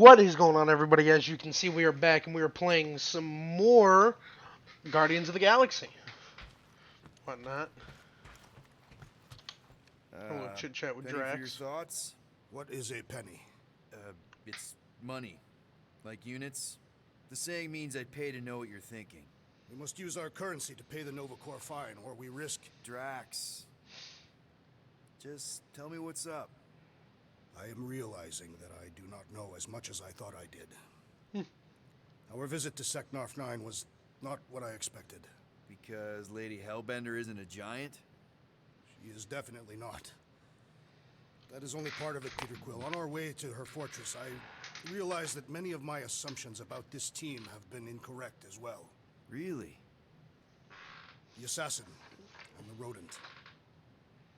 What is going on, everybody? As you can see, we are back and we are playing some more Guardians of the Galaxy. Whatnot. A little chit chat with Penny for your Drax. thoughts? What is a penny? It's money. Like units. The saying means I'd pay to know what you're thinking. We must use our currency to pay the Nova Corps fine, or we risk... Drax. Just tell me what's up. I am realizing that I do not know as much as I thought I did. Our visit to Seknarf 9 was not what I expected. Because Lady Hellbender isn't a giant? She is definitely not. That is only part of it, Peter Quill. On our way to her fortress, I realized that many of my assumptions about this team have been incorrect as well. Really? The assassin and the rodent.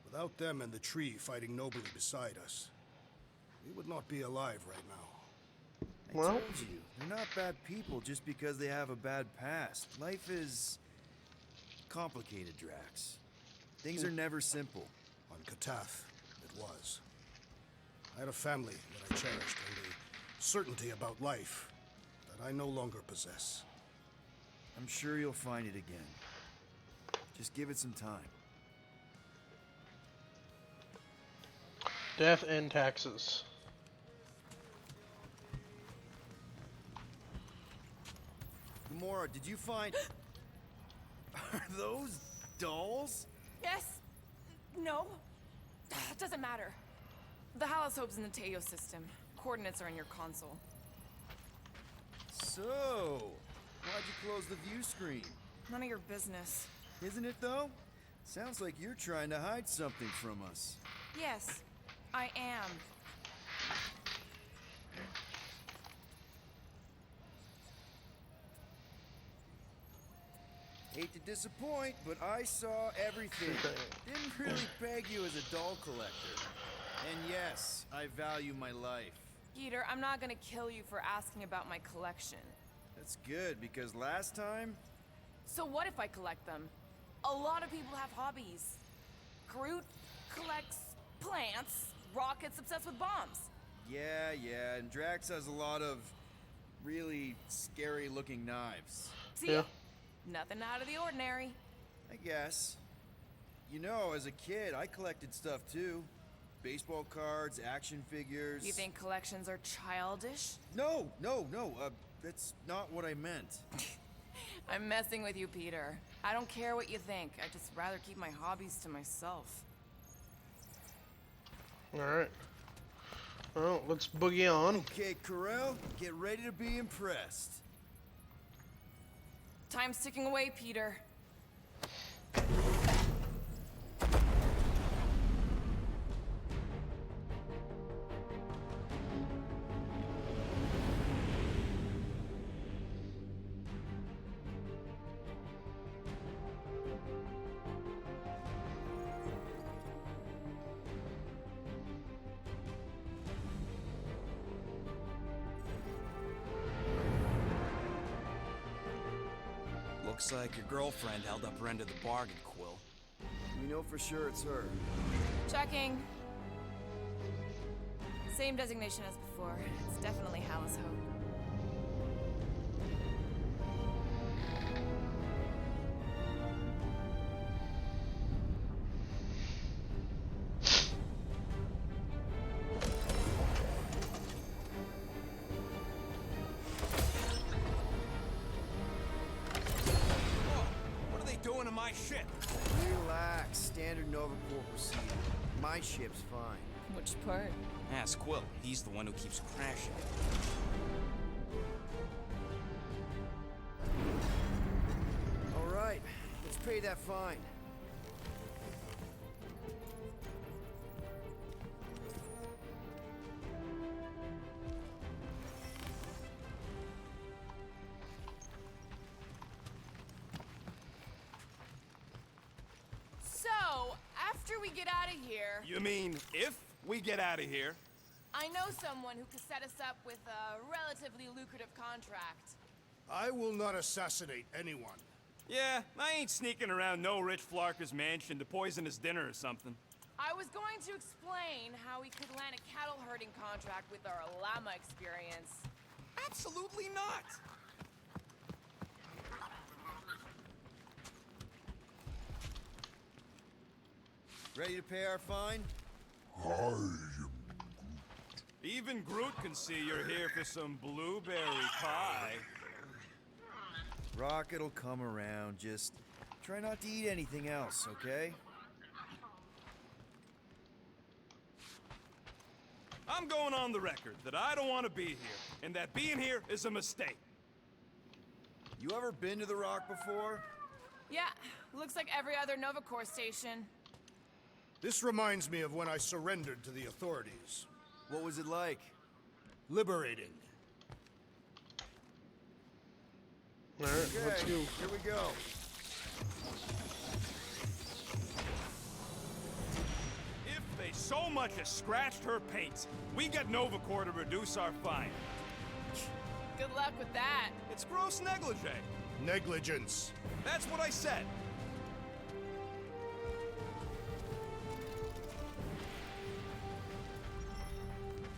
Without them and the tree fighting nobly beside us, we would not be alive right now. I told you, they're not bad people just because they have a bad past. Life is complicated, Drax. Things are never simple. On Katath, it was. I had a family that I cherished and a certainty about life that I no longer possess. I'm sure you'll find it again. Just give it some time. Death and taxes. Gamora, did you find... Are those dolls? Yes. No. Doesn't matter. The Halosope's in the Teo system. Coordinates are in your console. So, why'd you close the view screen? None of your business. Isn't it though? Sounds like you're trying to hide something from us. Yes, I am. Hate to disappoint, but I saw everything. Didn't really peg you as a doll collector. And yes, I value my life. Peter, I'm not gonna kill you for asking about my collection. That's good, because last time... So what if I collect them? A lot of people have hobbies. Groot collects plants, Rocket's obsessed with bombs. Yeah, and Drax has a lot of really scary-looking knives. See? Yeah. Nothing out of the ordinary. I guess. You know, as a kid, I collected stuff too. Baseball cards, action figures... You think collections are childish? No, that's not what I meant. I'm messing with you, Peter. I don't care what you think. I'd just rather keep my hobbies to myself. Alright. Well, let's boogie on. Okay, Corel, get ready to be impressed. Time's ticking away, Peter. Looks like your girlfriend held up her end of the bargain, Quill. We know for sure it's her. Checking. Same designation as before. It's definitely Hallis Hope. What are they doing to my ship? Relax, standard Nova Corps procedure. My ship's fine. Which part? Ask Quill. He's the one who keeps crashing. All right, let's pay that fine. So, after we get out of here, You mean if we get out of here? I know someone who could set us up with a relatively lucrative contract. I will not assassinate anyone. Yeah, I ain't sneaking around no rich flarker's mansion to poison his dinner or something. I was going to explain how we could land a cattle herding contract with our llama experience. Absolutely not! Ready to pay our fine? Even Groot can see you're here for some blueberry pie. Rocket'll come around. Just try not to eat anything else, okay? I'm going on the record that I don't want to be here, and that being here is a mistake. You ever been to the Rock before? Yeah, looks like every other Nova Corps station. This reminds me of when I surrendered to the authorities. What was it like? Liberating. Alright, let's Okay, go. here we go. If they so much as scratched her paint, we get Nova Corps to reduce our fine. Good luck with that. It's gross negligee. Negligence. That's what I said.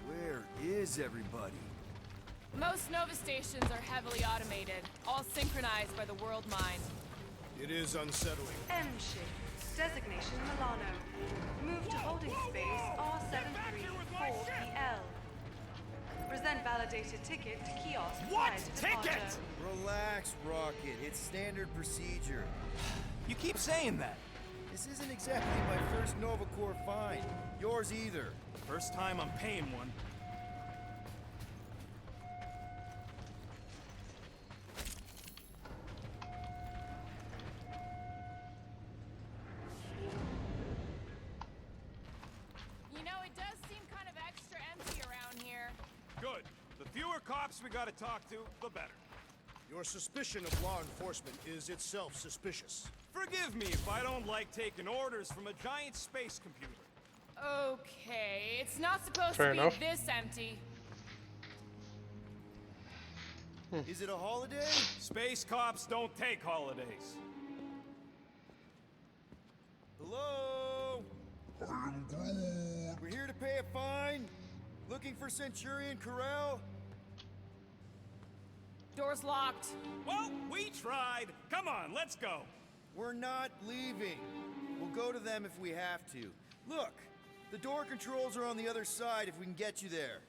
Where is everybody? Most Nova stations are heavily automated, all synchronized by the World Mind. It is unsettling. M ship. Designation Milano. Move to holding space R734PL. Present validated ticket to kiosk What prior to ticket? departure. Relax, Rocket. It's standard procedure. You keep saying that. This isn't exactly my first Nova Corps fine. Yours either. First time I'm paying one. You know, it does seem kind of extra empty around here. Good. The fewer cops we gotta talk to, the better. Your suspicion of law enforcement is itself suspicious. Forgive me if I don't like taking orders from a giant space computer. Okay, it's not supposed Fair to be enough. this empty. Is it a holiday? Space cops don't take holidays. Hello? We're here to pay a fine. Looking for Centurion Corel? Door's locked. Well, we tried. Come on, let's go. We're not leaving. We'll go to them if we have to. Look, the door controls are on the other side if we can get you there.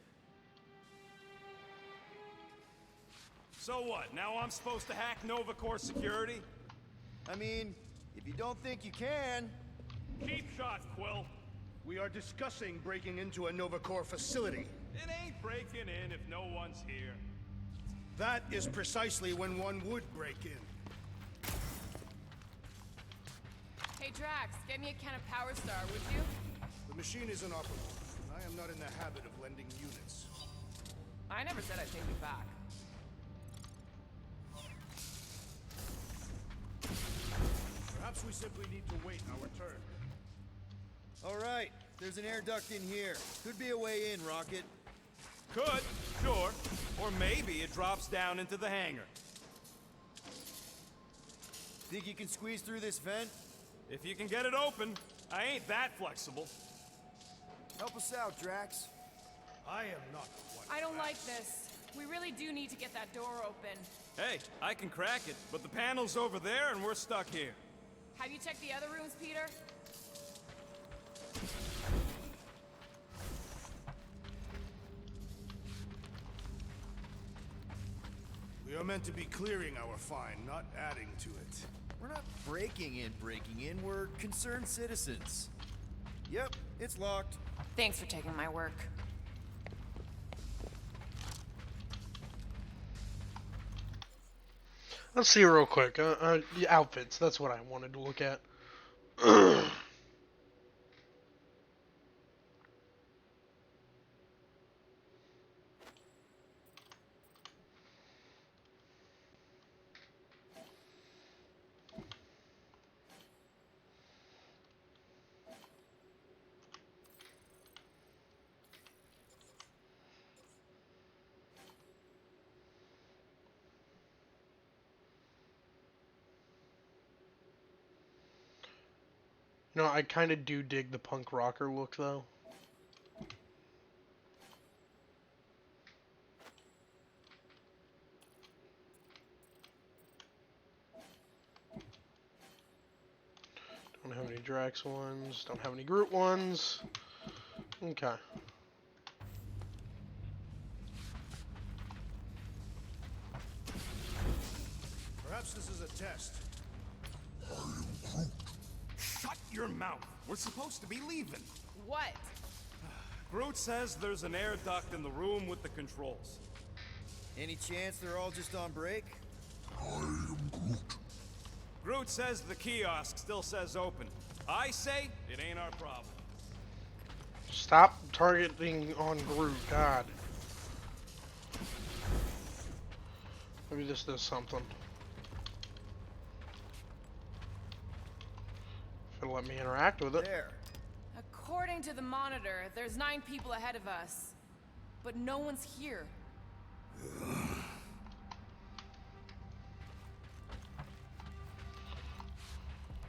So what? Now I'm supposed to hack Nova Corps security? I mean, if you don't think you can... Cheap shot, Quill. We are discussing breaking into a Nova Corps facility. It ain't breaking in if no one's here. That is precisely when one would break in. Hey, Drax, get me a can of Power Star, would you? The machine is inoperable. I am not in the habit of lending units. I never said I'd take you back. Perhaps we simply need to wait our turn. All right, there's an air duct in here. Could be a way in, Rocket. Could, sure. Or maybe it drops down into the hangar. Think you can squeeze through this vent? If you can get it open, I ain't that flexible. Help us out, Drax. I am not one. I don't like this. We really do need to get that door open. Hey, I can crack it, but the panel's over there and we're stuck here. Have you checked the other rooms, Peter? We are meant to be clearing our find, not adding to it. We're not breaking in, we're concerned citizens. Yep, it's locked. Thanks for taking my work. Let's see real quick. The outfits. That's what I wanted to look at. No, I kind of do dig the punk rocker look, though. Don't have any Drax ones. Don't have any Groot ones. Okay. Perhaps this is a test. Shut your mouth. We're supposed to be leaving. What? Groot says there's an air duct in the room with the controls. Any chance they're all just on break? Groot says the kiosk still says open. I say it ain't our problem. Stop targeting on Groot, God. Maybe this does something. If it'll let me interact with it. There. According to the monitor, there's 9 people ahead of us. But no one's here.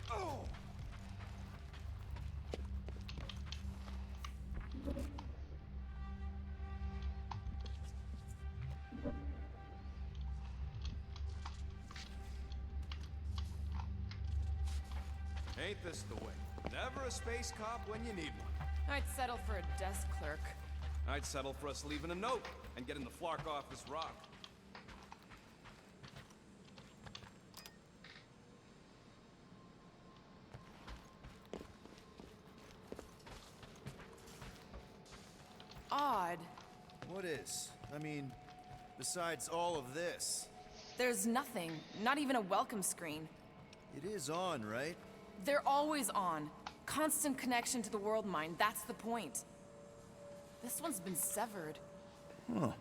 Oh! Ain't this the way? Never a space cop when you need one. I'd settle for a desk clerk. I'd settle for us leaving a note and getting the Flark off this rock. Odd. What is? I mean, besides all of this. There's nothing. Not even a welcome screen. It is on, right? They're always on. Constant connection to the world mind. That's the point. This one's been severed. Huh.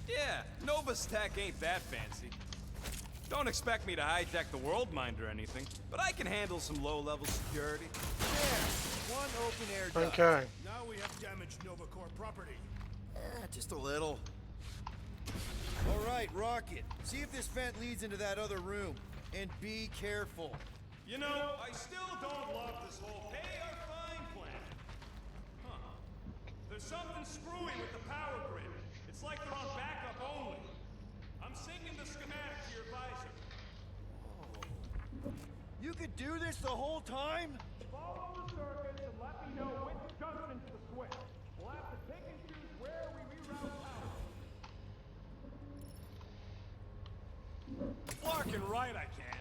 Yeah, Nova's tech ain't that fancy. Don't expect me to hijack the world mind or anything, but I can handle some low-level security. There! One open air duct. Okay. Now we have damaged Nova Corps property. Just a little. All right, Rocket. See if this vent leads into that other room. And be careful. You know, I still don't love this whole pay or fine plan. Huh. There's something screwy with the power grid. It's like they're on backup only. I'm syncing the schematic to your visor. You could do this the whole time? Follow the circuit and let me know which junctions to switch. We'll have to pick and choose where we reroute power. Fucking right I can.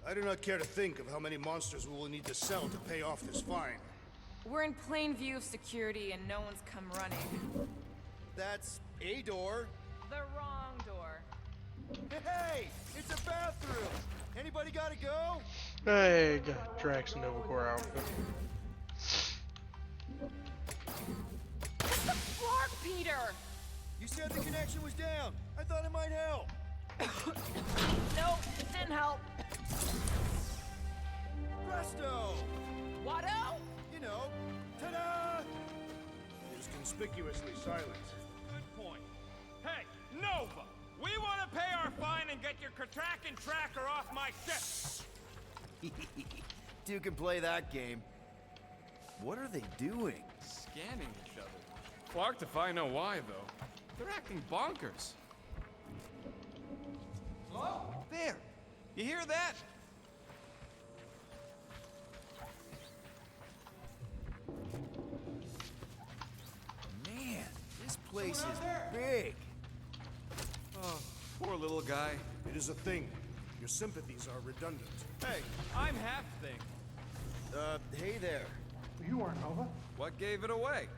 I do not care to think of how many monsters we will need to sell to pay off this fine. We're in plain view of security and no one's come running. That's a door. The wrong door. Hey, it's a bathroom. Anybody gotta go? Hey, got Drax Novacore outfit. Clark, Peter! You said the connection was down. I thought it might help. Nope, it didn't help. Presto! Watto? You know, ta-da! It is conspicuously silent. Good point. Hey, Nova! We want to pay our fine and get your Kraken tracker off my ship! Two can play that game. What are they doing? Scanning each other. Clark to find out why, though. They're acting bonkers. Hello? There! You hear that? Man, this place is big. Oh, poor little guy. It is a thing. Your sympathies are redundant. Hey, I'm half thing. Hey there. You aren't Nova. What gave it away?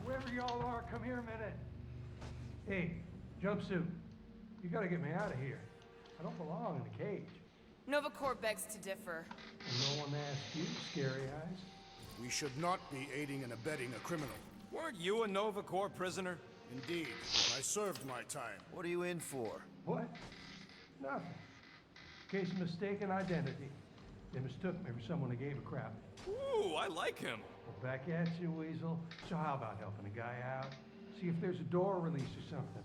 Whoever y'all are, come here a minute. Hey, jumpsuit. You gotta get me out of here. I don't belong in a cage. Novacore begs to differ. And no one asked you, Scary Eyes. We should not be aiding and abetting a criminal. Weren't you a Nova Corps prisoner? Indeed, I served my time. What are you in for? What? Nothing. Case of mistaken identity. They mistook me for someone who gave a crap. Ooh, I like him. Well, back at you, Weasel. So how about helping a guy out? See if there's a door release or something.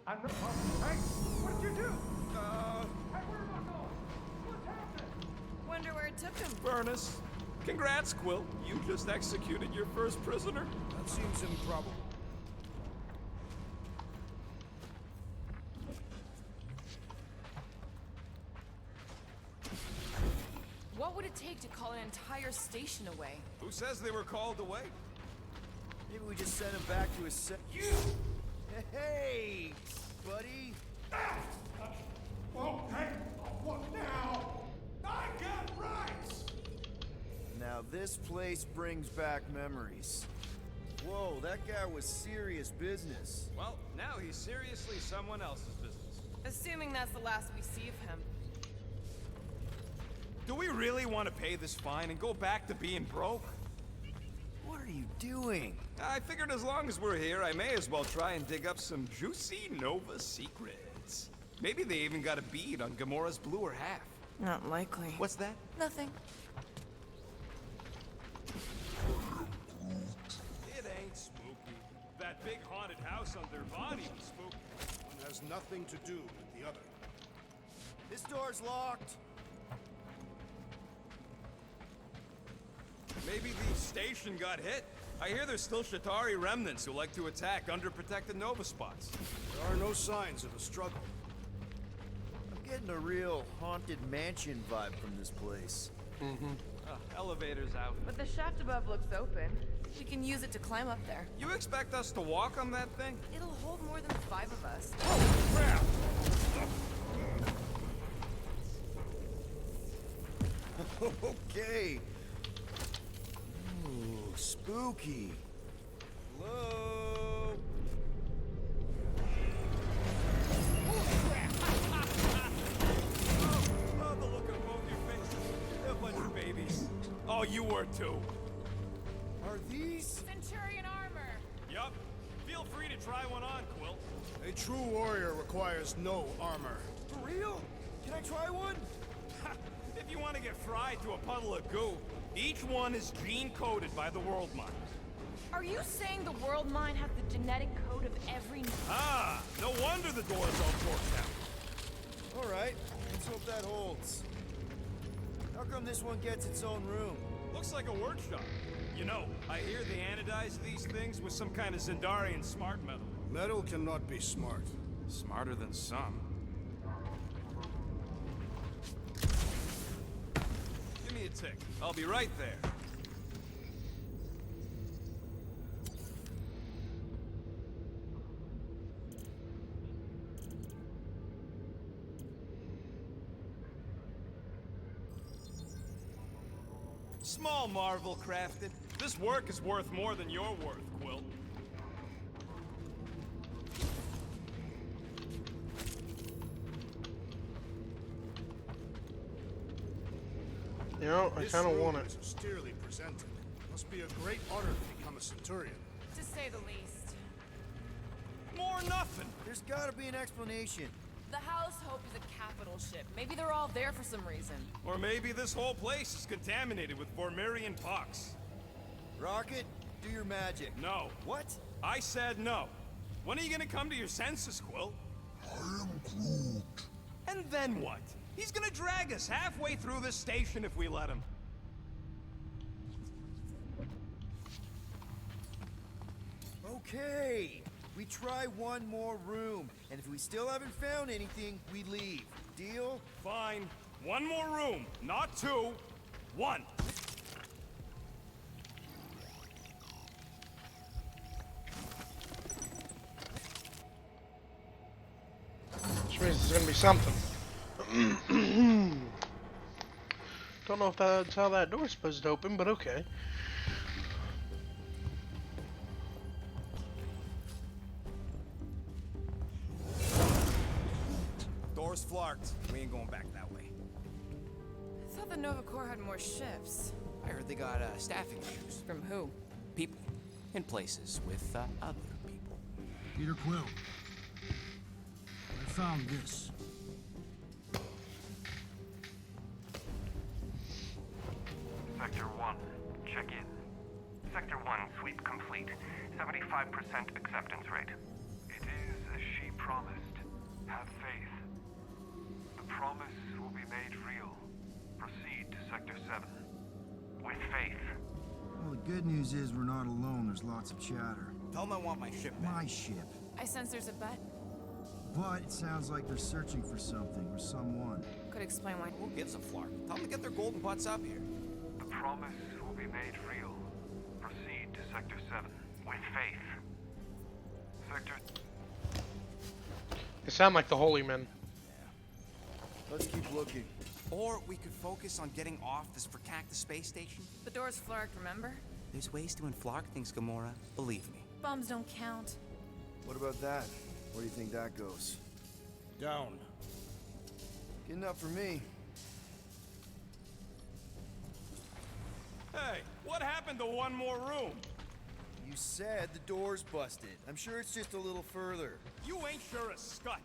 I'm not. Hey, what did you do? Hey, where am I going? What's happening? Wonder where it took him. Furnace. Congrats, Quill. You just executed your first prisoner. That seems improbable. What would it take to call an entire station away? Who says they were called away? Maybe we just send him back to his set. You! Hey, buddy. Whoa, hey, what now? I got rights! Now this place brings back memories. Whoa, that guy was serious business. Well, now he's seriously someone else's business. Assuming that's the last we see of him. Do we really want to pay this fine and go back to being broke? What are you doing? I figured as long as we're here, I may as well try and dig up some juicy Nova secrets. Maybe they even got a bead on Gamora's bluer half. Not likely. What's that? Nothing. It ain't spooky. That big haunted house on their body was spooky. One has nothing to do with the other. This door's locked. Maybe the station got hit. I hear there's still Shatari remnants who like to attack underprotected Nova spots. There are no signs of a struggle. I'm getting a real haunted mansion vibe from this place. Elevator's out. But the shaft above looks open. We can use it to climb up there. You expect us to walk on that thing? It'll hold more than 5 of us. Crap! Okay. Ooh, spooky. Hello? Oh, the look on both your faces. They're a bunch of babies. Oh, you were too. Are these? Centurion armor! Yup. Feel free to try one on, Quill. A true warrior requires no armor. For real? Can I try one? If you want to get fried to a puddle of goo, each one is gene-coded by the World Mind. Are you saying the world mine has the genetic code of every... Ah, no wonder the door's all torqued out. All right, let's hope that holds. How come this one gets its own room? Looks like a workshop. You know, I hear they anodize these things with some kind of Zendarian smart metal. Metal cannot be smart. Smarter than some. Give me a tick. I'll be right there. Small marvel crafted. This work is worth more than your worth, Quill. You know, I This kind of room want it. is austerely presented. Must be a great honor to become a Centurion. To say the least. More nothing. There's gotta be an explanation. The House Hope is a capital ship. Maybe they're all there for some reason. Or maybe this whole place is contaminated with Vormirian pox. Rocket, do your magic. No. What? I said no. When are you gonna come to your senses, Quill? I am Groot. And then what? He's gonna drag us halfway through this station if we let him. Okay. We try one more room, and if we still haven't found anything, we leave. Deal? Fine. One more room. Not two. One. Which means there's gonna be something. Don't know if that's how that door's supposed to open, but okay. Door's flarked. We ain't going back that way. I thought the Nova Corps had more ships. I heard they got staffing issues. From who? People. In places with other people. Peter Quill. I found this. Sector 1, check in. Sector 1, sweep complete. 75% acceptance rate. It is as she promised. Have faith. The promise will be made real. Proceed to Sector 7. With faith. Well, the good news is we're not alone. There's lots of chatter. Tell them I want my ship back. My ship. I sense there's a bet. But it sounds like they're searching for something or someone. Could explain why. Who gives a flark? Tell them to get their golden butts up here. The promise will be made real. Proceed to Sector 7. With faith. Sector... They sound like the Holy Men. Let's keep looking. Or we could focus on getting off this Vercactus space station. The door's flarked, remember? There's ways to inflark things, Gamora. Believe me. Bombs don't count. What about that? Where do you think that goes? Down. Good enough for me. Hey, what happened to one more room? You said the door's busted. I'm sure it's just a little further. You ain't sure a scut.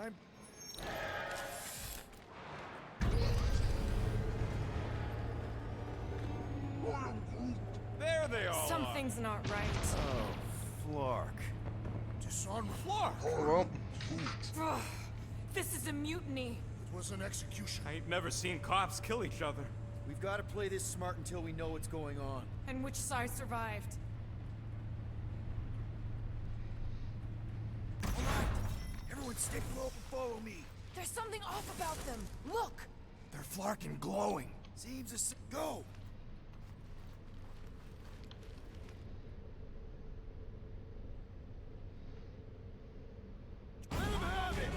I'm... There they all are. Something's not right. Oh, Flark. Disarm. Flark. Well, Ugh, this is a mutiny. It was an execution. I ain't never seen cops kill each other. We've got to play this smart until we know what's going on. And which side survived? All right. Everyone stick low and follow me. There's something off about them. Look! They're flarking glowing. Seems to go. Let him have it.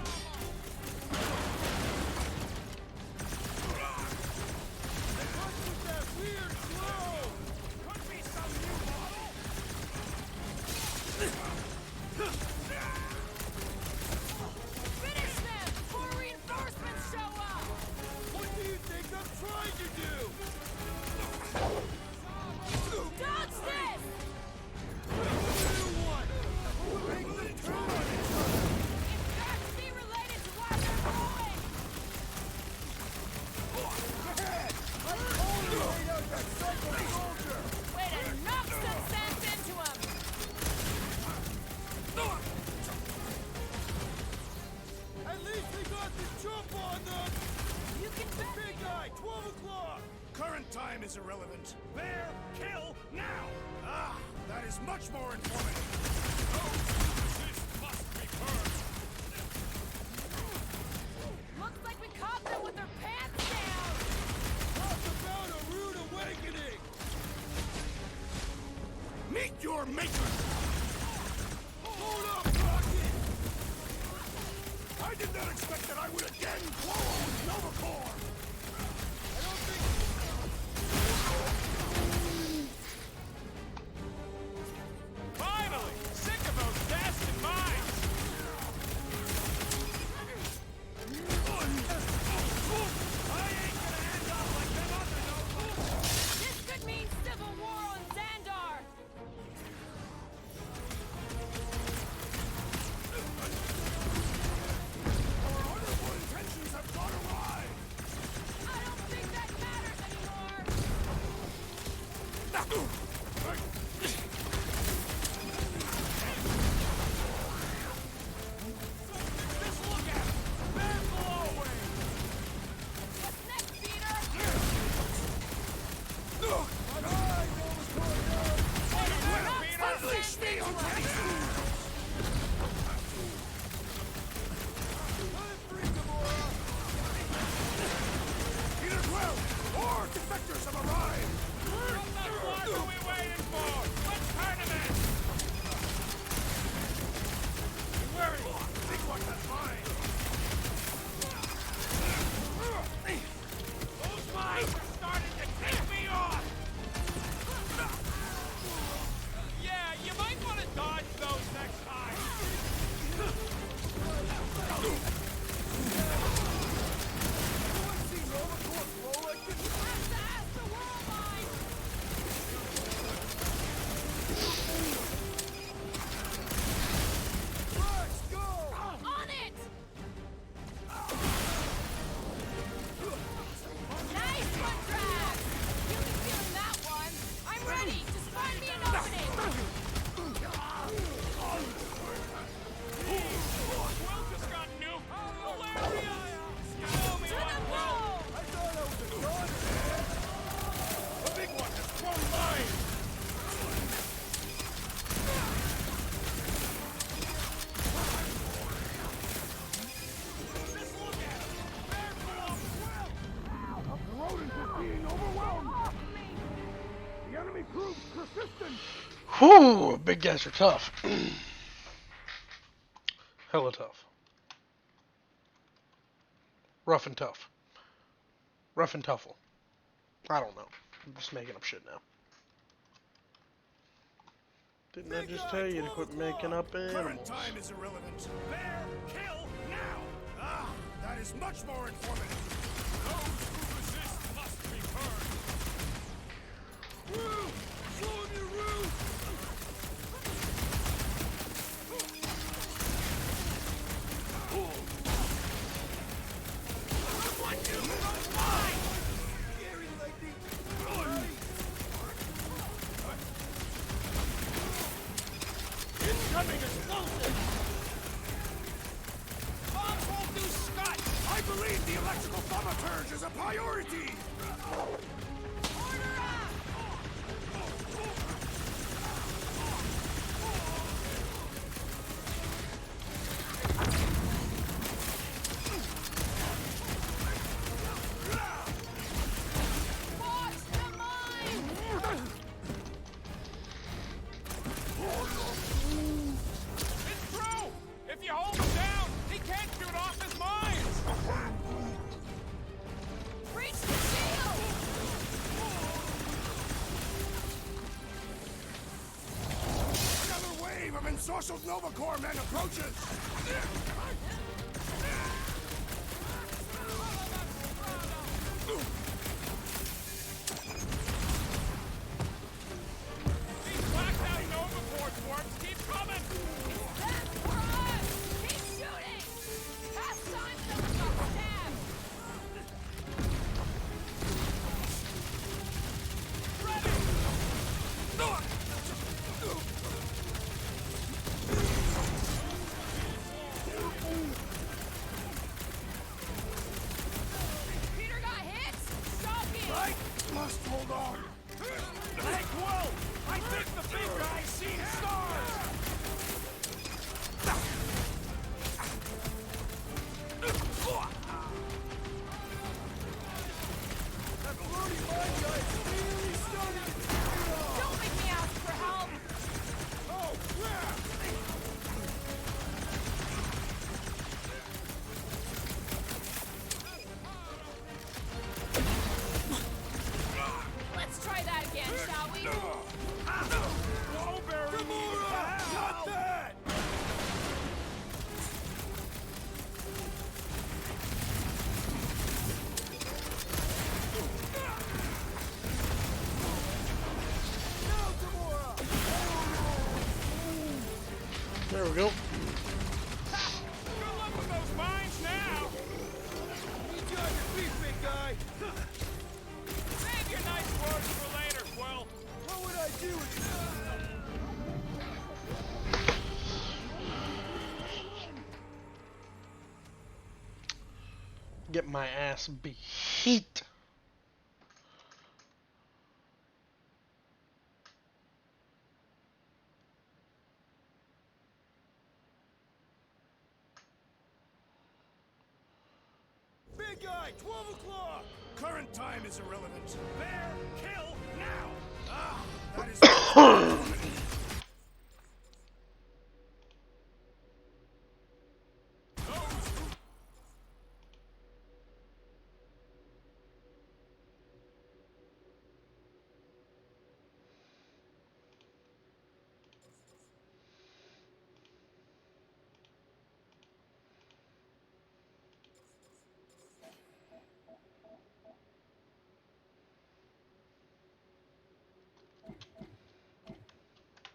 What's with that weird glow? Could be some new model. Finish them before reinforcements show up! What do you think I'm trying to do? Current time is irrelevant. Bear, kill, now! Ah, that is much more informative. Those who resist must be burned. Looks like we caught them with their pants down! Talk about a rude awakening! Meet your maker! Hold up, Rocket! I did not expect that I would again quarrel with Nova Corps! I don't think... Finally! Sick of those bastard mines! I ain't gonna end up like them other Novas! This could mean civil war on Xandar! Our honorable intentions have gone awry! I don't think that matters anymore! Just look at him! Man below wave! What's next, Peter? Unleash me on Peter Quill! More defectors have arrived! What are we waiting for? Let's turn him in! Where is he? Think what that's mine! Those mines are starting to take me off! Yeah, you might want to dodge those next time! Have to ask the world mine! On it! Nice one, Trav! You'll be feeling that one! I'm ready! Just find me an opening! Quill just got new! Valeria! Show me To what the Quill! moon! The big one has thrown mine! Just look at him! Bear below Quill! The rodent is being overwhelmed! The enemy proves persistent! Whew, big guys are tough. Hella tough. Rough and tough. Rough and tuffle. I don't know. I'm just making up shit now. Didn't I just tell you to quit making up Current animals? time is irrelevant. Bear, kill, now! Ah, that is much more informative. Those who resist must be burned! Roof! Show him your roof! Incoming explosive! Bombs won't do scut! I believe the electrical thaumaturge is a priority! Order up! Watch the mine! It's true! If you hold him down, he can't shoot off his mines! Reach the shield! Another wave of ensorcelled Nova Corps men approaches! These blacked out Nova Corps dwarfs keep coming! That's for us! Keep shooting! Past time someone got stabbed! Ready! Just hold on. Hey, Quill! I think the big guy's seen stars! That floating mine guy is really starting to turn me on. Don't make me ask for help! Oh, crap! Let's try that again, shall we? Wallberry needed Gamora! help! Not that! Now, Gamora! There we go. Good luck with those mines now! Need you on your feet, big guy! Save your nice words for later, Quill. What would I do with you? Get my ass beat. Big guy, 12 o'clock! Current time is irrelevant. Bear, kill, now! Ah, that is...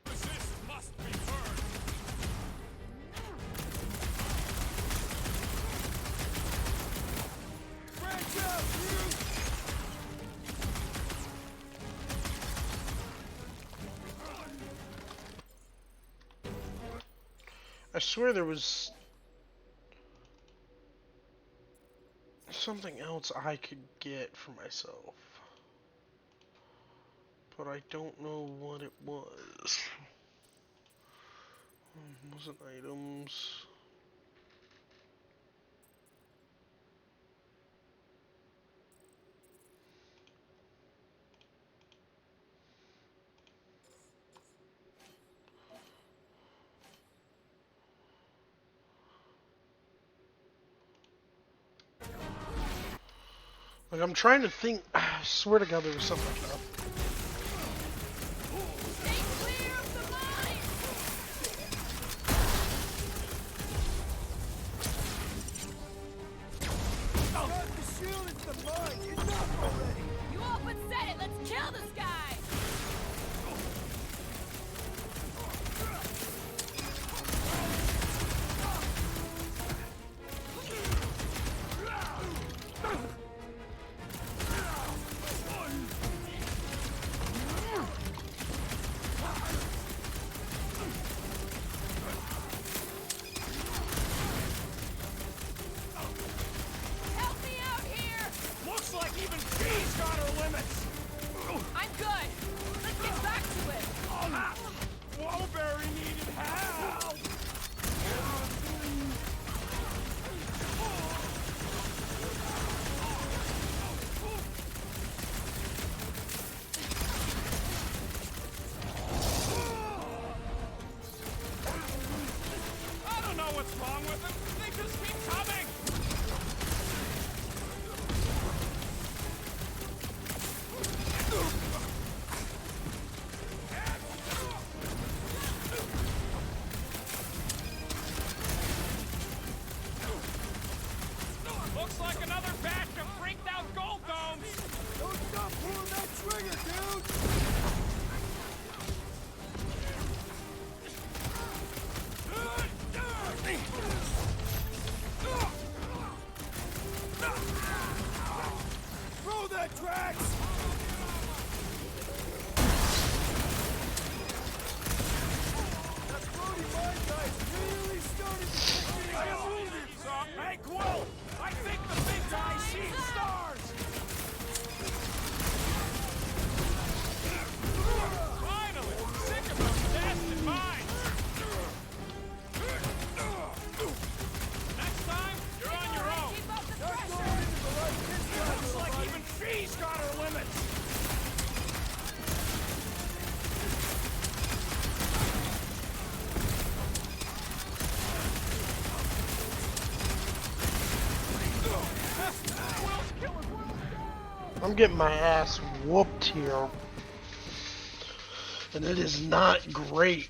Resist must be heard. Branch out, Groot! I swear there was something else I could get for myself, but I don't know what it was. Wasn't items. Like, I'm trying to think. I swear to God there was something like that. Stay clear of the mine! Got the shield into the mine! Enough already! You all but said it! Let's kill this guy! Help me out here! Looks like even she's got her limits. I'm good! Let's get back to it! Wallberry needed help. I don't know what's wrong with them. They just keep coming. Looks like another batch of freaked out gold domes. Don't stop pulling that trigger, dude! Throw that, Drax! That floating mine guy's really starting to pick me up! Hey, Quill! I think the big guy's seen stars! I'm getting my ass whooped here. And it is not great.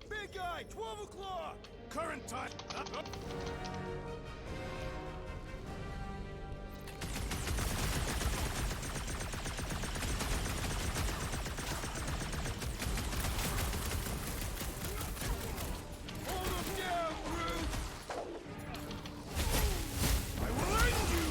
Big guy, 12 o'clock! Current time. Hold him down, Groot! I will end you!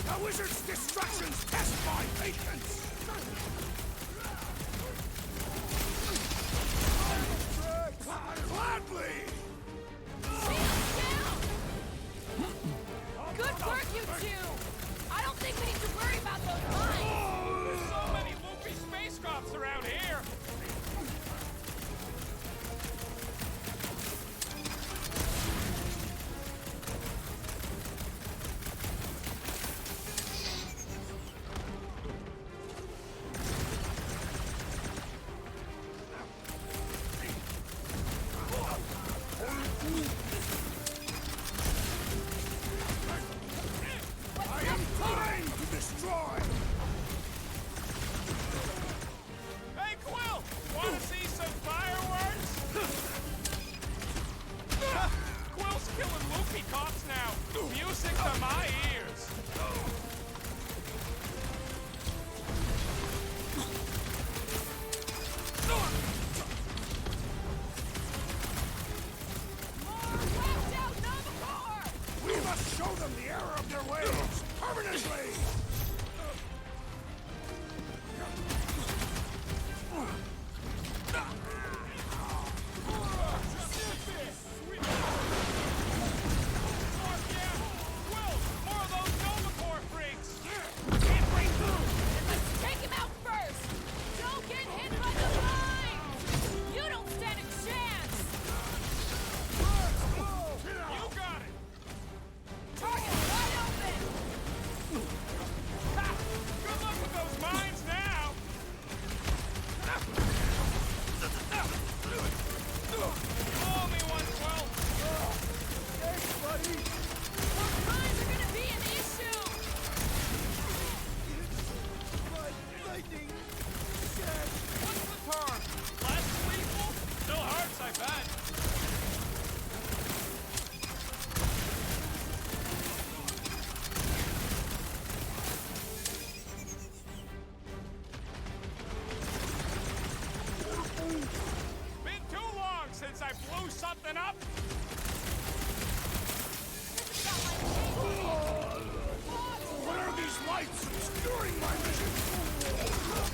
The wizard's destructions test my patience! Gladly! Good work, you two! I don't think we need to worry about those mines! There's so many loopy space cops around here! I am time to destroy! Hey, Quill! Wanna see some fireworks? Quill's killing loopy cops now! Music to my ears! Watch out, Nova We must show them the error of their ways, permanently! Quill! More of those Nova Corps freaks! Can't break through! Let's take him out first! Don't get hit by the mines! You don't stand a chance! You got it! Target wide open! Ha! Good luck with those mines now! Blow me one, Quill! Thanks, buddy! Those mines are gonna be an issue! But lightning... Shit! What's the term? Less lethal? Still hurts, I bet. Been too long since I blew something up. What are these lights obscuring my vision?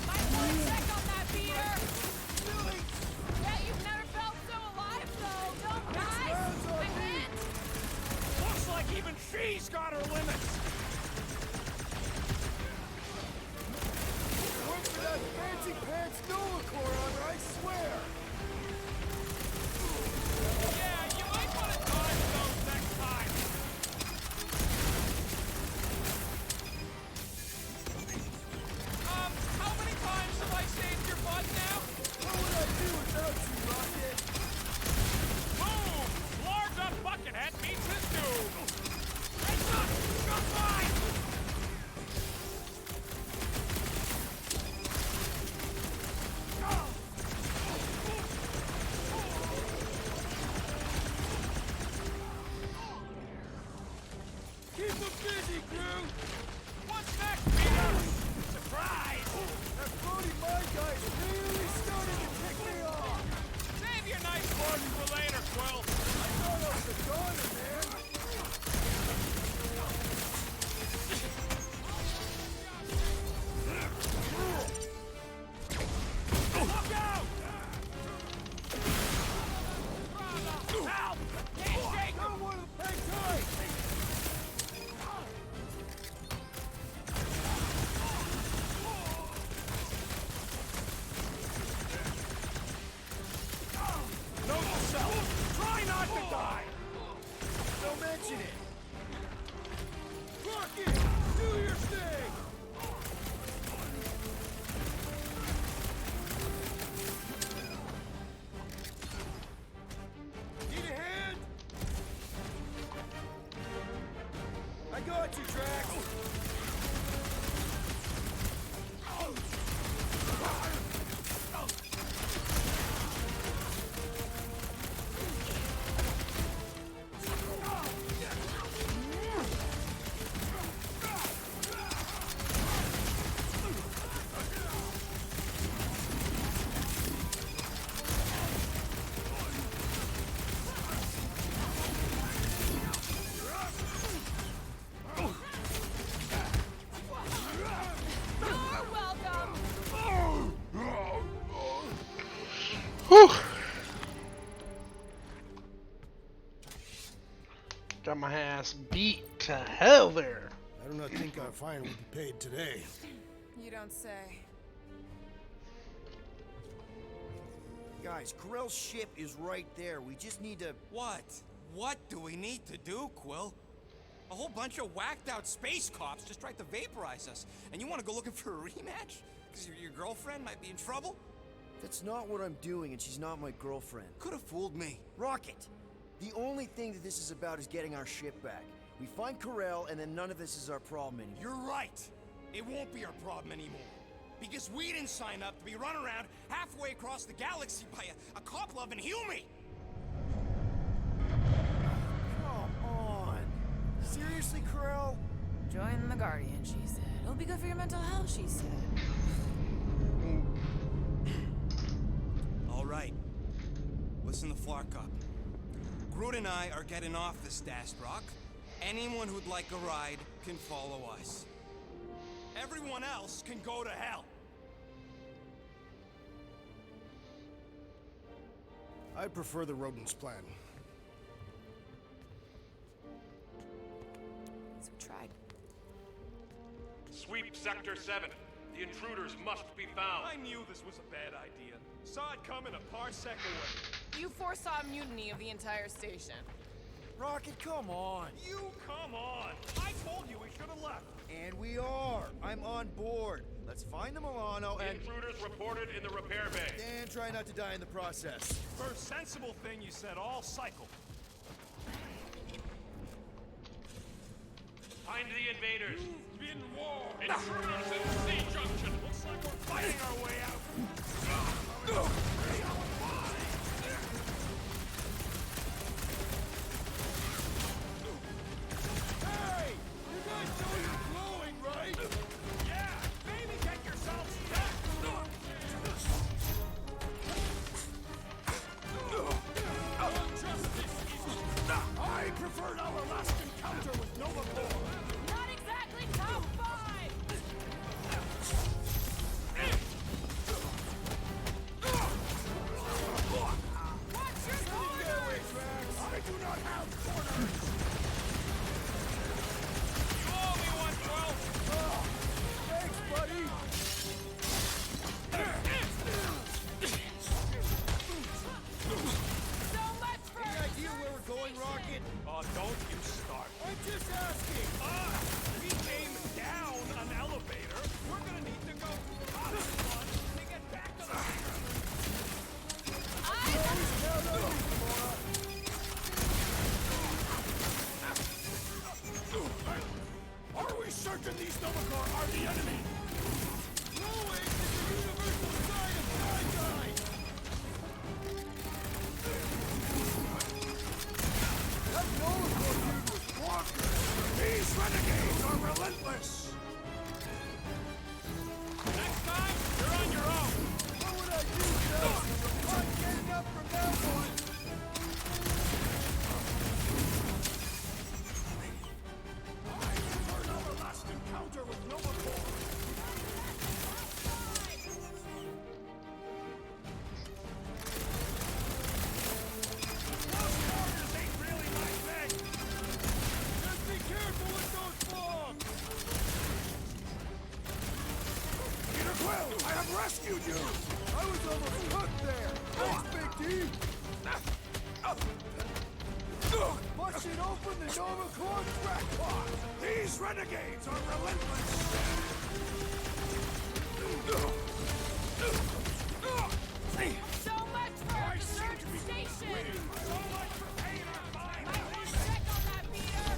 Might want to check on that, Peter! Yeah, you've never felt so alive, though, don't guys? I meant... Looks like even she's got her limits! Look for that fancy pants Nova Corps on her, I swear! Yeah, you might want to dodge those next time. How many times have I saved your butt now? mention it! Rocket! Do your thing! Need a hand? I got you, Drax! You're welcome. Whew. Got my ass beat to hell there. I do not think our fine will be paid today. You don't say. Guys, Corell's ship is right there. We just need to... What? What do we need to do, Quill? A whole bunch of whacked out space cops just tried to vaporize us. And you want to go looking for a rematch? Because your girlfriend might be in trouble? That's not what I'm doing, and she's not my girlfriend. Could have fooled me. Rocket! The only thing that this is about is getting our ship back. We find Corell, and then none of this is our problem anymore. You're right. It won't be our problem anymore. Because we didn't sign up to be run around halfway across the galaxy by a cop-loving Hume. Come on! Seriously, Corell? Join the Guardian, she said. It'll be good for your mental health, she said. All right. Listen to Flarkup. Groot and I are getting off the Dastrock. Anyone who'd like a ride can follow us. Everyone else can go to hell. I prefer the rodents plan. So we tried. Sweep Sector 7. The intruders must be found. I knew this was a bad idea. Saw it coming a parsec away. You foresaw mutiny of the entire station. Rocket, come on! You come on! I told you we should have left. And we are! I'm on board. Let's find the Milano The and... intruders reported in the repair bay. And try not to die in the process. First sensible thing you said all cycle. Find the invaders. You've been warned. Intruders at C Junction. Looks like we're fighting our way out. Hey! You guys know you're glowing, right? Yeah! Maybe get yourselves back! I preferred our last encounter with Nova Corps. Not exactly top 5! Watch your corners! I do not have corners! You owe me one, 12. Thanks, buddy! So much for... Any idea where we're going, Rocket? Oh, don't you start. I'm just asking. We came down an elevator. We're gonna need to go up one to get back to the Are we certain these Novacar are the enemy? Glowing is the universal sign of die-die! That Novacar dude was walking! These renegades are relentless! Next time, you're on your own! What would I do, Joe? I'm getting up from that one! Our last encounter with Novacore! Those corners ain't really my thing! Just be careful with those bombs! Peter Quill, I have rescued you! I was almost hooked there! Thanks, Big D! Watch Blasting open the Nova Corps crackpot! These renegades are relentless! So much for our deserted station! So much for paying our fine! Might want to check on that, Peter!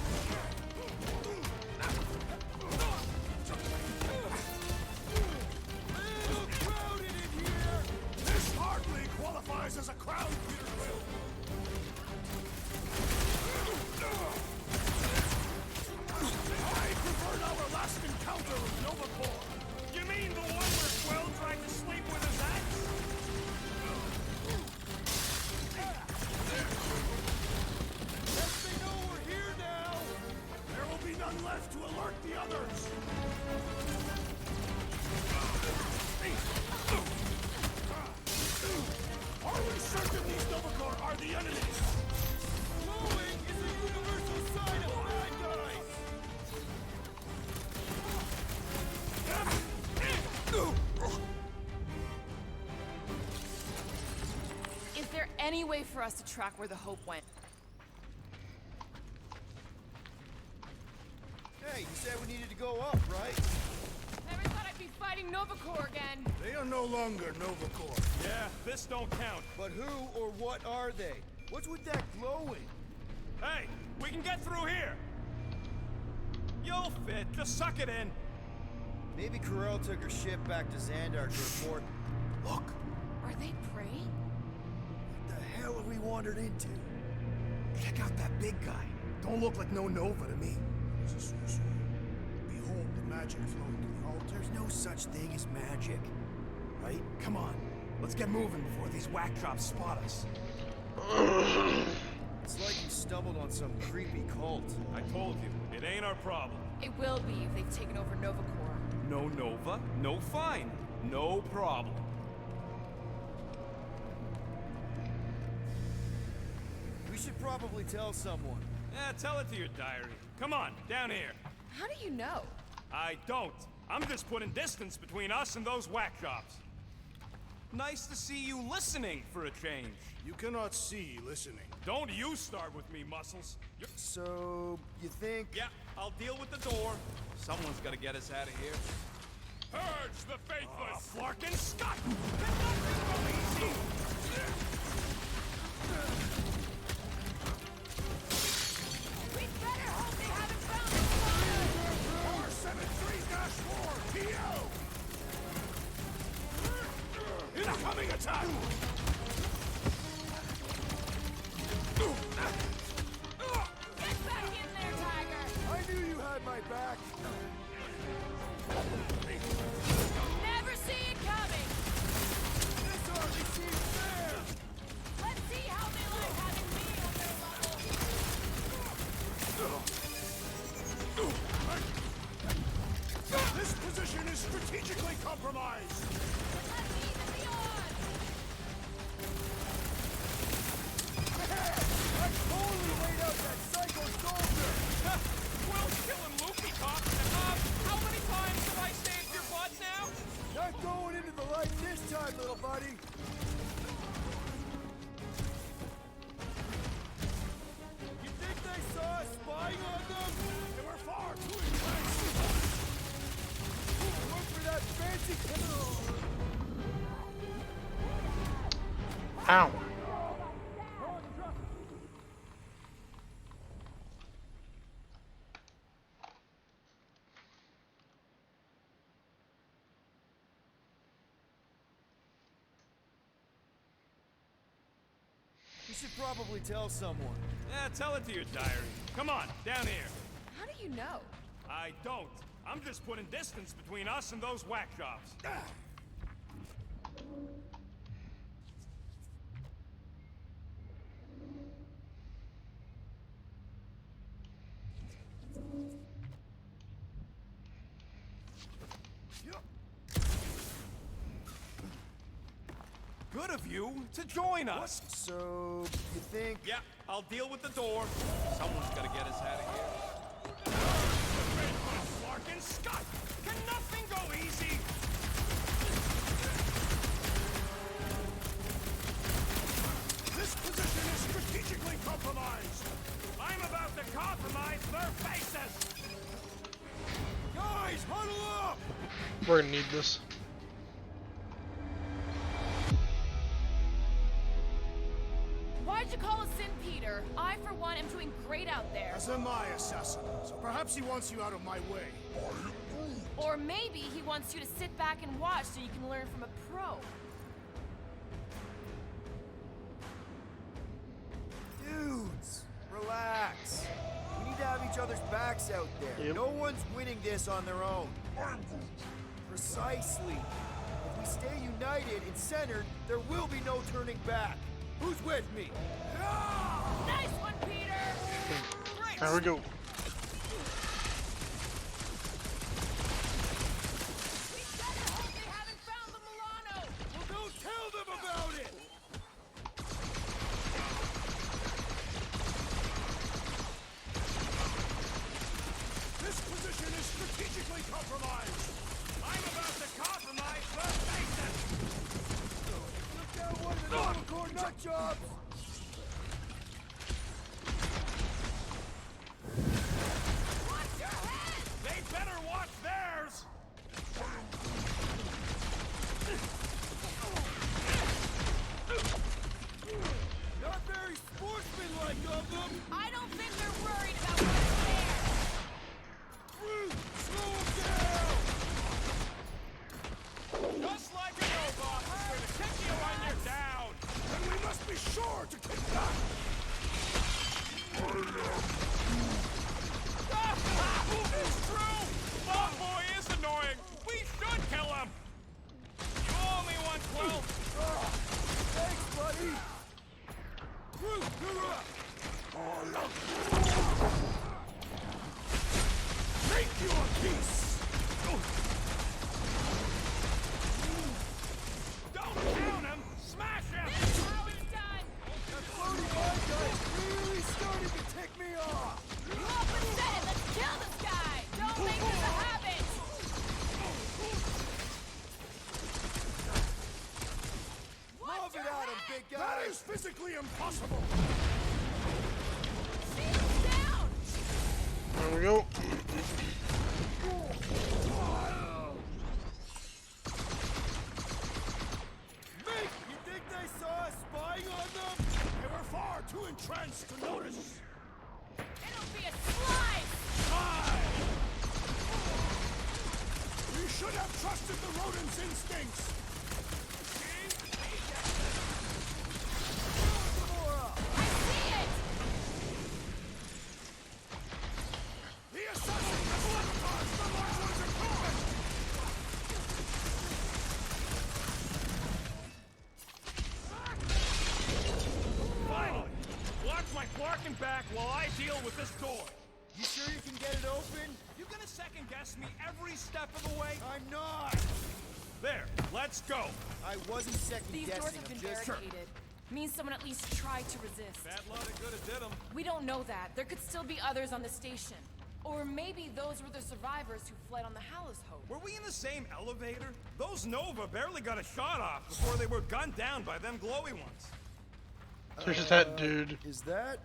Little crowded in here! This hardly qualifies as a crowd, Peter Quill! I preferred our last encounter with Nova Corps! You mean the one where Quill tried to sleep with his axe? Yes, they know we're here now! There will be none left to alert the others! Are we certain these Nova Corps are the enemy? Glowing is a universal sign of bad guys! Is there any way for us to track where the Hope went? Hey, you said we needed to go up, right? Never thought I'd be fighting Nova Corps again. They are no longer Nova Corps. Yeah, this don't count. But who or what are they? What's with that glowing? Hey, we can get through here. You'll fit. Just suck it in. Maybe Corel took her ship back to Xandar to report. Look, Are they prey? What the hell have we wandered into? check out that big guy. Don't look like no Nova to me. It's a sorcerer. Behold the magic flowing to the altar. There's no such thing as magic, right? Come on, let's get moving before these whack drops spot us. It's like you stumbled on some creepy cult. I told you, it ain't our problem. It will be if they've taken over Nova Corps. No Nova, no fine. No problem. We should probably tell someone. Yeah, tell it to your diary. Come on, down here. How do you know? I don't. I'm just putting distance between us and those whack jobs. Nice to see you listening for a change. You cannot see listening. Don't you start with me, Muscles. So, you think? Yeah, I'll deal with the door. Someone's gotta get us out of here. Purge the faithless! Flark and Scott! Can nothing go easy? We better hope they haven't found the spawner! R73-4, PO! Incoming attack! Get back in there, Tiger! I knew you had my back. Never see it coming! This hardly seems fair. Let's see how they like having me on their level. This position is strategically compromised. Let's even the odds! I totally laid out that psycho soldier. Quill's killing Luffy, Cop. How many times have I saved your butt now? Not going into the light this time, little buddy. You think they saw us spying on them? They were far too intense. Look for that fancy Ow. We should probably tell someone. Yeah, tell it to your diary. Come on, down here. How do you know? I don't. I'm just putting distance between us and those whack jobs. Good of you to join us. So, you think? Yeah, I'll deal with the door. Someone's gotta get us out of here. Clark and Scott! Can nothing go easy? This position is strategically compromised. I'm about to compromise their faces! Guys, huddle up! We're gonna need this. Why'd you call us in, Peter? I, for one, am doing great out there. As am I, Assassin. So perhaps he wants you out of my way. Or maybe he wants you to sit back and watch so you can learn from a pro. Dudes, relax. We need to have each other's backs out there. Yep. No one's winning this on their own. Precisely. If we stay united and centered, there will be no turning back. Who's with me? Nice one, Peter! There we go. We better hope they haven't found the Milano! Well, don't tell them about it! This position is strategically compromised! I'm about to compromise their faces! Look down one of the Novacore nut jobs! Watch your head! They better watch theirs! Not very sportsmanlike of them! I don't think they're worried about what's there! Brute, slow them down! Just like a robot, we're going to kick you when you're down! And we must be sure to kick back! It's true! Bomb Boy is annoying! We should kill him! You owe me 112! Thanks, buddy! Brute, you're up! Make your peace! Don't count him! Smash him! This is how it's done! That floaty mind guy's really starting to tick me off! You up and said it! Let's kill this guy! Don't make this a habit! Love it at him, big guy! That is physically impossible! Shields down! There we go. Mate, you think they saw us spying on them? They were far too entranced to notice! It'll be a slice! Fine! We should have trusted the rodent's instincts! I see it! The assassin has sabotaged the large one's equipment! Finally! Watch my Clarkin back while I deal with this door! You sure you can get it open? You gonna second guess me every step of the way? I'm not! There, let's go! I wasn't second These doors guessing, have I'm been just... barricaded. Means someone at least tried to resist. Bad luck could have did him. We don't know that. There could still be others on the station. Or maybe those were the survivors who fled on the Hallows Hope. Were we in the same elevator? Those Nova barely got a shot off before they were gunned down by them glowy ones. There's that dude. Is that?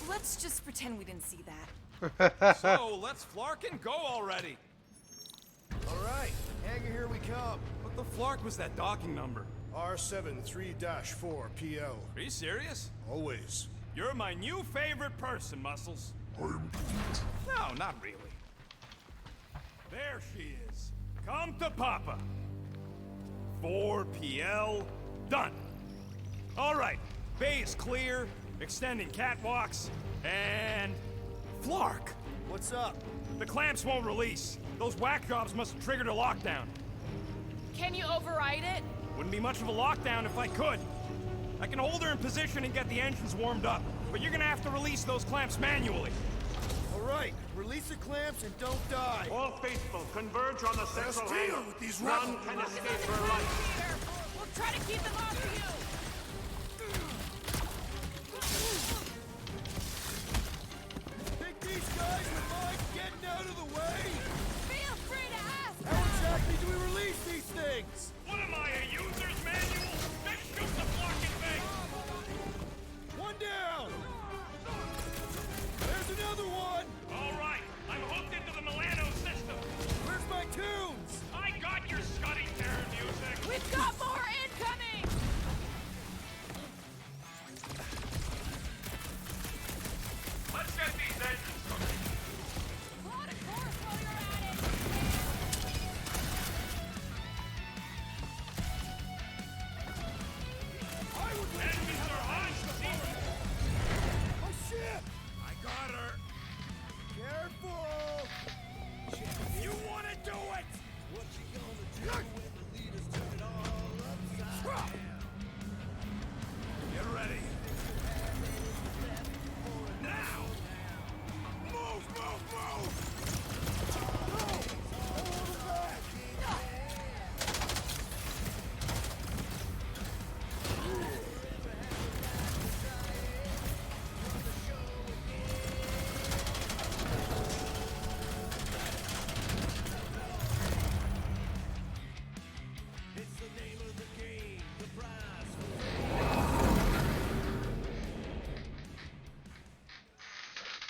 Let's just pretend we didn't see that. So, let's Flarkin go already. Alright, Hanger, here we come. What the Flark was that docking number? R73-4 PL. Are you serious? Always. You're my new favorite person, Muscles. No, not really. There she is. Come to Papa. 4PL, done. All right, bay's clear, extending catwalks, and... Flark! What's up? The clamps won't release. Those whack jobs must have triggered a lockdown. Can you override it? Wouldn't be much of a lockdown if I could. I can hold her in position and get the engines warmed up, but you're gonna have to release those clamps manually. Alright, release the clamps and don't die. All faithful, converge on the central deal hangar. with these None rebels. can escape her light. Peter, we'll try to keep them off you. Think these guys would mind getting out of the way? Feel free to ask. How exactly do we release these things? What am I, a user's manual? Just shoot the fucking thing! One down! There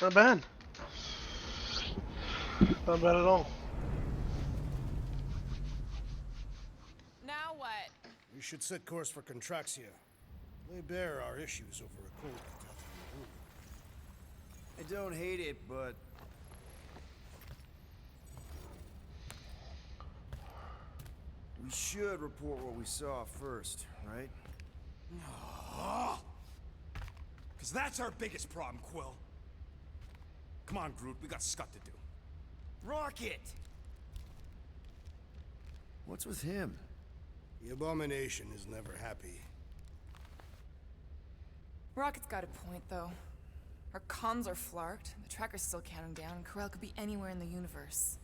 Not bad. Not bad at all. Now what? We should set course for Contraxia. Lay bare our issues over a cold I don't hate it, but... we should report what we saw first, right? Because that's our biggest problem, Quill. Come on, Groot, we got scut to do. Rocket! What's with him? The Abomination is never happy. Rocket's got a point, though. Our comms are flarked, the tracker's still counting down, and Corel could be anywhere in the universe.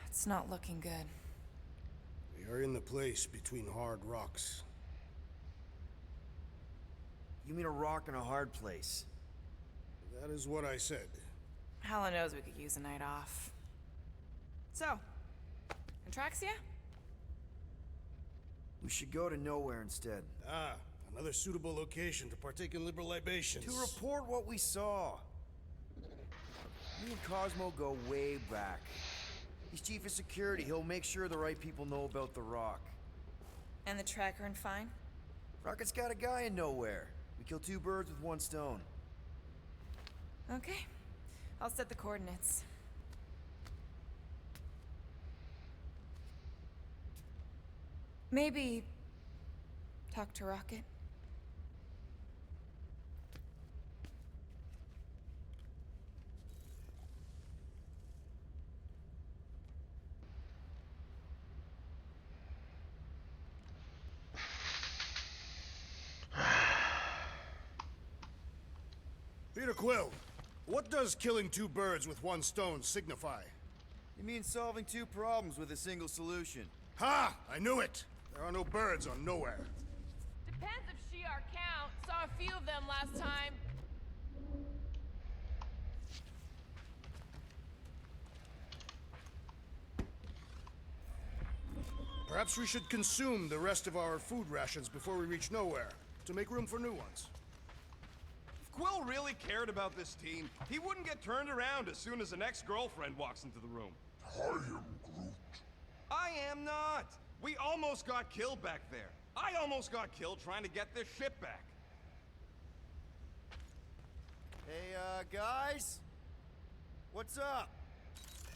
It's not looking good. We are in the place between hard rocks. You mean a rock in a hard place? That is what I said. Hala knows we could use a night off. So, Contraxia? We should go to nowhere instead. Ah, another suitable location to partake in liberal libations. To report what we saw. Me and Cosmo go way back. He's chief of security. He'll make sure the right people know about the rock. And the tracker and fine? Rocket's got a guy in nowhere. We kill two birds with one stone. Okay. I'll set the coordinates. Maybe talk to Rocket. Peter Quill, what does killing two birds with one stone signify? You mean solving two problems with a single solution? Ha! I knew it! There are no birds on Nowhere. Depends if Shi'ar count. Saw a few of them last time. Perhaps we should consume the rest of our food rations before we reach Nowhere, to make room for new ones. If Quill really cared about this team, he wouldn't get turned around as soon as an ex-girlfriend walks into the room. I am Groot. I am not! We almost got killed back there. I almost got killed trying to get this ship back. Hey, guys? What's up?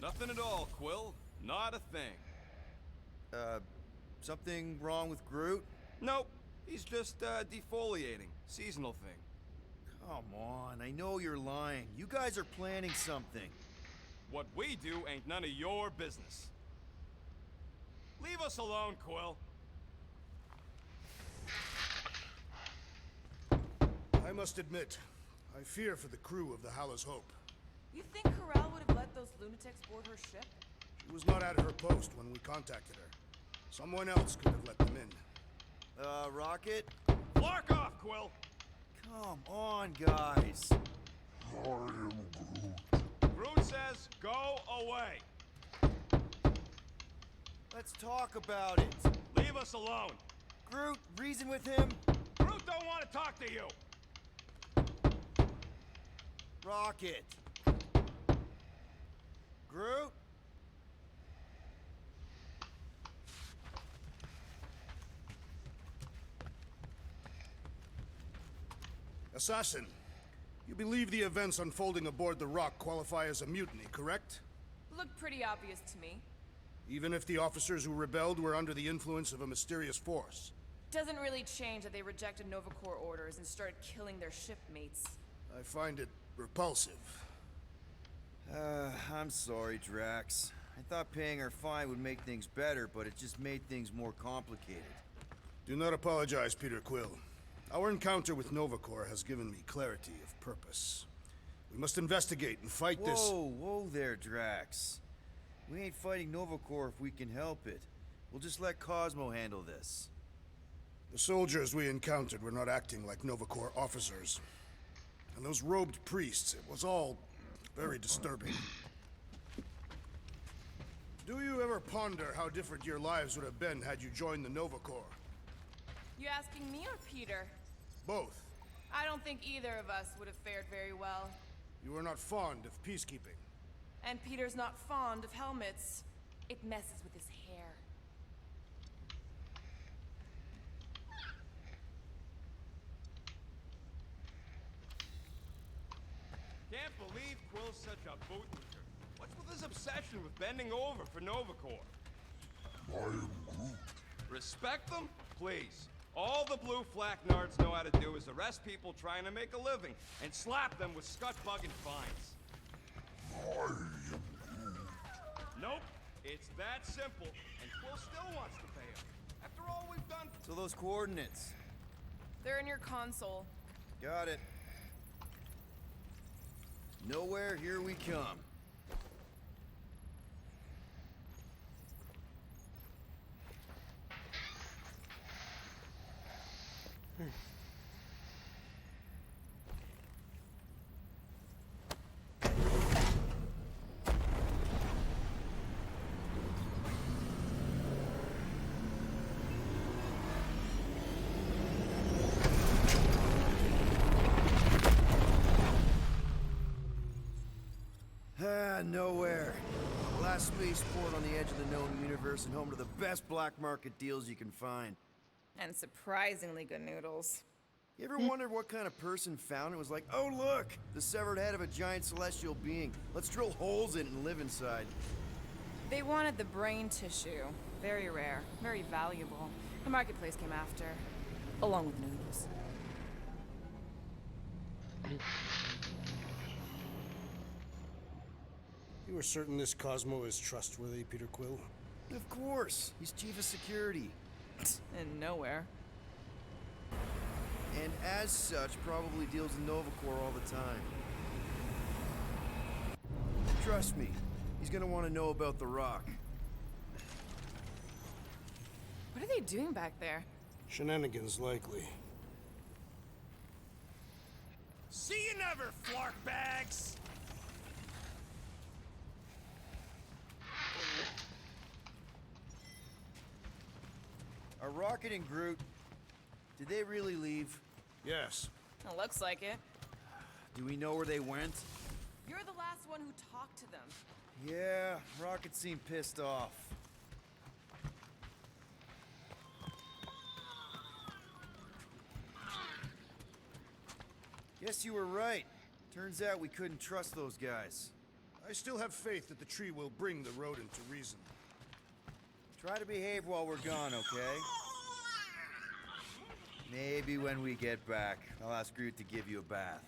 Nothing at all, Quill. Not a thing. Something wrong with Groot? Nope. He's just, defoliating. Seasonal thing. Come on, I know you're lying. You guys are planning something. What we do ain't none of your business. Leave us alone, Quill. I must admit, I fear for the crew of the Hala's Hope. You think Corel would have let those lunatics board her ship? She was not at her post when we contacted her. Someone else could have let them in. Rocket? Flark off, Quill! Come on, guys. I am Groot. Groot says, go away. Let's talk about it. Leave us alone. Groot, reason with him. Groot don't want to talk to you. Rocket. Groot? Assassin, you believe the events unfolding aboard the Rock qualify as a mutiny, correct? Looked pretty obvious to me. Even if the officers who rebelled were under the influence of a mysterious force? Doesn't really change that they rejected Nova Corps orders and started killing their shipmates. I find it repulsive. I'm sorry, Drax. I thought paying our fine would make things better, but it just made things more complicated. Do not apologize, Peter Quill. Our encounter with Nova Corps has given me clarity of purpose. We must investigate and fight this— Whoa there, Drax. We ain't fighting Nova Corps if we can help it. We'll just let Cosmo handle this. The soldiers we encountered were not acting like Nova Corps officers. And those robed priests, it was all very disturbing. Do you ever ponder how different your lives would have been had you joined the Nova Corps? You asking me or Peter? Both. I don't think either of us would have fared very well. You are not fond of peacekeeping. And Peter's not fond of helmets. It messes with his hair. Can't believe Quill's such a bootlicker. What's with his obsession with bending over for Nova Corps? I am Groot. Respect them? Please. All the blue flak nards know how to do is arrest people trying to make a living and slap them with scuttbug and fines. I am Groot. Nope. It's that simple, and Quill still wants to pay him. After all we've done... So those coordinates. They're in your console. Got it. Nowhere, here we come. Nowhere. Last spaceport on the edge of the known universe and home to the best black market deals you can find. And surprisingly good noodles. You ever wondered what kind of person found it? It was like, oh look, the severed head of a giant celestial being. Let's drill holes in it and live inside. They wanted the brain tissue. Very rare, very valuable. The marketplace came after, along with noodles. You are certain this Cosmo is trustworthy, Peter Quill? Of course. He's chief of security. And nowhere. And as such, probably deals in Nova Corps all the time. Trust me, he's gonna want to know about the rock. What are they doing back there? Shenanigans, likely. See you never, flark bags! Are Rocket and Groot, did they really leave? Yes. It looks like it. Do we know where they went? You're the last one who talked to them. Yeah, Rocket seemed pissed off. Guess you were right. Turns out we couldn't trust those guys. I still have faith that the tree will bring the rodent to reason. Try to behave while we're gone, okay? Maybe when we get back, I'll ask Groot to give you a bath.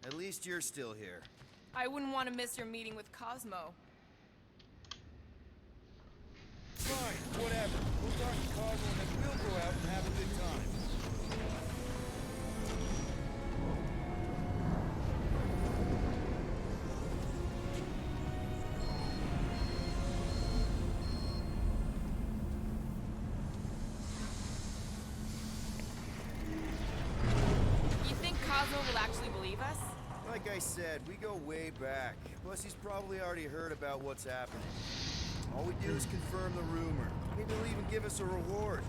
At least you're still here. I wouldn't want to miss your meeting with Cosmo. Fine, whatever. We'll talk to Cosmo and then we'll go out and have a good time. Cosmo will actually believe us? Like I said, we go way back. Plus, he's probably already heard about what's happening. All we do is confirm the rumor. Maybe he'll even give us a reward.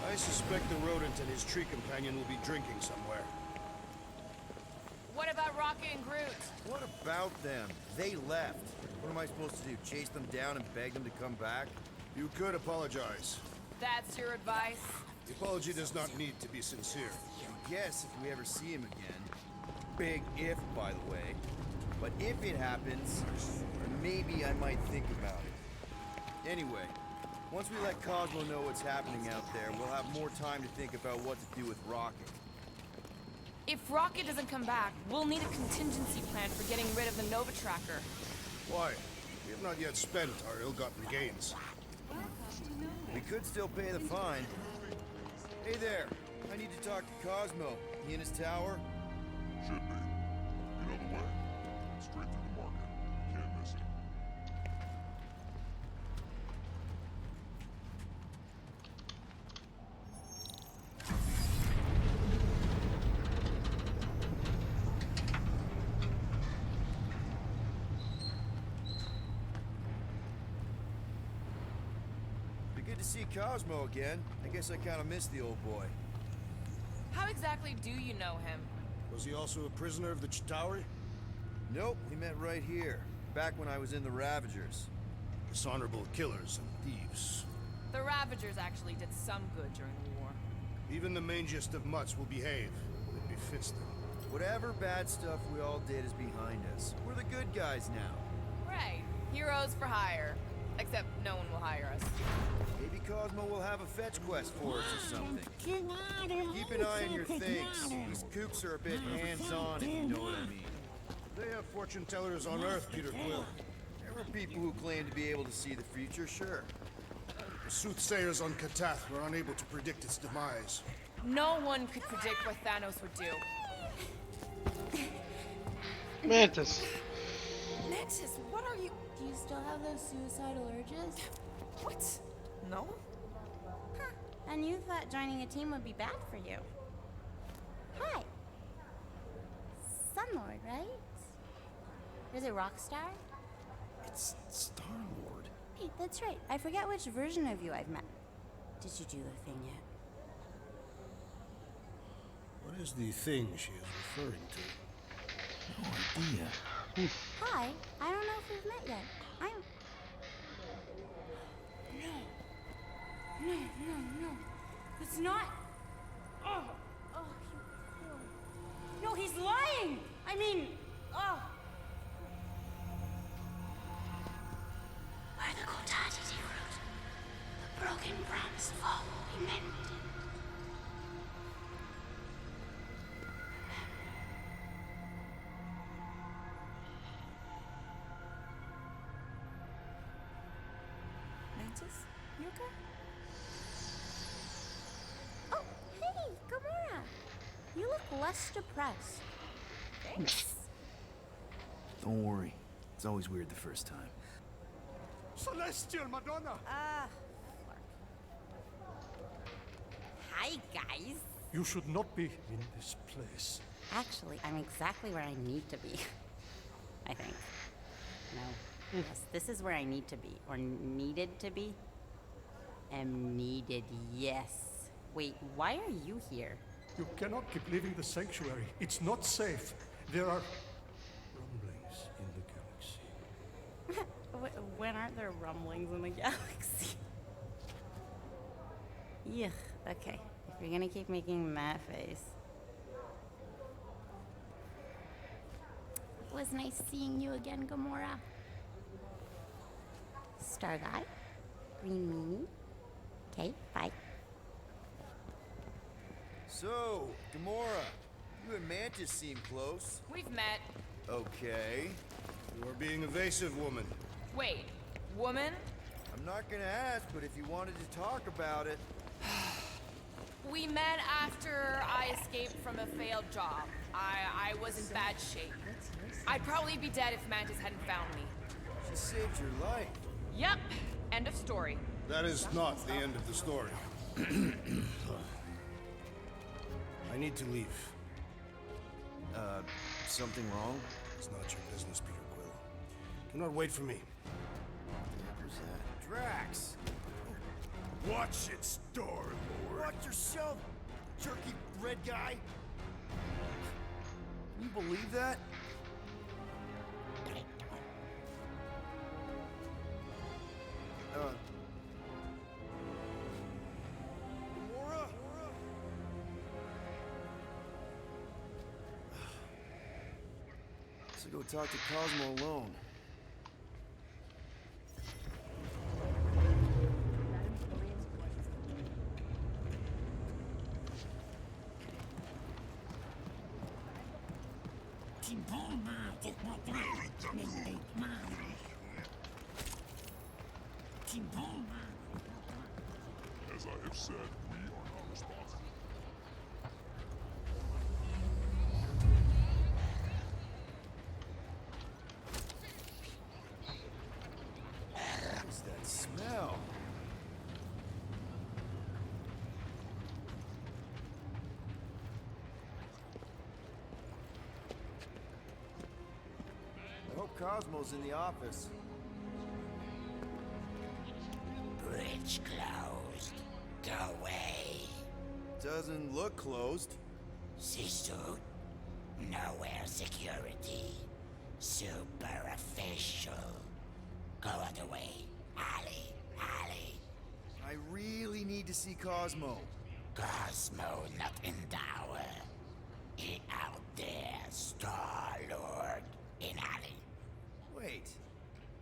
I suspect the rodent and his tree companion will be drinking somewhere. What about Rocket and Groot? What about them? They left. What am I supposed to do? Chase them down and beg them to come back? You could apologize. That's your advice? The apology does not need to be sincere. Yes, if we ever see him again. Big if, by the way. But if it happens, maybe I might think about it. Anyway, once we let Cosmo know what's happening out there, we'll have more time to think about what to do with Rocket. If Rocket doesn't come back, we'll need a contingency plan for getting rid of the Nova Tracker. Why? We have not yet spent our ill-gotten gains. We could still pay the fine. Hey there, I need to talk to Cosmo. He in his tower? Should be. You know the way? Straight through the market. Can't miss it. good to see Cosmo again. I guess I kind of missed the old boy. How exactly do you know him? Was he also a prisoner of the Chitauri? Nope, we met right here. Back when I was in the Ravagers. Dishonorable killers and thieves. The Ravagers actually did some good during the war. Even the mangiest of mutts will behave when it befits them. Whatever bad stuff we all did is behind us. We're the good guys now. Right. Heroes for hire. Except no one will hire us. Maybe Cosmo will have a fetch quest for us or something. Keep an eye on your things. These kooks are a bit hands-on, if you know what I mean. They have fortune tellers on Earth, Peter Quill. There are people who claim to be able to see the future, sure. The soothsayers on Katath were unable to predict its demise. No one could predict what Thanos would do. Mantis. Mantis, what are you... Do you still have those suicidal urges? What? No? Huh. And you thought joining a team would be bad for you. Hi. Sunlord, right? Is it Rockstar? It's Star-Lord. Hey, that's right. I forget which version of you I've met. Did you do the thing yet? What is the thing she is referring to? No idea. Hi. I don't know if we've met yet. I'm... No. It's not... Oh, you... No, he's lying! I mean... Oh... Where the Kotati root, the broken promise of all will be mended. Mantis? You okay? Oh, hey, Gamora! You look less depressed. Thanks. Don't worry. It's always weird the first time. Celestial Madonna! Hi, guys. You should not be in this place. Actually, I'm exactly where I need to be. I think. No. Yes, this is where I need to be. Or needed to be. Am needed, yes. Wait, why are you here? You cannot keep leaving the sanctuary. It's not safe. There are rumblings in the galaxy. When aren't there rumblings in the galaxy? Yuck, okay. If you're gonna keep making that face. It was nice seeing you again, Gamora. Star Guy, Green Meanie. Okay, bye. So, Gamora, you and Mantis seem close. We've met. Okay. You are being evasive, woman. Wait, woman? I'm not gonna ask, but if you wanted to talk about it... We met after I escaped from a failed job. I was in bad shape. I'd probably be dead if Mantis hadn't found me. She saved your life. Yep, end of story. That is not the end of the story. I need to leave. Something wrong? It's not your business, Peter Quill. Do not wait for me. Who's that? Drax! Watch it, Star-Lord. Watch yourself, jerky red guy! Can you believe that? Gamora? So go talk to Cosmo alone. As I have said, we are not responsible. What is that smell? I hope Cosmo's in the office. Bridge closed. Go away. Doesn't look closed. See suit? Nowhere security. Super official. Go other way. Alley. I really need to see Cosmo. Cosmo not in tower. He out there, Star-Lord. In alley. Wait.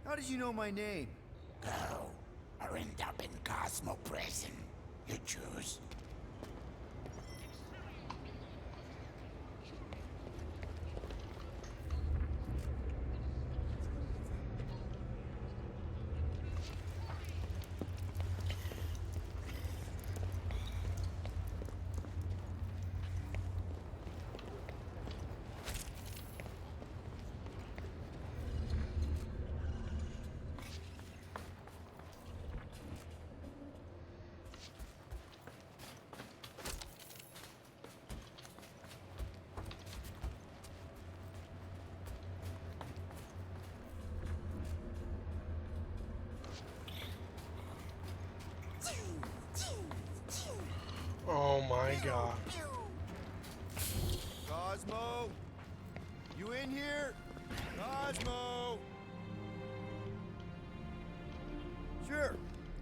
How did you know my name? Go. Or end up in Cosmo prison. You choose. Oh my god. Cosmo? You in here? Cosmo? Sure.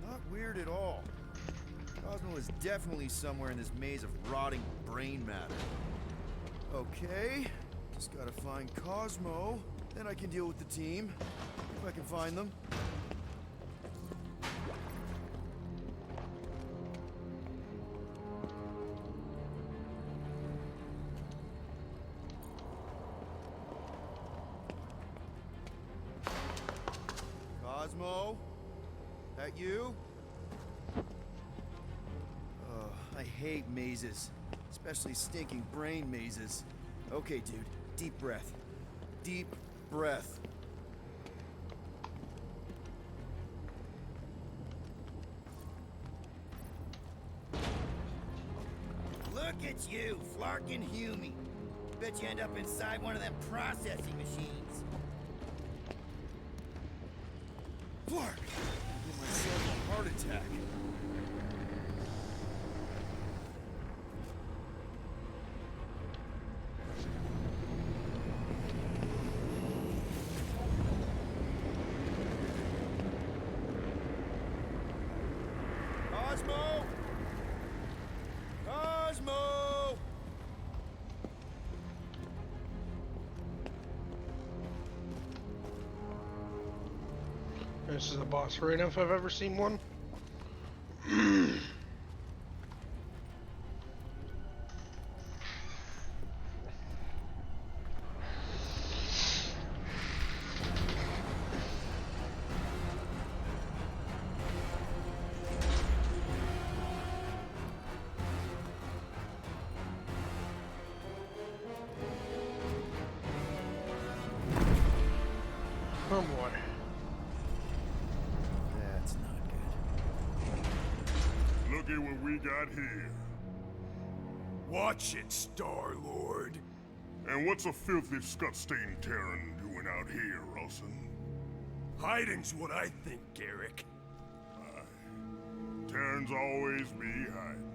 Not weird at all. Cosmo is definitely somewhere in this maze of rotting brain matter. Okay. Just gotta find Cosmo. Then I can deal with the team. If I can find them. Cosmo? That you? I hate mazes. Especially stinking brain mazes. Okay, dude. Deep breath. Deep breath. Look at you, Flarkin Hume. Bet you end up inside one of them processing machines. Flark! I gave myself a heart attack. Cosmo! Cosmo! This is a boss arena if I've ever seen one. Oh boy. That's not good. Look at what we got here. Watch it, Star-Lord. And what's a filthy, scut-stained Terran doing out here, Ralston? Hiding's what I think, Garrick. Terrans always be hiding.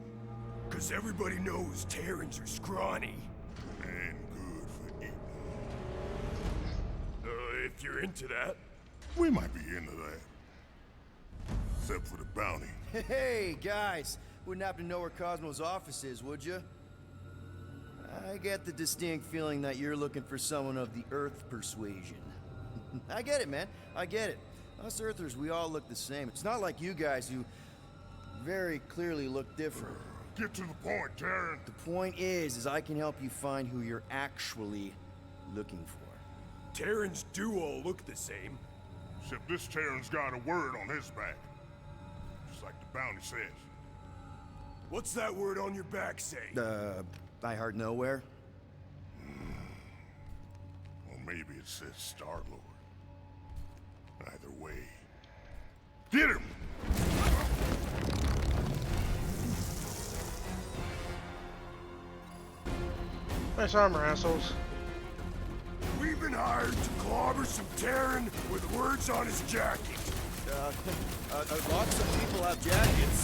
'Cause everybody knows Terrans are scrawny. And good for eating. If you're into that. We might be into that. Except for the bounty. Hey, guys. Wouldn't happen to know where Cosmo's office is, would you? I get the distinct feeling that you're looking for someone of the Earth persuasion. I get it, man. I get it. Us Earthers, we all look the same. It's not like you guys who very clearly look different. Get to the point, Terran. The point is I can help you find who you're actually looking for. Terrans do all look the same. Except this Terran's got a word on his back. Just like the bounty says. What's that word on your back say? I heart nowhere? Or maybe it says Star-Lord. Either way. Get him! Nice armor, assholes. We've been hired to clobber some Terran with words on his jacket. Lots of people have jackets.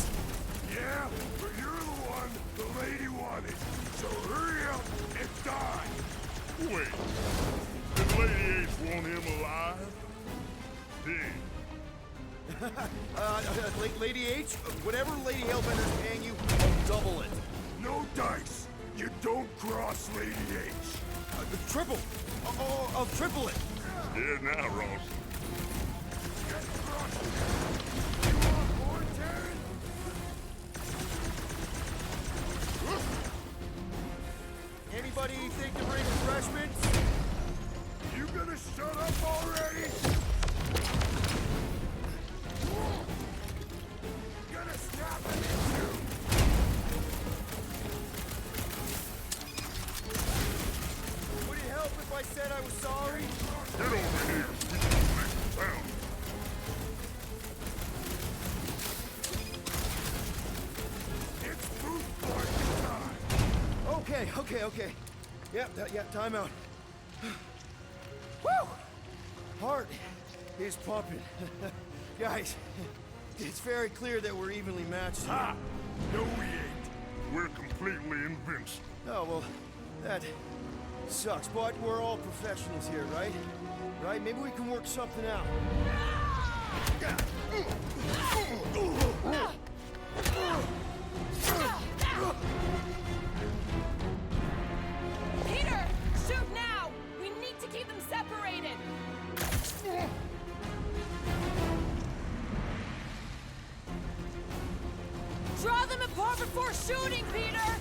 Yeah, but you're the one the lady wanted. So hurry up and die. Wait. Did Lady H want him alive? Lady H, whatever Lady Hellbender's paying you, I'll double it. No dice. You don't cross Lady H. Triple. I'll triple it. Yeah, now, Ross. Anybody think to bring refreshments? You gonna shut up already? Gonna snap at me too. Would it help if I said I was sorry? Get over here. We can make a sound. It's boot party time. Okay. Yeah, time out. Woo! Heart is pumping. Guys, it's very clear that we're evenly matched. Ha! No, we ain't. We're completely invincible. Oh, well, that sucks, but we're all professionals here, right? Right? Maybe we can work something out. Peter, shoot now! We need to keep them separated. Draw them apart before shooting, Peter!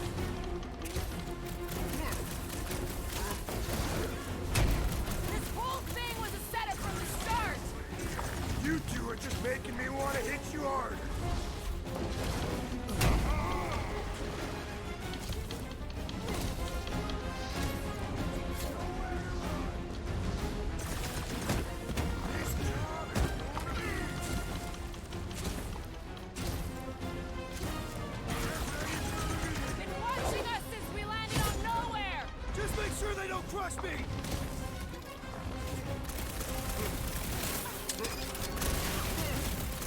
This whole thing was a setup from the start! You two are just making me want to hit you harder. Been watching us since we landed on nowhere! Just make sure they don't crush me!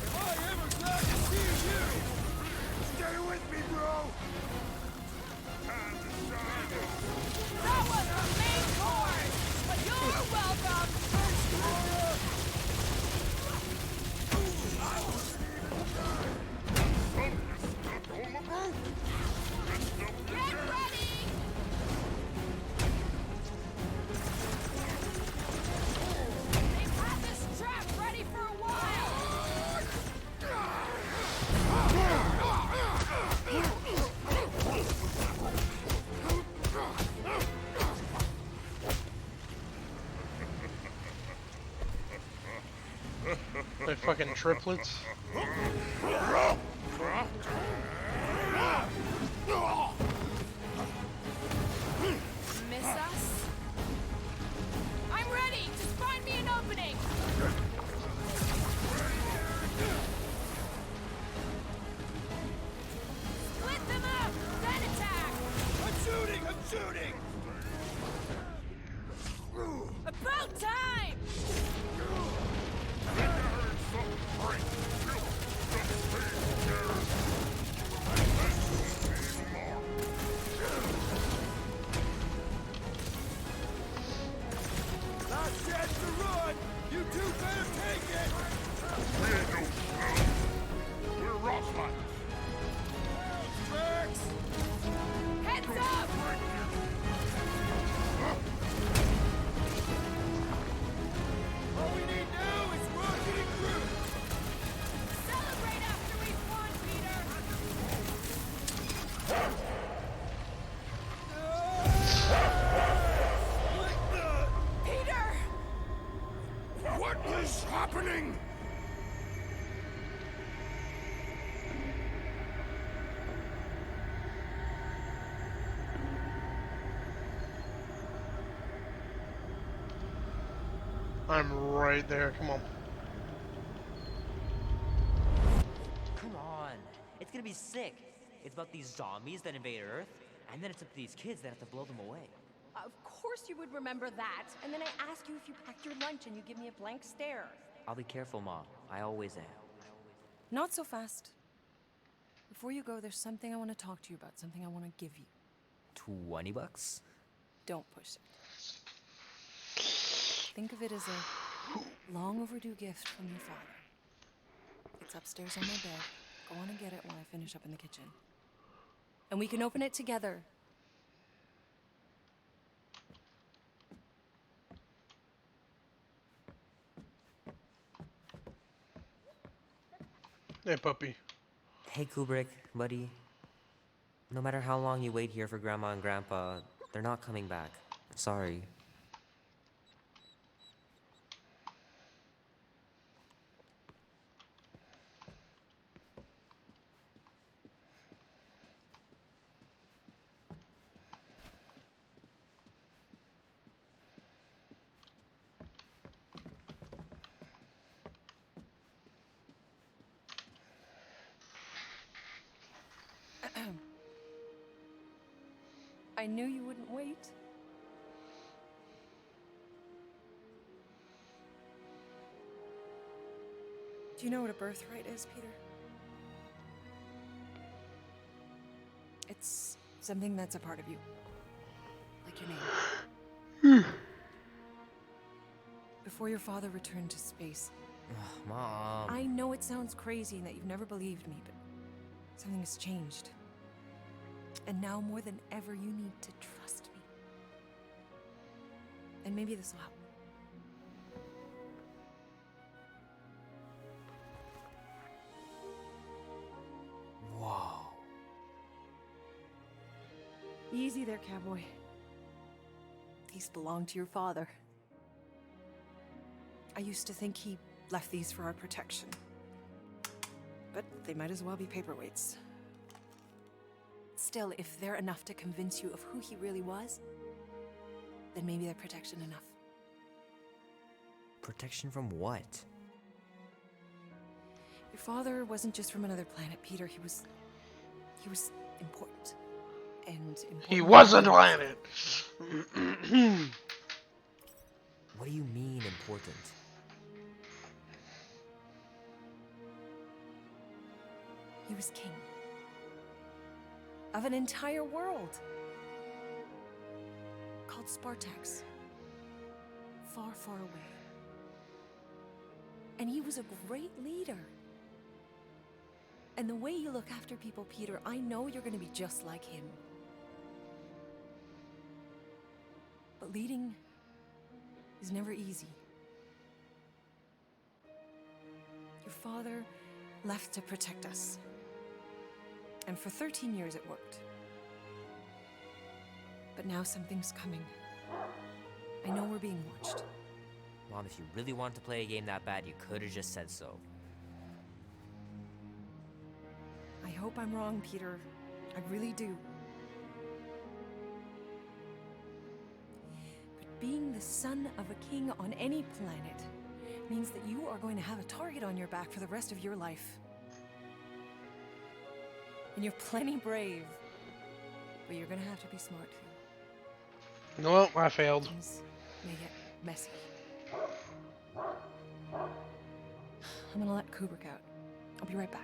Am I ever glad to see you! Stay with me, bro. That was the main course! But you're welcome! Get ready! They've had this trap ready for a while! They fucking triplets. Miss us? I'm ready! Just find me an opening! Split them up! Then attack! I'm shooting! About time! Last chance to run! You two better take it! We ain't no scum. We're Rosslighters. Tracks! Heads up! All we need now is Rocket and Groot! Celebrate after we've won, Peter! Peter! What is happening? I'm right there. Come on. Come on. It's gonna be sick. It's about these zombies that invade Earth, and then it's up to these kids that have to blow them away. Of course you would remember that. And then I ask you if you packed your lunch and you give me a blank stare. I'll be careful, Mom. I always am. Not so fast. Before you go, there's something I want to talk to you about, something I want to give you. $20? Don't push it. Think of it as a long overdue gift from your father. It's upstairs on my bed. Go on and get it while I finish up in the kitchen. And we can open it together. Hey, puppy. Hey, Kubrick, buddy. No matter how long you wait here for Grandma and Grandpa, they're not coming back. Sorry. I knew you wouldn't wait. Do you know what a birthright is, Peter? It's something that's a part of you. Like your name. Before your father returned to space. Mom. I know it sounds crazy and that you've never believed me, but something has changed. And now more than ever, you need to trust me. And maybe this will help. Whoa. Easy there, cowboy. These belong to your father. I used to think he left these for our protection. But they might as well be paperweights. Still, if they're enough to convince you of who he really was, then maybe they're protection enough. Protection from what? Your father wasn't just from another planet, Peter. He was important. And important. He was a planet. What do you mean important? He was king. Of an entire world. Called Spartax. Far, far away. And he was a great leader. And the way you look after people, Peter, I know you're going to be just like him. But leading is never easy. Your father left to protect us. And for 13 years it worked. But now something's coming. I know we're being watched. Mom, if you really wanted to play a game that bad, you could have just said so. I hope I'm wrong, Peter. I really do. But being the son of a king on any planet means that you are going to have a target on your back for the rest of your life. And you're plenty brave, but you're gonna have to be smart too. No, I failed. Things may get messy. I'm gonna let Kubrick out. I'll be right back.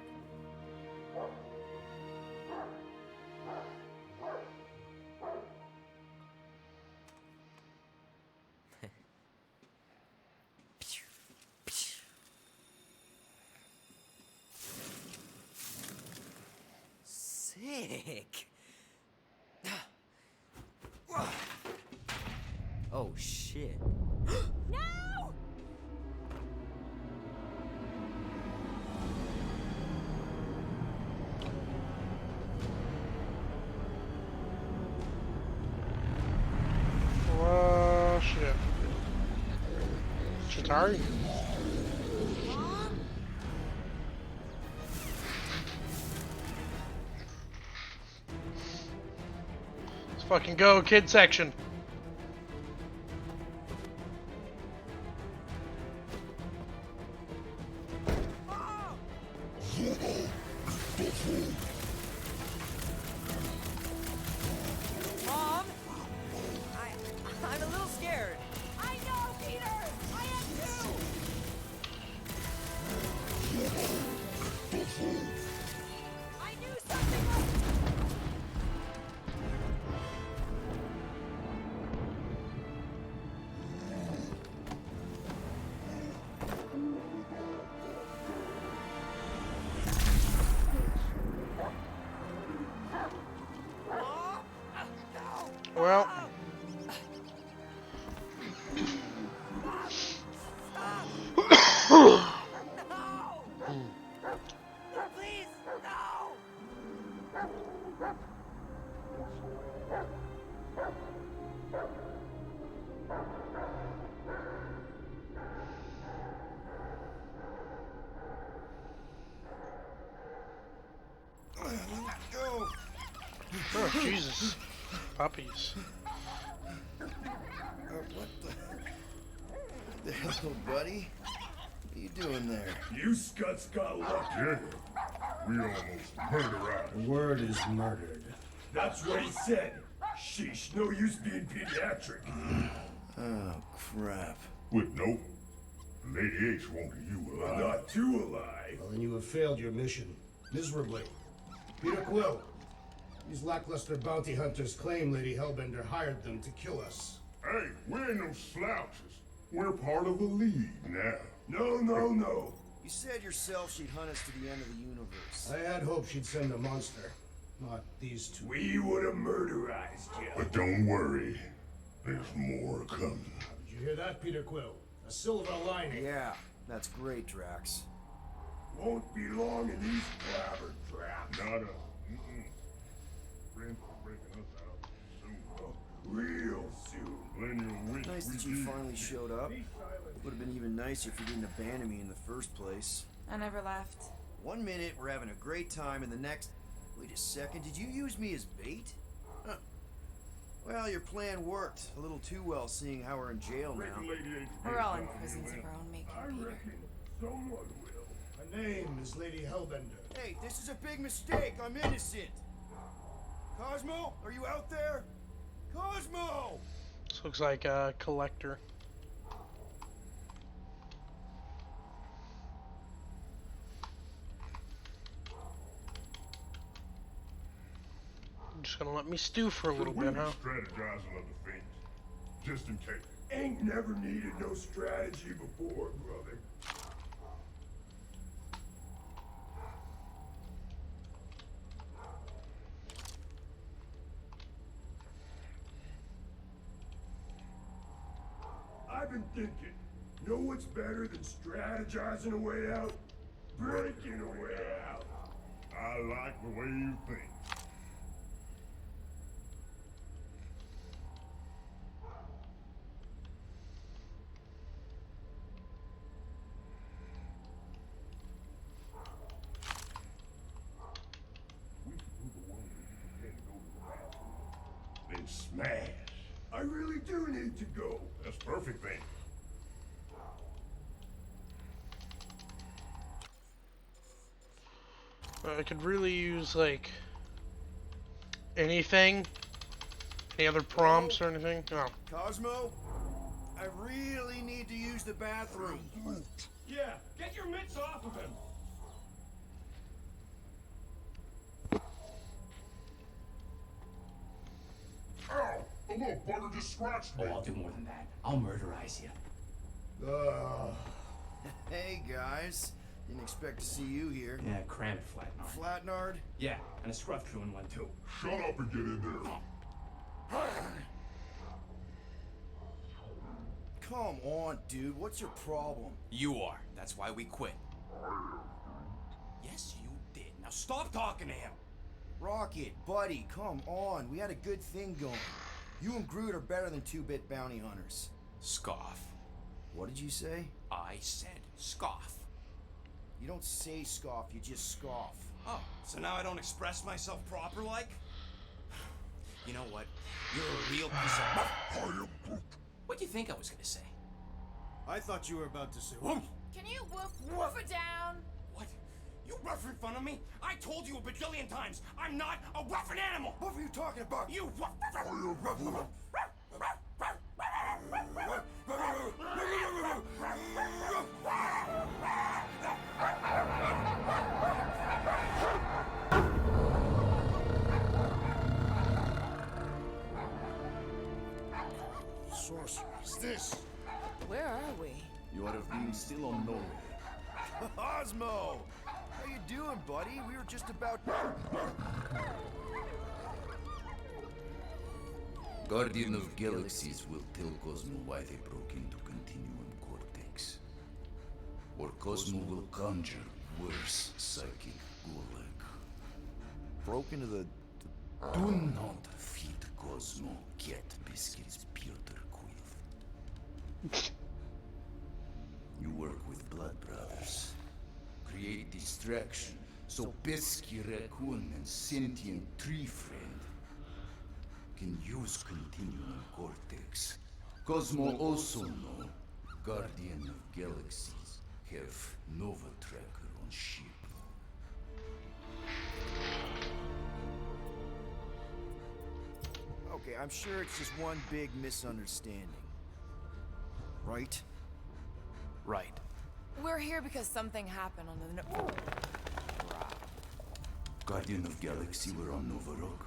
Sick. Oh shit. No! Oh shit. Chitauri? Let's fucking go, kid section. Mom? I'm a little scared. I know, Peter! I am too! Jesus. Puppies. What the hell, buddy? What are you doing there? You scuts got lucky. Yeah, we almost murdered. The word is murdered. That's what he said. Sheesh, no use being pediatric. Oh, crap. Wait, nope. Lady H wanted you alive. Not too alive. Well, then you have failed your mission. Miserably. Peter Quill. These lackluster bounty hunters claim Lady Hellbender hired them to kill us. Hey, we ain't no slouches. We're part of a league now. No. You said yourself she'd hunt us to the end of the universe. I had hoped she'd send a monster. Not these two. We would have murderized you. But don't worry. There's more coming. Did you hear that, Peter Quill? A silver lining. Yeah, that's great, Drax. Won't be long in these blabber traps. Not a... Friends are breaking us out soon. Real soon. Plenty of weeks. Nice that you finally showed up. Would have been even nicer if you didn't abandon me in the first place. I never left. 1 minute, we're having a great time, and the next... Wait a second, did you use me as bait? Huh. Well, your plan worked. A little too well, seeing how we're in jail now. We're all in prisons of our own making, Peter. Someone will. Her name is Lady Hellbender. Hey, this is a big mistake. I'm innocent. Cosmo, are you out there? Cosmo! This looks like a collector. Just gonna let me stew for a little bit, huh? Strategizing other things. Just in case. Ain't never needed no strategy before, brother. I've been thinking, know what's better than strategizing a way out? Breaking a way out. I like the way you think. Then smash. I really do need to go. That's perfect then. I could really use, like, anything. Any other prompts or anything? No. Cosmo, I really need to use the bathroom. Yeah, get your mitts off of him. Ow! A little butter just scratched me. Oh, I'll do more than that. I'll murderize you. Hey, guys. Didn't expect to see you here. Yeah, cram it, Flatnard. Flatnard? Yeah, and a scruff crew in one too. Shut up and get in there. Come on, dude. What's your problem? You are. That's why we quit. Yes, you did. Now stop talking to him. Rocket, buddy, come on. We had a good thing going. You and Groot are better than two-bit bounty hunters. Scoff. What did you say? I said scoff. You don't say scoff, you just scoff. Oh, so now I don't express myself proper like? You know what? You're a real piece of... What do you think I was gonna say? I thought you were about to say... Can you woof it down? What? You rough in front of me? I told you a bajillion times, I'm not a rough animal! What were you talking about? You Sorceress, this. Where are we? You ought to have been still on nowhere. Cosmo! How you doing, buddy? We were just about... Guardian of Galaxies will tell Cosmo why they broke into Continuum Cortex. Or Cosmo will conjure worse psychic gulag. Broke into the... Do not feed Cosmo cat biscuits, Peter Quill. You work with Blood Brothers. Create distraction so pesky raccoon and sentient tree friend can use Continuum Cortex. Cosmo also know Guardian of Galaxies have Nova Tracker on ship. Okay, I'm sure it's just one big misunderstanding. Right? Right. We're here because something happened on the... Guardian of Galaxy were on Nova Rock.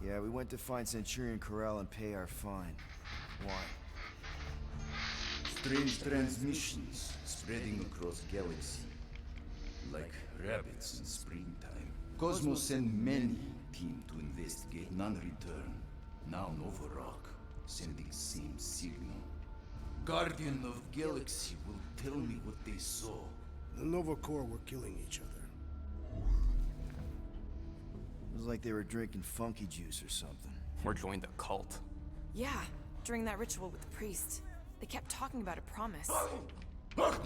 Yeah, we went to find Centurion Corral and pay our fine. Why? Strange transmissions spreading across galaxy. Like rabbits in springtime. Cosmo sent many team to investigate, none return. Now Nova Rock, sending same signal. Guardian of Galaxy will tell me what they saw. The Nova Corps were killing each other. It was like they were drinking funky juice or something. Or joined the cult. Yeah, during that ritual with the priest. They kept talking about a promise. Right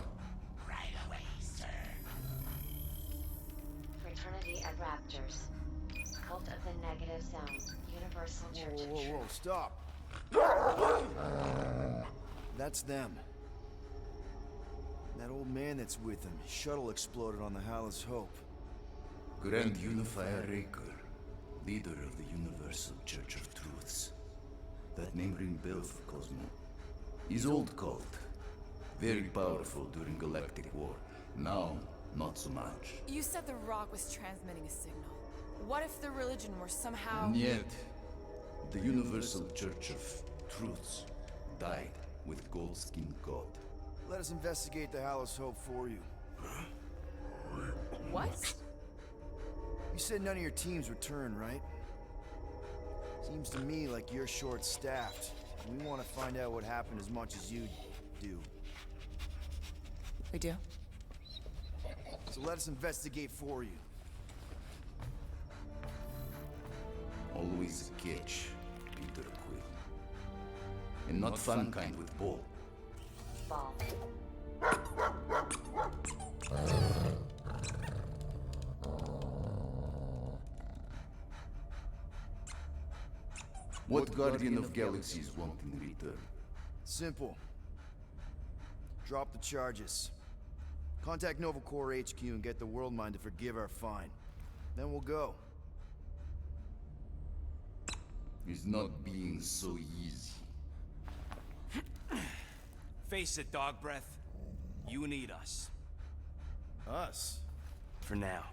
away, sir. Fraternity at Raptors. Cult of the Negative Zone. Universal Church of Whoa, stop. That's them. That old man that's with him. His shuttle exploded on the Hallis Hope. Grand Unifier Raker, leader of the Universal Church of Truths. That name ring bell for Cosmo. His old cult. Very powerful during Galactic War. Now, not so much. You said the rock was transmitting a signal. What if the religion were somehow... Yet, the Universal Church of Truths died with Goldskin God. Let us investigate the Hallis Hope for you. What? You said none of your teams returned, right? Seems to me like you're short-staffed. We want to find out what happened as much as you do. We do? So let us investigate for you. Always a catch, Peter Quill. And not fun kind with Ball. Ball. What Guardian of Galaxies want in return? Simple. Drop the charges. Contact Nova Corps HQ and get the World Mind to forgive our fine. Then we'll go. It's not being so easy. Face it, Dog Breath. You need us. Us? For now.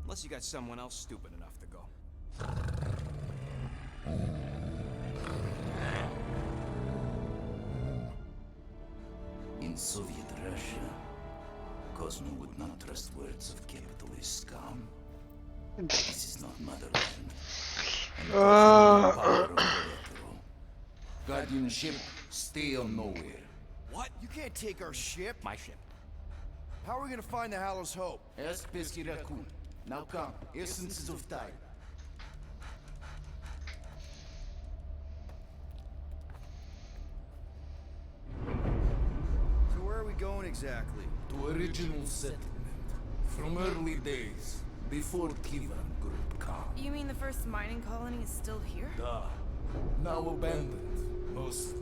Unless you got someone else stupid enough to go. In Soviet Russia, Cosmo would not trust words of capitalist scum. This is not motherland. And Cosmo power of Electro. Guardianship, stay on nowhere. What? You can't take our ship? My ship. How are we gonna find the Hallows Hope? Ask Pesky Raccoon. Now come, essences of time. So where are we going exactly? To original settlement. From early days, before Kivan Group come. You mean the first mining colony is still here? Duh. Now abandoned, mostly.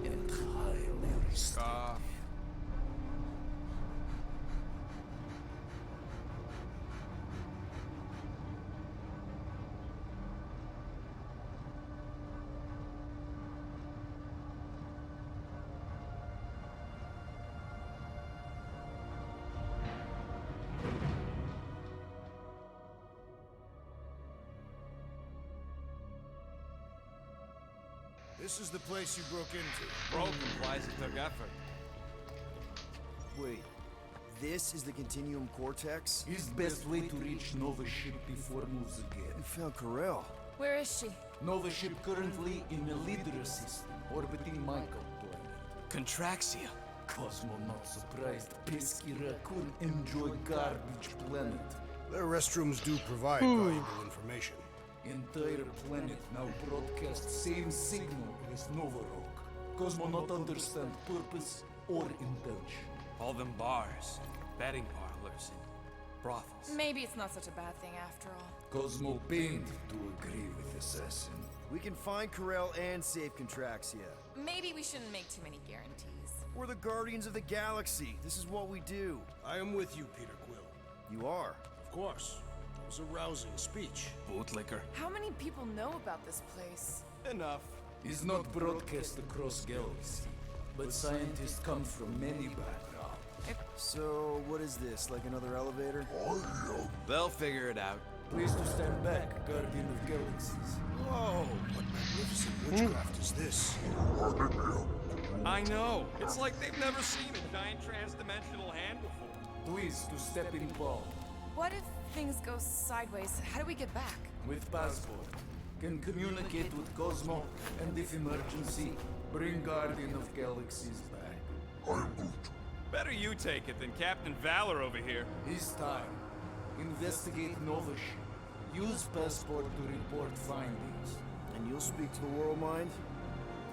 And highly restored. This is the place you broke into. Broke implies it took effort. Wait, this is the Continuum Cortex? Is best way to reach Nova ship before moves again. You found Corel. Where is she? Nova ship currently in the Lydra system, orbiting Michael planet. Contraxia. Cosmo not surprised. Pesky Raccoon enjoy garbage planet. Their restrooms do provide valuable information. Entire planet now broadcast same signal as Nova Rock. Cosmo not understand purpose or intention. All them bars, betting parlors, brothels. Maybe it's not such a bad thing after all. Cosmo pained to agree with Assassin. We can find Corel and save Contraxia. Maybe we shouldn't make too many guarantees. We're the Guardians of the Galaxy. This is what we do. I am with you, Peter Quill. You are? Of course. That was a rousing speech. Bootlicker. How many people know about this place? Enough. Is not broadcast across galaxy, but scientists come from many backgrounds. So, what is this, like another elevator? They'll figure it out. Please to stand back, Guardian of Galaxies. Whoa, what magnificent witchcraft is this? I know. It's like they've never seen a giant trans-dimensional hand before. Please to step in palm. What if things go sideways? How do we get back? With passport. Can communicate with Cosmo, and if emergency, bring Guardian of Galaxies back. Better you take it than Captain Valor over here. His time. Investigate Nova ship. Use passport to report findings. And you'll speak to the World Mind?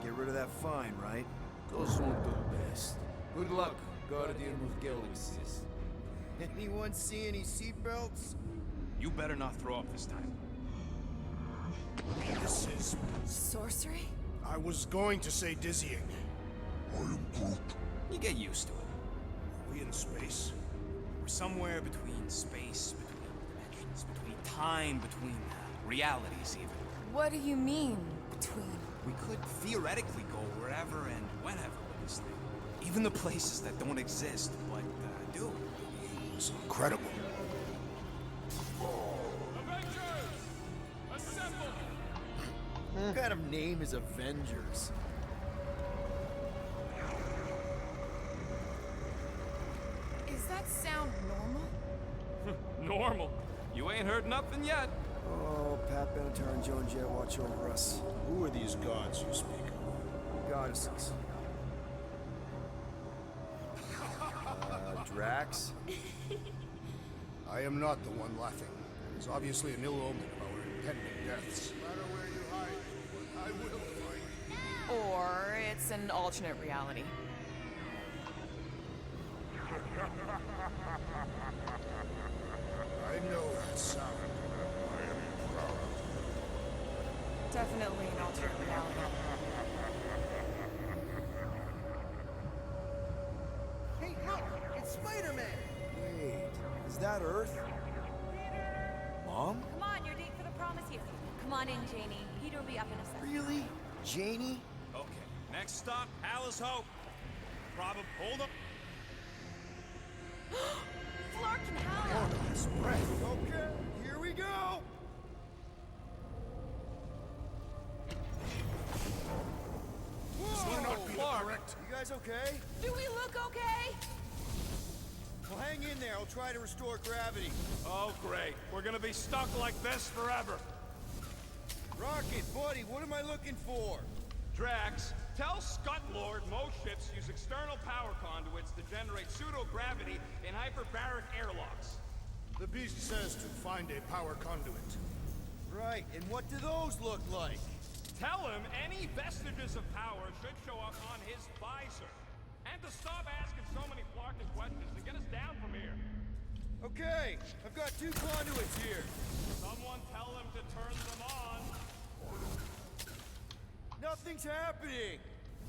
Get rid of that fine, right? Cosmo do best. Good luck, Guardian of Galaxies. Anyone see any seatbelts? You better not throw up this time. This is... Sorcery? I was going to say dizzying. You get used to it. Are we in space? We're somewhere between space, between dimensions, between time, between realities even. What do you mean, between? We could theoretically go wherever and whenever with this thing. Even the places that don't exist, but do. It's incredible. Avengers! Assemble! What kind of name is Avengers? Is that sound normal? Normal. You ain't heard nothing yet. Oh, Pat Benatar and Joan Jett watch over us. Who are these gods you speak of? Goddesses. Drax? I am not the one laughing. It is obviously an ill omen of our impending deaths. No matter where you hide, I will find you. Or it's an alternate reality. I know that sound. I am proud. Definitely an alternate reality. Hey, look! It's Spider-Man! Wait, is that Earth? Mom? Come on, your date for the prom is here. Come on in, Janie. Peter will be up in a second. Really? Janie? Okay, next stop, Alice Hope. Hold up. Flark and Hal! His breath. Okay, here we go! This will not be correct. You guys okay? Do we look okay? Well, hang in there. I'll try to restore gravity. Oh, great. We're gonna be stuck like this forever. Rocket, buddy, what am I looking for? Drax, tell Scutlord most ships use external power conduits to generate pseudo-gravity in hyperbaric airlocks. The beast says to find a power conduit. Right, and what do those look like? Tell him any vestiges of power should show up on his visor. And to stop asking so many Flarkin questions and get us down from here. Okay, I've got 2 conduits here. Someone tell him to turn them on. Nothing's happening.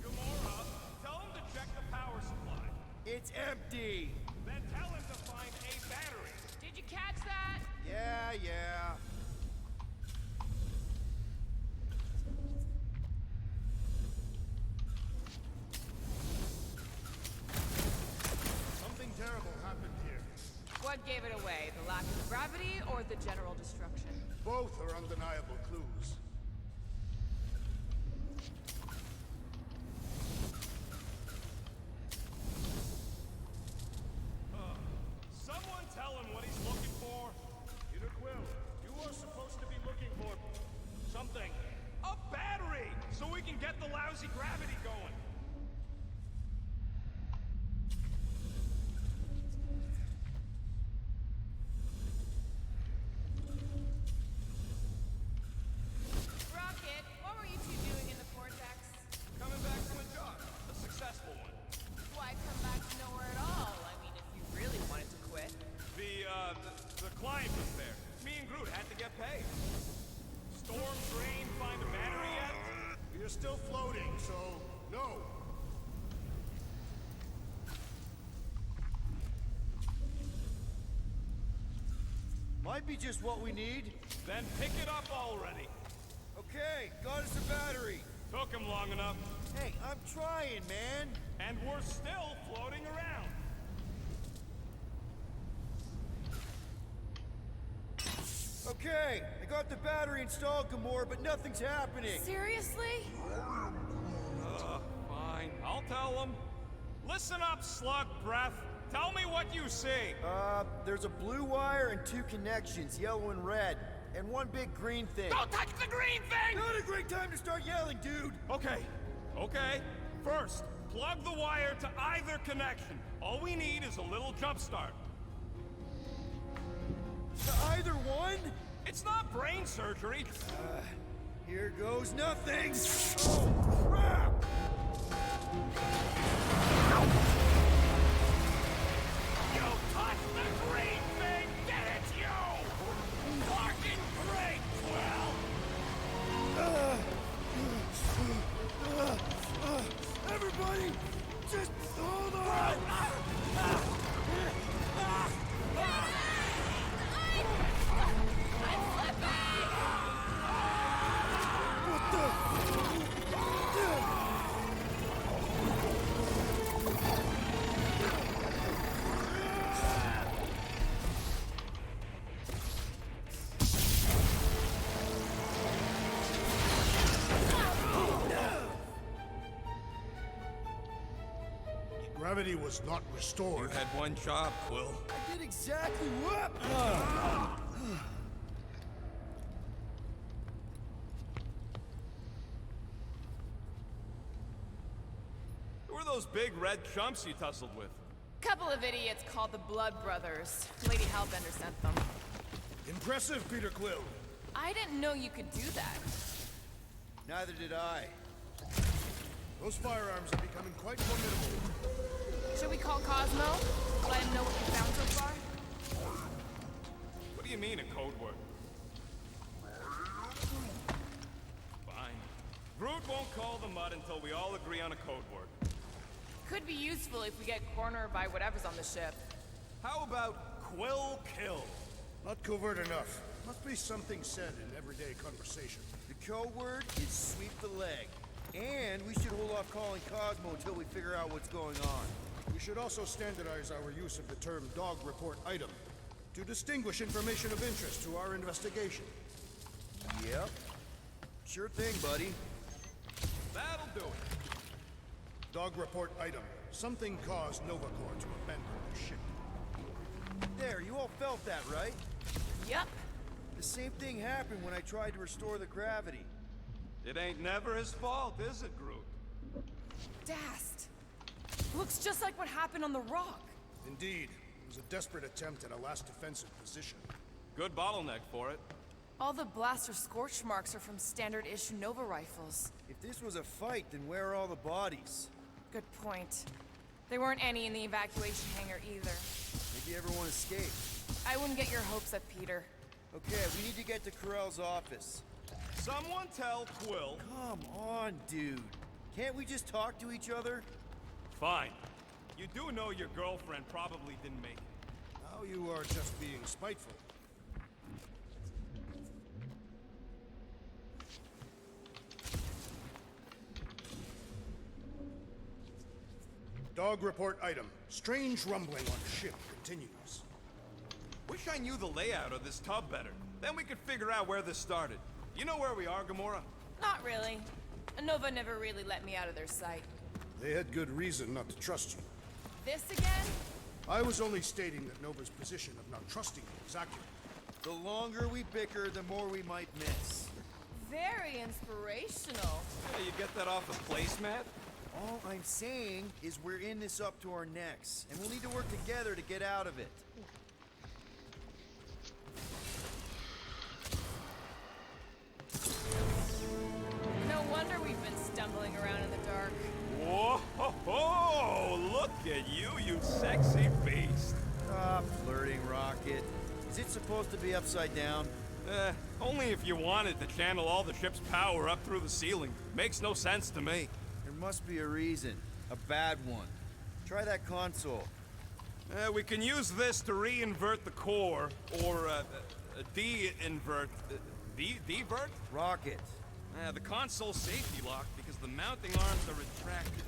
Gamora, tell him to check the power supply. It's empty. Then tell him to find a battery. Did you catch that? Yeah. Something terrible happened here. What gave it away? The lack of gravity or the general destruction? Both are undeniable clues. Someone tell him what he's looking for. Peter Quill, you are supposed to be looking for something. A battery! So we can get the lousy gravity going. Might be just what we need. Then pick it up already. Okay, got us a battery. Took him long enough. Hey, I'm trying, man. And we're still floating around. Okay, I got the battery installed, Gamora, but nothing's happening. Seriously? Fine. I'll tell them. Listen up, slug breath. Tell me what you see. There's a blue wire and 2 connections, yellow and red, and 1 big green thing. Don't touch the green thing! Not a great time to start yelling, dude. Okay. First, plug the wire to either connection. All we need is a little jump start. To either one? It's not brain surgery. Here goes nothing. Oh, crap! You touched the green thing! Get it, you! Fucking great, Quill! Everybody, just hold on! What the? Gravity was not restored. You had one job, Quill. I did exactly what? Who are those big red chumps you tussled with? Couple of idiots called the Blood Brothers. Lady Hellbender sent them. Impressive, Peter Quill. I didn't know you could do that. Neither did I. Those firearms are becoming quite formidable. Should we call Cosmo? Let him know what we found so far? What do you mean, a code word? Fine. Groot won't call the mud until we all agree on a code word. Could be useful if we get cornered by whatever's on the ship. How about Quill Kill? Not covert enough. Must be something said in everyday conversation. The code word is sweep the leg. And we should hold off calling Cosmo until we figure out what's going on. We should also standardize our use of the term dog report item to distinguish information of interest to our investigation. Yep. Sure thing, buddy. That'll do it. Dog report item. Something caused Nova Corps to abandon their ship. There, you all felt that, right? Yep. The same thing happened when I tried to restore the gravity. It ain't never his fault, is it, Groot? Dast. Looks just like what happened on the rock. Indeed. It was a desperate attempt at a last defensive position. Good bottleneck for it. All the blaster scorch marks are from standard issue Nova rifles. If this was a fight, then where are all the bodies? Good point. There weren't any in the evacuation hangar either. Maybe everyone escaped. I wouldn't get your hopes up, Peter. Okay, we need to get to Corell's office. Someone tell Quill. Come on, dude. Can't we just talk to each other? Fine. You do know your girlfriend probably didn't make it. Now you are just being spiteful. Dog report item. Strange rumbling on ship continues. Wish I knew the layout of this tub better. Then we could figure out where this started. You know where we are, Gamora? Not really. Nova never really let me out of their sight. They had good reason not to trust you. This again? I was only stating that Nova's position of not trusting you is accurate. The longer we bicker, the more we might miss. Very inspirational. Yeah, you get that off a placemat? All I'm saying is we're in this up to our necks, and we'll need to work together to get out of it. No wonder we've been stumbling around in the dark. Whoa! Ho, ho, look at you, you sexy beast! Stop flirting, Rocket. Is it supposed to be upside down? Only if you wanted to channel all the ship's power up through the ceiling. Makes no sense to me. There must be a reason. A bad one. Try that console. We can use this to re-invert the core, or de-invert... de-vert? Rocket. The console safety lock because the mounting arms are retracted.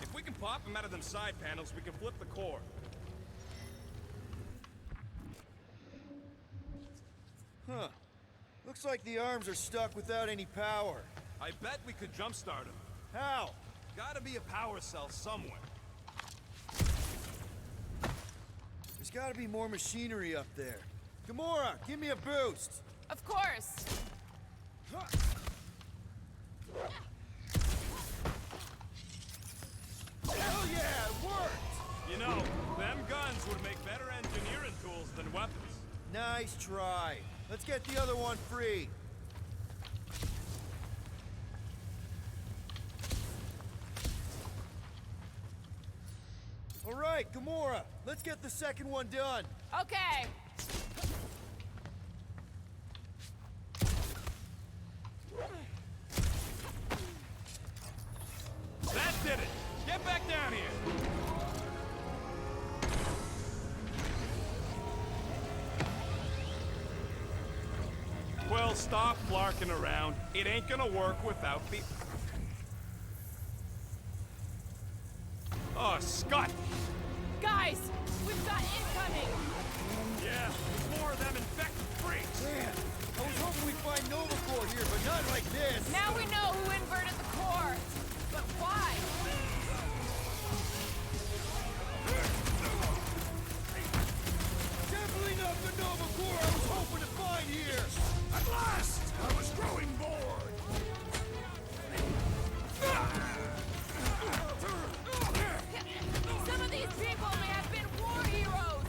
If we can pop them out of them side panels, we can flip the core. Huh. Looks like the arms are stuck without any power. I bet we could jumpstart them. How? Gotta be a power cell somewhere. There's gotta be more machinery up there. Gamora, give me a boost! Of course! Hell yeah, it worked! You know, them guns would make better engineering tools than weapons. Nice try. Let's get the other one free. All right, Gamora, let's get the second one done. Okay. That did it! Get back down here! Well, stop flarking around. It ain't gonna work without the... Oh, Scott! Guys, we've got incoming! Yeah, there's more of them infected freaks! Man, I was hoping we'd find Nova Corps here, but not like this! Now we know who inverted the core! But why? Definitely not the Nova Corps I was hoping to find here! At last! I was growing bored! Some of these people may have been war heroes!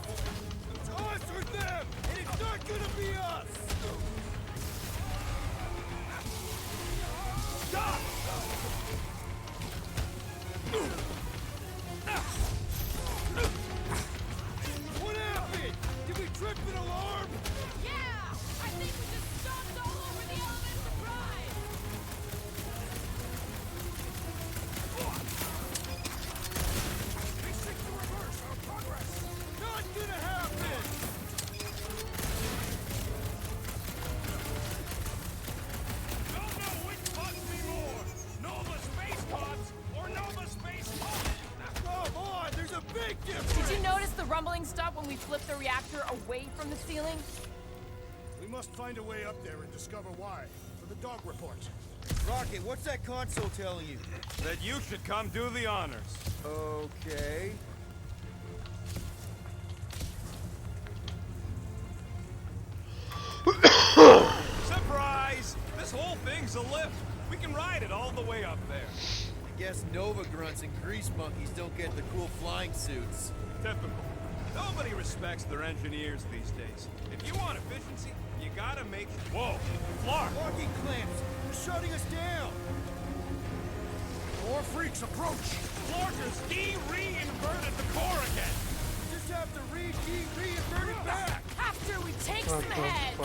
It's us or them, and it's not gonna be us! Stop! What happened? Did we trip an alarm? Yeah! I think we just stomped all over the elemental drive! They seek to reverse our progress! Not gonna happen! Don't know which bugs me more! Nova Space Pods or Nova Space Pods! Come on, there's a big difference! Did you notice the rumbling stop when we flipped the reactor away from the ceiling? We must find a way up there and discover why. For the dog report. Rocket, what's that console telling you? That you should come do the honors. Okay. Surprise! This whole thing's a lift. We can ride it all the way up there. I guess Nova grunts and grease monkeys don't get the cool flying suits. Typical. Nobody respects their engineers these days. If you want efficiency, you gotta make... Whoa! Flark! Walking clamps! They're shutting us down! More freaks approach! Flarkers de-re-inverted the core again! Just have to re-invert it back! After we take some heads!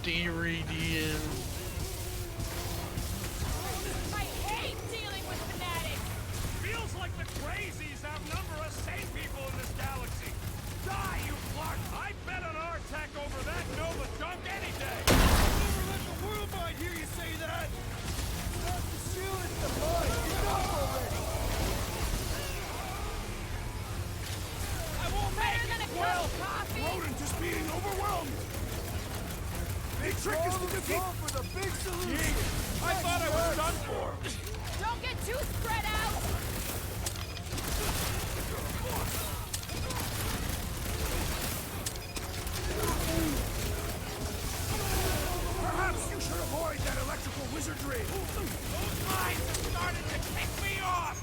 D-re-D-in. I hate dealing with fanatics! Feels like the crazies outnumber us sane people in this galaxy! Die, you Flark! I'd bet on our tech over that Nova junk any day! Never let the world mind hear you say that! Not the shield, it's the mud! Enough already! I won't better than a cup of coffee! Rodent is being overwhelmed! Big trick is to defeat... for the big solution! I thought I was done for! Don't get too spread out! Perhaps you should avoid that electrical wizardry! Those lines have started to kick me off!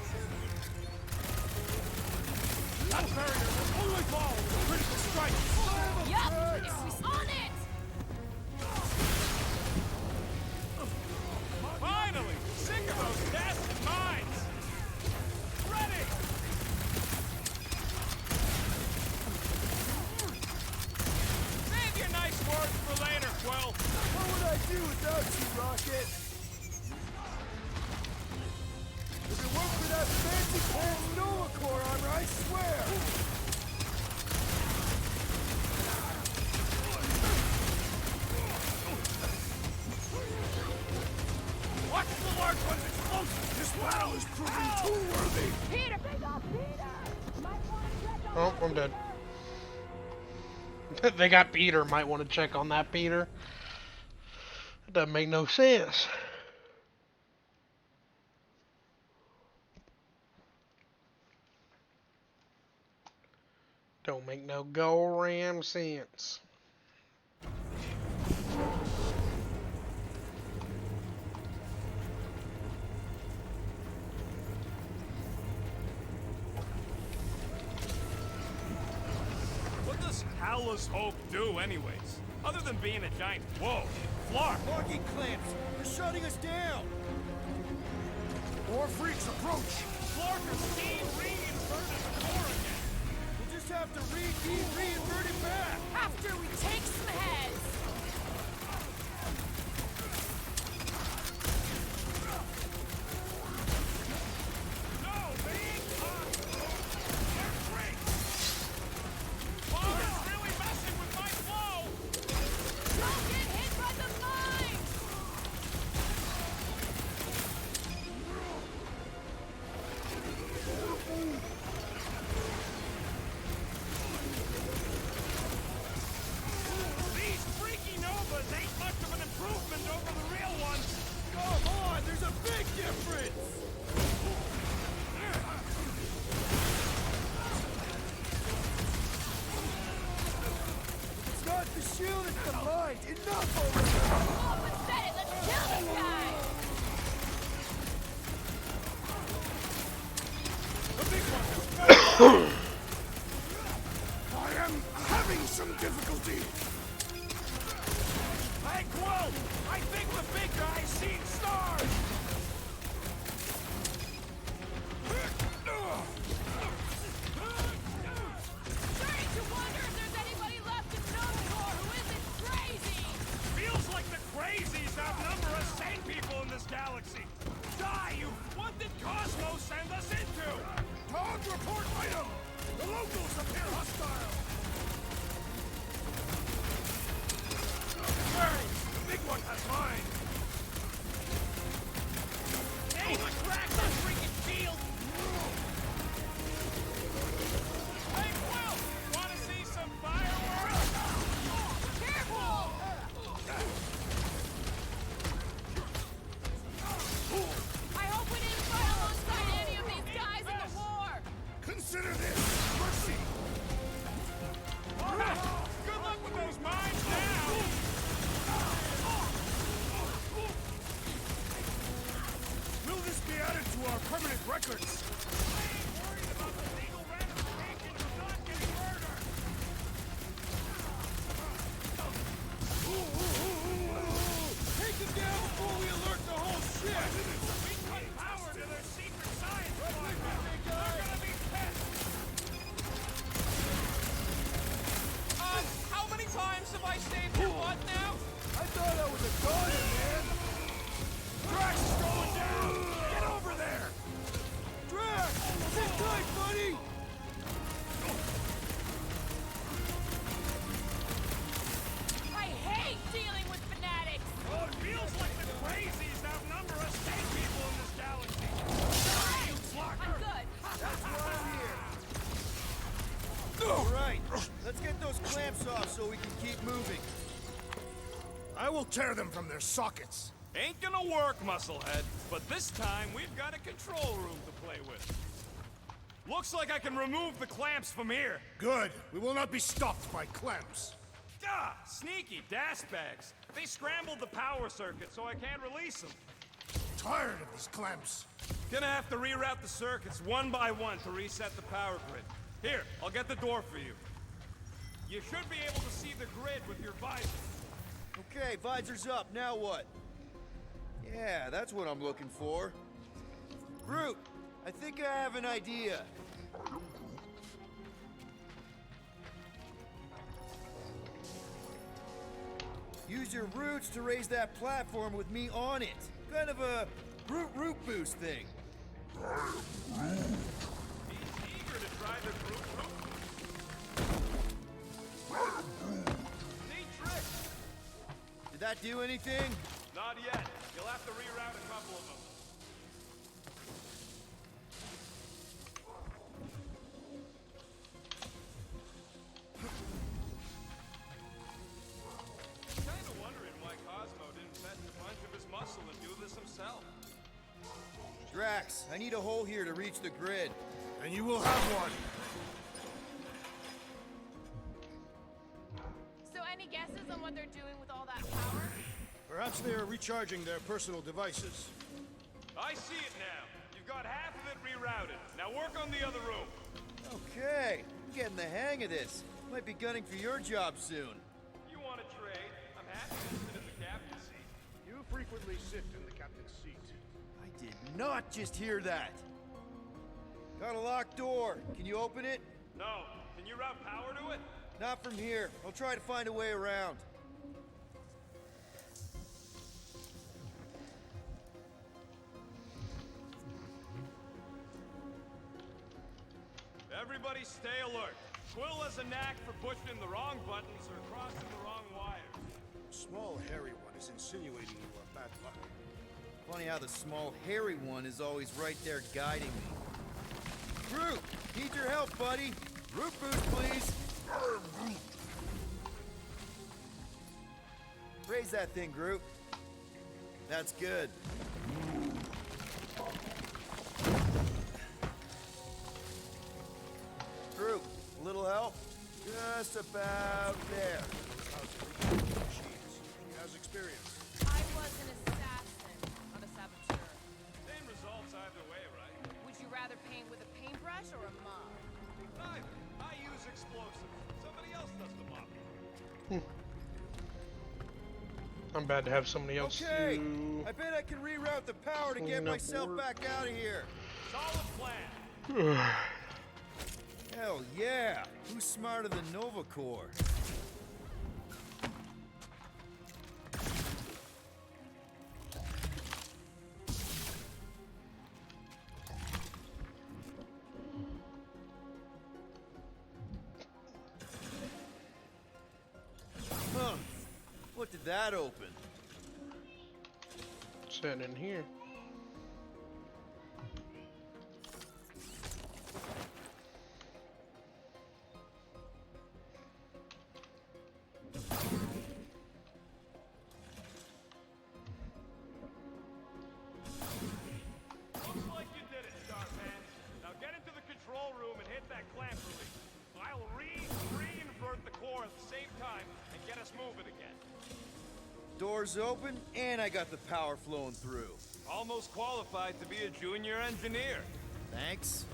That barrier will only fall with a critical strike! Yup! If we on it! Finally! Sick of those dashed mines! Ready! Save your nice words for later, Quill! What would I do without you, Rocket? If it weren't for that fancy pants Nova Corps armor, I swear! Oh, I'm dead. They got Peter. Might want to check on that, Peter. That doesn't make no sense. Don't make no go ram sense. What does Howler's Hope do anyways? Other than being a giant... Whoa! Flark! Marking clamps! They're shutting us down! More freaks approach! Flark is steam re-inverted the core again! We'll just have to re-invert it back! After we take some heads! No, they ain't They're great! Flark is really messing with my flow! Don't get hit by the mine! These freaky Novas ain't much of an improvement over the real ones! Come on, there's a big difference! It's not the shield, it's the mind! Enough already! Oh, pathetic! Let's kill this guy! The big one is back! I am having some difficulty! Hey, Quill! I think the big guy's seen stars! Starting to wonder if there's anybody left in Novacore who isn't crazy! Feels like the crazies outnumber us sane people in this galaxy! Die, you... What did Cosmos send us into? Dog report item! The locals appear hostile! Hey, the big one has mine! Hey, crack that freaking shield! Hey, Quill! Wanna see some fireworks? Careful! I hope we didn't fight alongside any of these guys in the war! Consider this mercy! All right, good luck with those mines now! Will this be added to our permanent records? Take them down before we alert the whole ship! We cut power to their secret science project! They're gonna be pissed! How many times have I saved your butt now? I thought I was a goner, man! Drax is going down! Get over there! Drax! Sit tight, buddy! I hate dealing with fanatics! Oh, it feels like the crazies outnumber us sane people in this galaxy! Die, you I'm fucker! good. That's why I'm here! All right, let's get those clamps off so we can keep moving. I will tear them from their sockets. Ain't gonna work, Musclehead. But this time, we've got a control room to play with. Looks like I can remove the clamps from here. Good. We will not be stopped by clamps. Ah, sneaky dash bags. They scrambled the power circuit, so I can't release them. Tired of these clamps. Gonna have to reroute the circuits one by one to reset the power grid. Here, I'll get the door for you. You should be able to see the grid with your visor. Okay, visor's up. Now what? Yeah, that's what I'm looking for. Groot, I think I have an idea. Use your roots to raise that platform with me on it. Kind of a root boost thing. He's eager to try the group route. Neat trick. Did that do anything? Not yet. You'll have to reroute a couple of them. Drax, I need a hole here to reach the grid. And you will have one. So any guesses on what they're doing with all that power? Perhaps they are recharging their personal devices. I see it now. You've got half of it rerouted. Now work on the other room. Okay, I'm getting the hang of this. Might be gunning for your job soon. You want to trade? I'm happy to sit in the captain's seat. You frequently sit in the captain's seat. I did not just hear that. Got a locked door. Can you open it? No. Can you route power to it? Not from here. I'll try to find a way around. Everybody stay alert. Quill has a knack for pushing the wrong buttons or crossing the wrong wires. Small, hairy one is insinuating you are bad luck. Funny how the small, hairy one is always right there guiding me. Groot, need your help, buddy. Root boost, please. Raise that thing, Groot. That's good. Groot, a little help? Just about there. He has experience. I was an assassin, not a saboteur. Same results either way, right? Would you rather paint with a paintbrush or a mop? Neither. I use explosives. Somebody else does the mopping. I'm bad to have somebody else Okay, do... I bet I can reroute the power to get Clean up myself work. back out of here. Solid plan. Hell yeah! Who's smarter than Nova Corps? Huh. What did that open? Sitting in here. Looks like you did it, Starman. Now get into the control room and hit that clamp release. I'll re-invert the core at the same time and get us moving again. Doors open, and I got the power flowing through. Almost qualified to be a junior engineer. Thanks.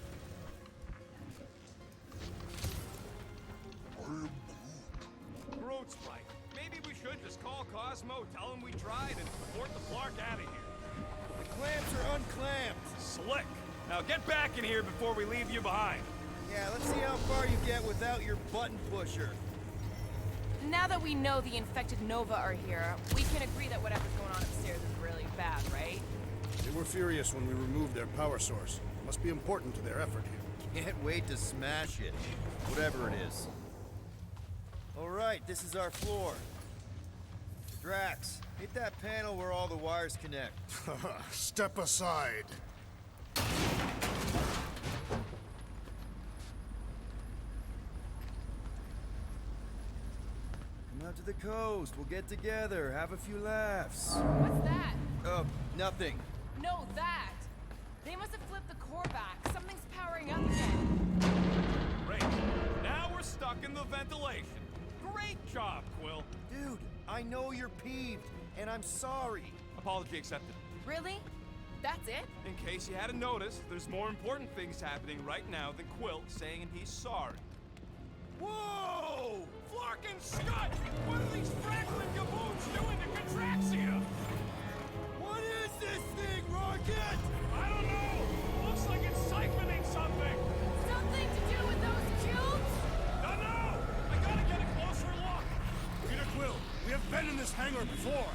Groot's right. Maybe we should just call Cosmo, tell him we tried, and port the Flark out of here. The clamps are unclamped. Slick. Now get back in here before we leave you behind. Yeah, let's see how far you get without your button pusher. Now that we know the infected Nova are here, we can agree that whatever's going on upstairs is really bad, right? They were furious when we removed their power source. Must be important to their effort here. Can't wait to smash it. Whatever it is. Alright, this is our floor. Drax, hit that panel where all the wires connect. Step aside. Come out to the coast. We'll get together, have a few laughs. What's that? Nothing. No, that! They must have flipped the core back. Something's powering up again. Great. Now we're stuck in the ventilation. Great job, Quill. Dude, I know you're peeved, and I'm sorry. Apology accepted. Really? That's it? In case you hadn't noticed, there's more important things happening right now than Quill saying he's sorry. Whoa! Flark and Scott! What are these Franklin gaboons doing to Contraxia? What is this thing, Rocket? I don't know! Looks like it's siphoning something! Something to do with those cubes? No! I gotta get a closer look! Peter Quill, we have been in this hangar before.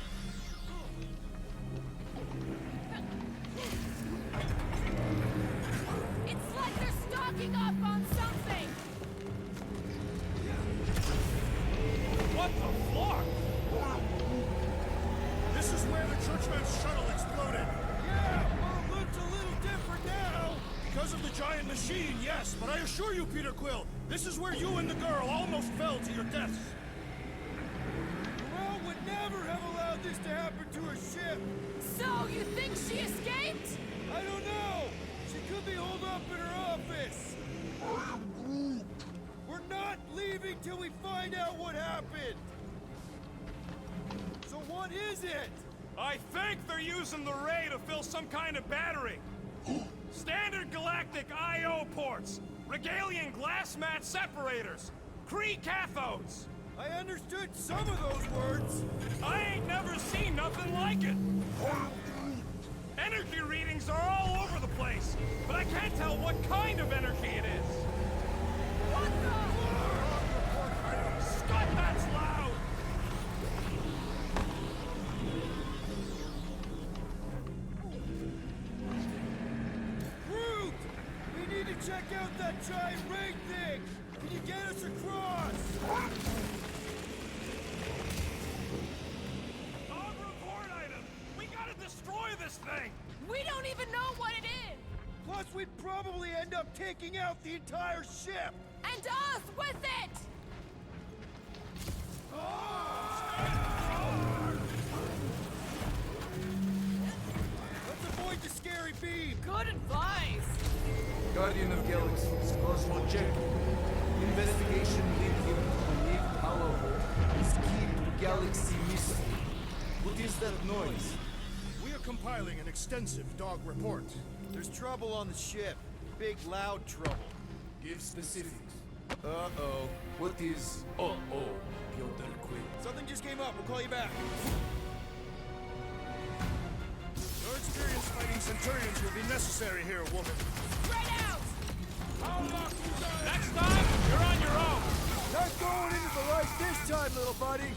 It's like they're stocking up on something! What the Flark? This is where the Churchman's shuttle exploded. Yeah, well, it looks a little different now. Because of the giant machine, yes, but I assure you, Peter Quill, this is where you and the girl almost fell to your deaths. Well, would never have allowed this to happen to a ship. So, you think she escaped? I don't know! She could be holed up in her office! We're not leaving till we find out what happened! So what is it? I think they're using the ray to fill some kind of battery. Standard galactic I.O. ports, Regalian glass mat separators, Kree cathodes. I understood some of those words. I ain't never seen nothing like it. Energy readings are all over the place, but I can't tell what kind of energy it is. What the? Scott, that's loud! Groot! We need to check out that giant ray thing! Can you get us across? Dog report item! We gotta destroy this thing! We don't even know what it is! Plus, we'd probably end up taking out the entire ship! And us with it! Let's avoid the scary beam! Good advice! Guardian of Galaxies, Cosmo Check. Investigation linked him to the Nick Power Hole is key to Galaxy mystery. What is that noise? We are compiling an extensive dog report. There's trouble on the ship. Big, loud trouble. Give specifics. Uh-oh. What is uh-oh, Piotr Quill? Something just came up. We'll call you back. Your experience fighting Centurions will be necessary here, woman. Spread out! Next time, you're on your own! Not going into the light this time, little buddy!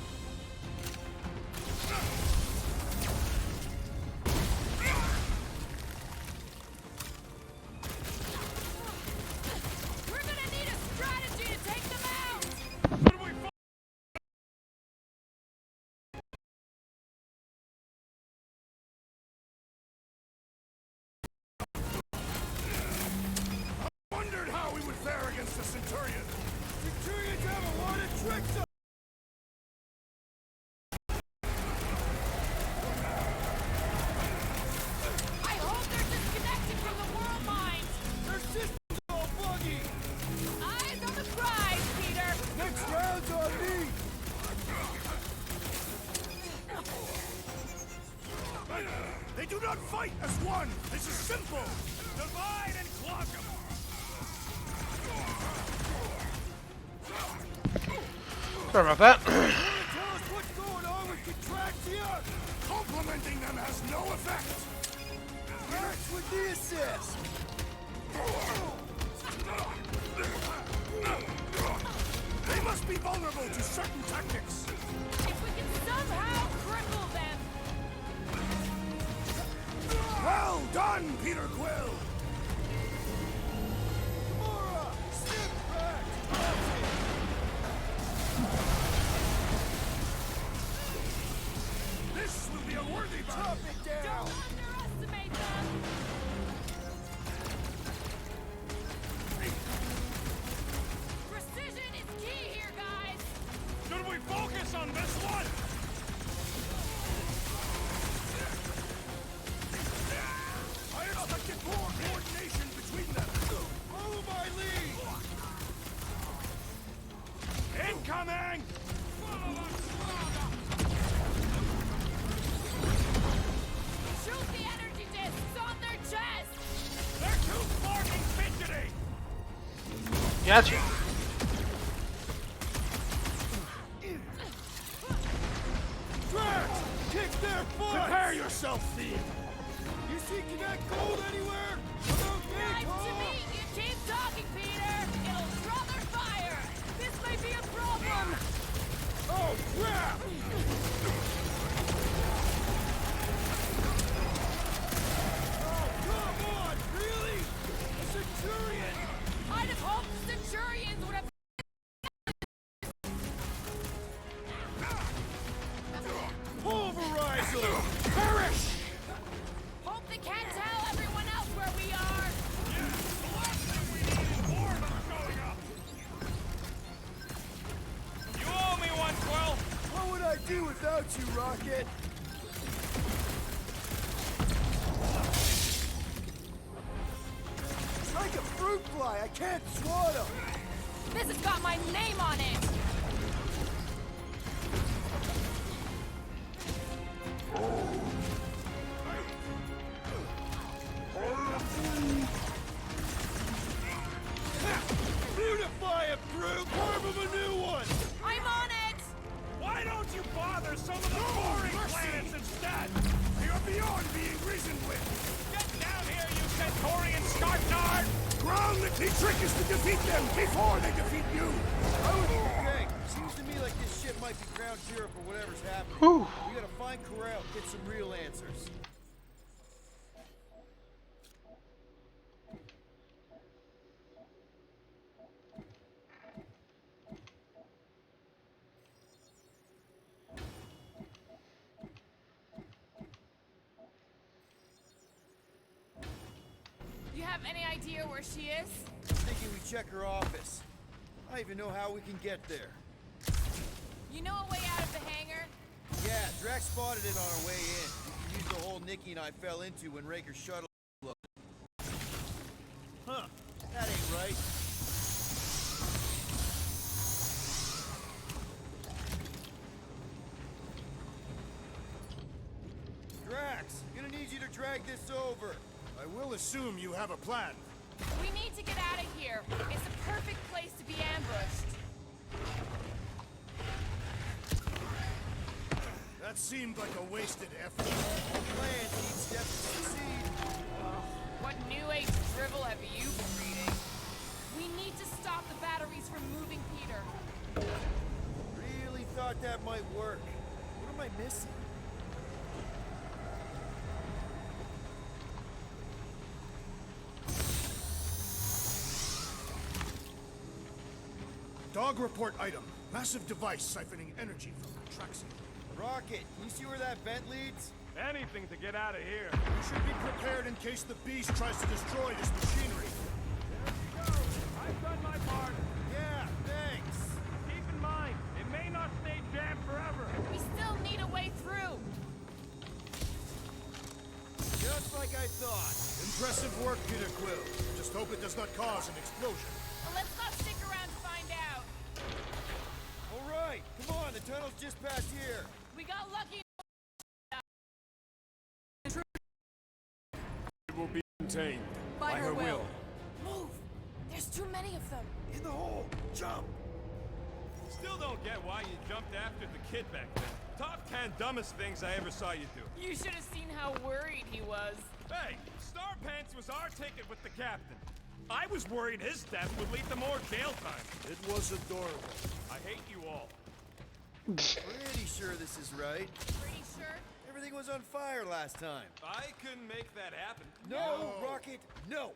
We're gonna need a strategy to take them out! Wondered how we would fare against the Centurions. Centurions have a lot of tricks up! I hope they're disconnected from the world mines! Their system's all buggy! Eyes on the prize, Peter! Next round's on me! They do not fight as one. This is simple. Divide and clock them! Sorry about that. Tell us what's going on with Contraxia! Complimenting them has no effect. That's with the assist! They must be vulnerable to certain tactics. If we can somehow cripple them! Well done, Peter Quill. Gamora! Step back! This will be a worthy battle. Chop it down! Don't underestimate them! Precision is key here, guys! Should we focus on this one? I expected more coordination between them. Follow my lead! Incoming! Shoot the energy discs on their chest! They're too sparking fidgety! Gotcha. Drax! Kick their butt! Prepare yourself, Thea. You see Connect Gold anywhere? About Nice Nick, to meet you! Keep talking, Peter! It'll draw their fire! This may be a problem! Oh, crap! Oh, come on! Really? A Centurion! I'd have hoped the Centurions would have... Pulverizer! Perish! Hope they can't tell everyone else where we are! The last thing we need is more of them showing up! You owe me one, Quill! What would I do without you, Rocket? guy. I can't swat him. This has got my name on it! Beautify it, Brute! Carve him a new one! I'm on it! Why don't you bother some of the boring planets instead? You're beyond being reasoned with. Get down here, you Centaurian Scartnard! Ground, the key trick is to defeat them before they defeat you. Okay, seems to me like this ship might be ground zero for whatever's happening. We gotta find Corral, get some real answers. You have any idea where she is? Thinking we check her office. I don't even know how we can get there. You know a way out of the hangar? Yeah, Drax spotted it on our way in. We can use the hole Nikki and I fell into when Raker's shuttle looked. Huh, that ain't right. Drax, gonna need you to drag this over. I will assume you have a plan. We need to get out of here. It's the perfect place to be ambushed. That seemed like a wasted effort. All plans need steps to succeed. What new age drivel have you been reading? We need to stop the batteries from moving Peter. Really thought that might work. What am I missing? Dog report item. Massive device siphoning energy from Contraxian. Rocket, can you see where that vent leads? Anything to get out of here. You should be prepared in case the beast tries to destroy this machinery. I've done my part. Yeah, thanks. Keep in mind, it may not stay jammed forever. We still need a way through. Just like I thought. Impressive work, Peter Quill. Just hope it does not cause an explosion. Well, let's not stick around to find out. All right, come on, the tunnel's just past here. We got lucky. It will be contained. By her will. Move! There's too many of them. In the hole! Jump! Still don't get why you jumped after the kid back then. Top 10 dumbest things I ever saw you do. You should have seen how worried he was. Hey, Starpants was our ticket with the captain. I was worried his death would lead to more jail time. It was adorable. I hate you all. Pretty sure this is right. Pretty sure? Everything was on fire last time. I couldn't make that happen. No, Rocket, no!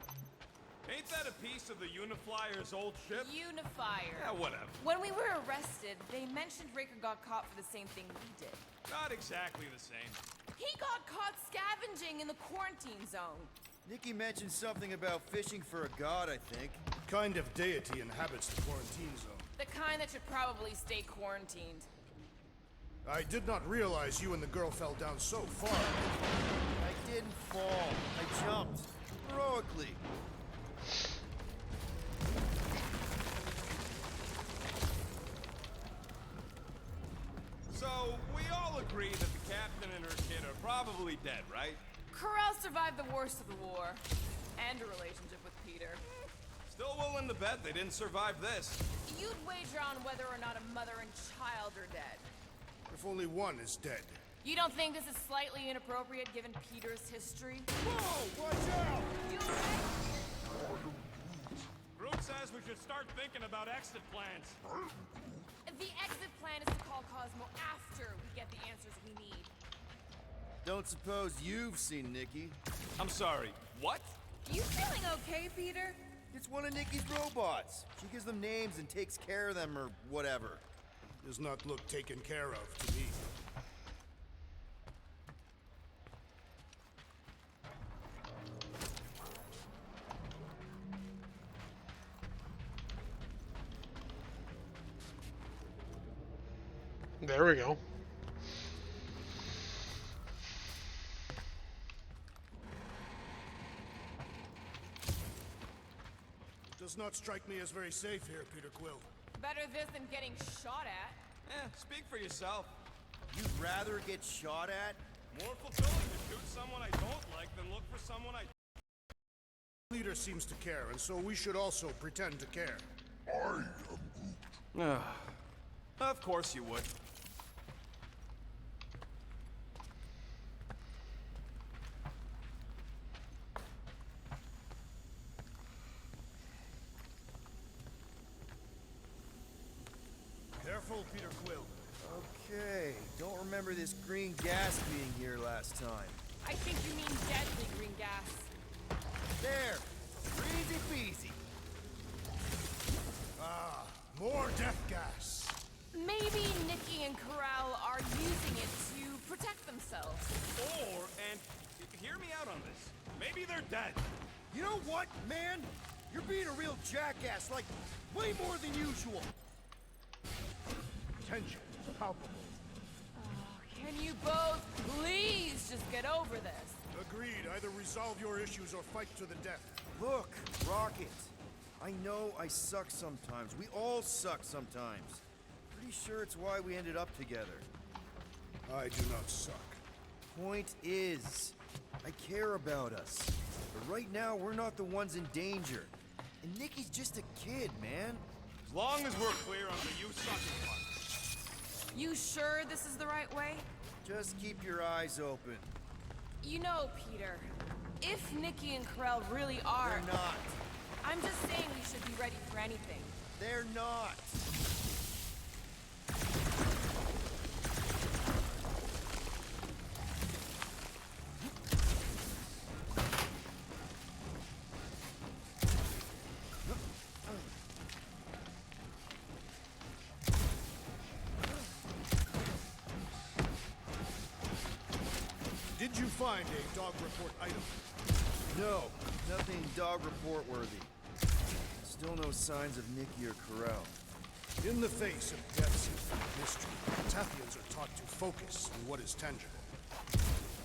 Ain't that a piece of the Uniflyer's old ship? Unifier. Yeah, whatever. When we were arrested, they mentioned Raker got caught for the same thing we did. Not exactly the same. He got caught scavenging in the quarantine zone. Nikki mentioned something about fishing for a god, I think. What kind of deity inhabits the quarantine zone? The kind that should probably stay quarantined. I did not realize you and the girl fell down so far. I didn't fall. I jumped. Heroically. So, we all agree that the captain and her kid are probably dead, right? Corral survived the worst of the war. And a relationship with Peter. Still willing to bet they didn't survive this. You'd wager on whether or not a mother and child are dead. If only one is dead. You don't think this is slightly inappropriate given Peter's history? Whoa! Watch out! Groot says we should start thinking about exit plans. The exit plan is to call Cosmo after we get the answers we need. Don't suppose you've seen Nikki? I'm sorry, what? You feeling okay, Peter? It's one of Nikki's robots. She gives them names and takes care of them or whatever. Does not look taken care of to me. There we go. Does not strike me as very safe here, Peter Quill. Better this than getting shot at. Speak for yourself. You'd rather get shot at? More fulfilling to shoot someone I don't like than look for someone I... Leader seems to care, and so we should also pretend to care. I am Of course you would. Careful, Peter Quill. Okay, don't remember this green gas being here last time. I think you mean deadly green gas. There! Easy peasy. Ah, more death gas. Maybe Nikki and Corral are using it to protect themselves. Or, and hear me out on this, maybe they're dead. You know what, man? You're being a real jackass, like, way more than usual. Tension is palpable. Can you both please just get over this? Agreed. Either resolve your issues or fight to the death. Look, Rocket. I know I suck sometimes. We all suck sometimes. Pretty sure it's why we ended up together. I do not suck. Point is, I care about us. But right now, we're not the ones in danger. And Nikki's just a kid, man. As long as we're clear on the you sucking part. You sure this is the right way? Just keep your eyes open. You know, Peter, if Nikki and Corral really are... They're not. I'm just saying we should be ready for anything. They're not. Did you find a dog report item? No, nothing dog report worthy. Still no signs of Nikki or Corral. In the face of deaths and mystery, Tathians are taught to focus on what is tangible.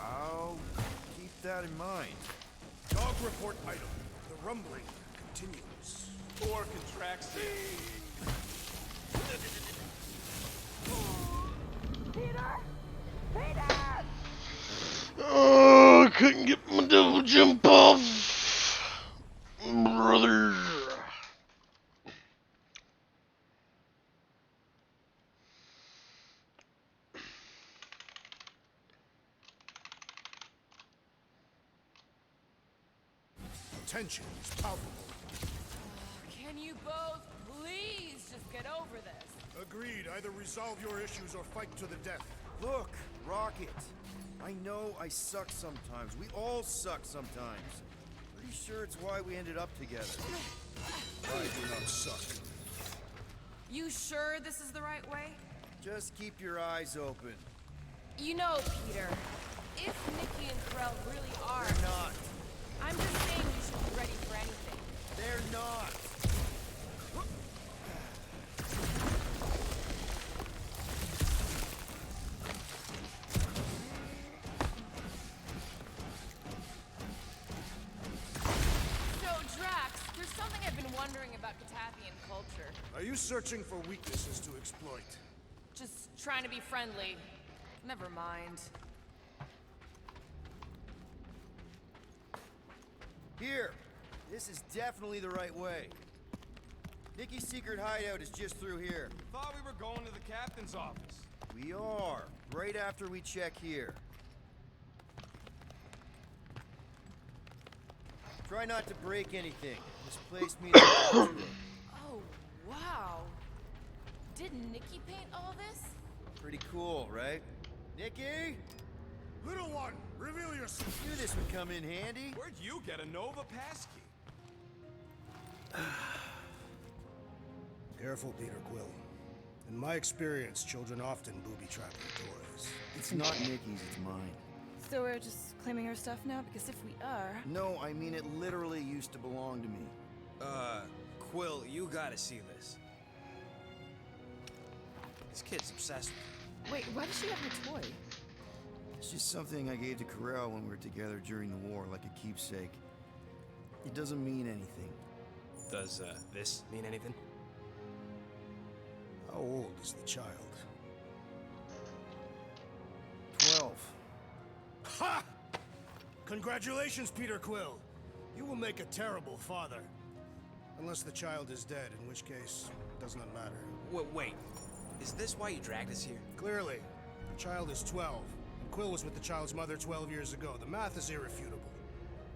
I'll keep that in mind. Dog report item. The rumbling continues. Or contracts. Peter! Peter! Oh, couldn't get my double jump off, brother. Tension is palpable. Can you both please just get over this? Agreed. Either resolve your issues or fight to the death. Look, Rocket. I know I suck sometimes. We all suck sometimes. Pretty sure it's why we ended up together. I do not suck. You sure this is the right way? Just keep your eyes open. You know, Peter, if Nikki and Corral really are... They're not. I'm just saying we should be ready for anything. They're not. So, Drax, there's something I've been wondering about Catathian culture. Are you searching for weaknesses to exploit? Just trying to be friendly. Never mind. Here. This is definitely the right way. Nikki's secret hideout is just through here. Thought we were going to the captain's office. We are. Right after we check here. Try not to break anything. This place means a lot to them. Oh, wow. Did Nikki paint all this? Pretty cool, right? Nikki? Little one, reveal yourself. Knew this would come in handy. Where'd you get a Nova passkey? Careful, Peter Quill. In my experience, children often booby-trap their toys. It's not Nikki's, it's mine. So we're just claiming her stuff now? Because if we are... No, I mean it literally used to belong to me. Quill, you gotta see this. This kid's obsessed with Wait, why does she have her toy? It's just something I gave to Corral when we were together during the war, like a keepsake. It doesn't mean anything. Does, this mean anything? How old is the child? 12. Ha! Congratulations, Peter Quill. You will make a terrible father. Unless the child is dead, in which case, it does not matter. Wait. Is this why you dragged us here? Clearly. The child is 12. And Quill was with the child's mother 12 years ago. The math is irrefutable.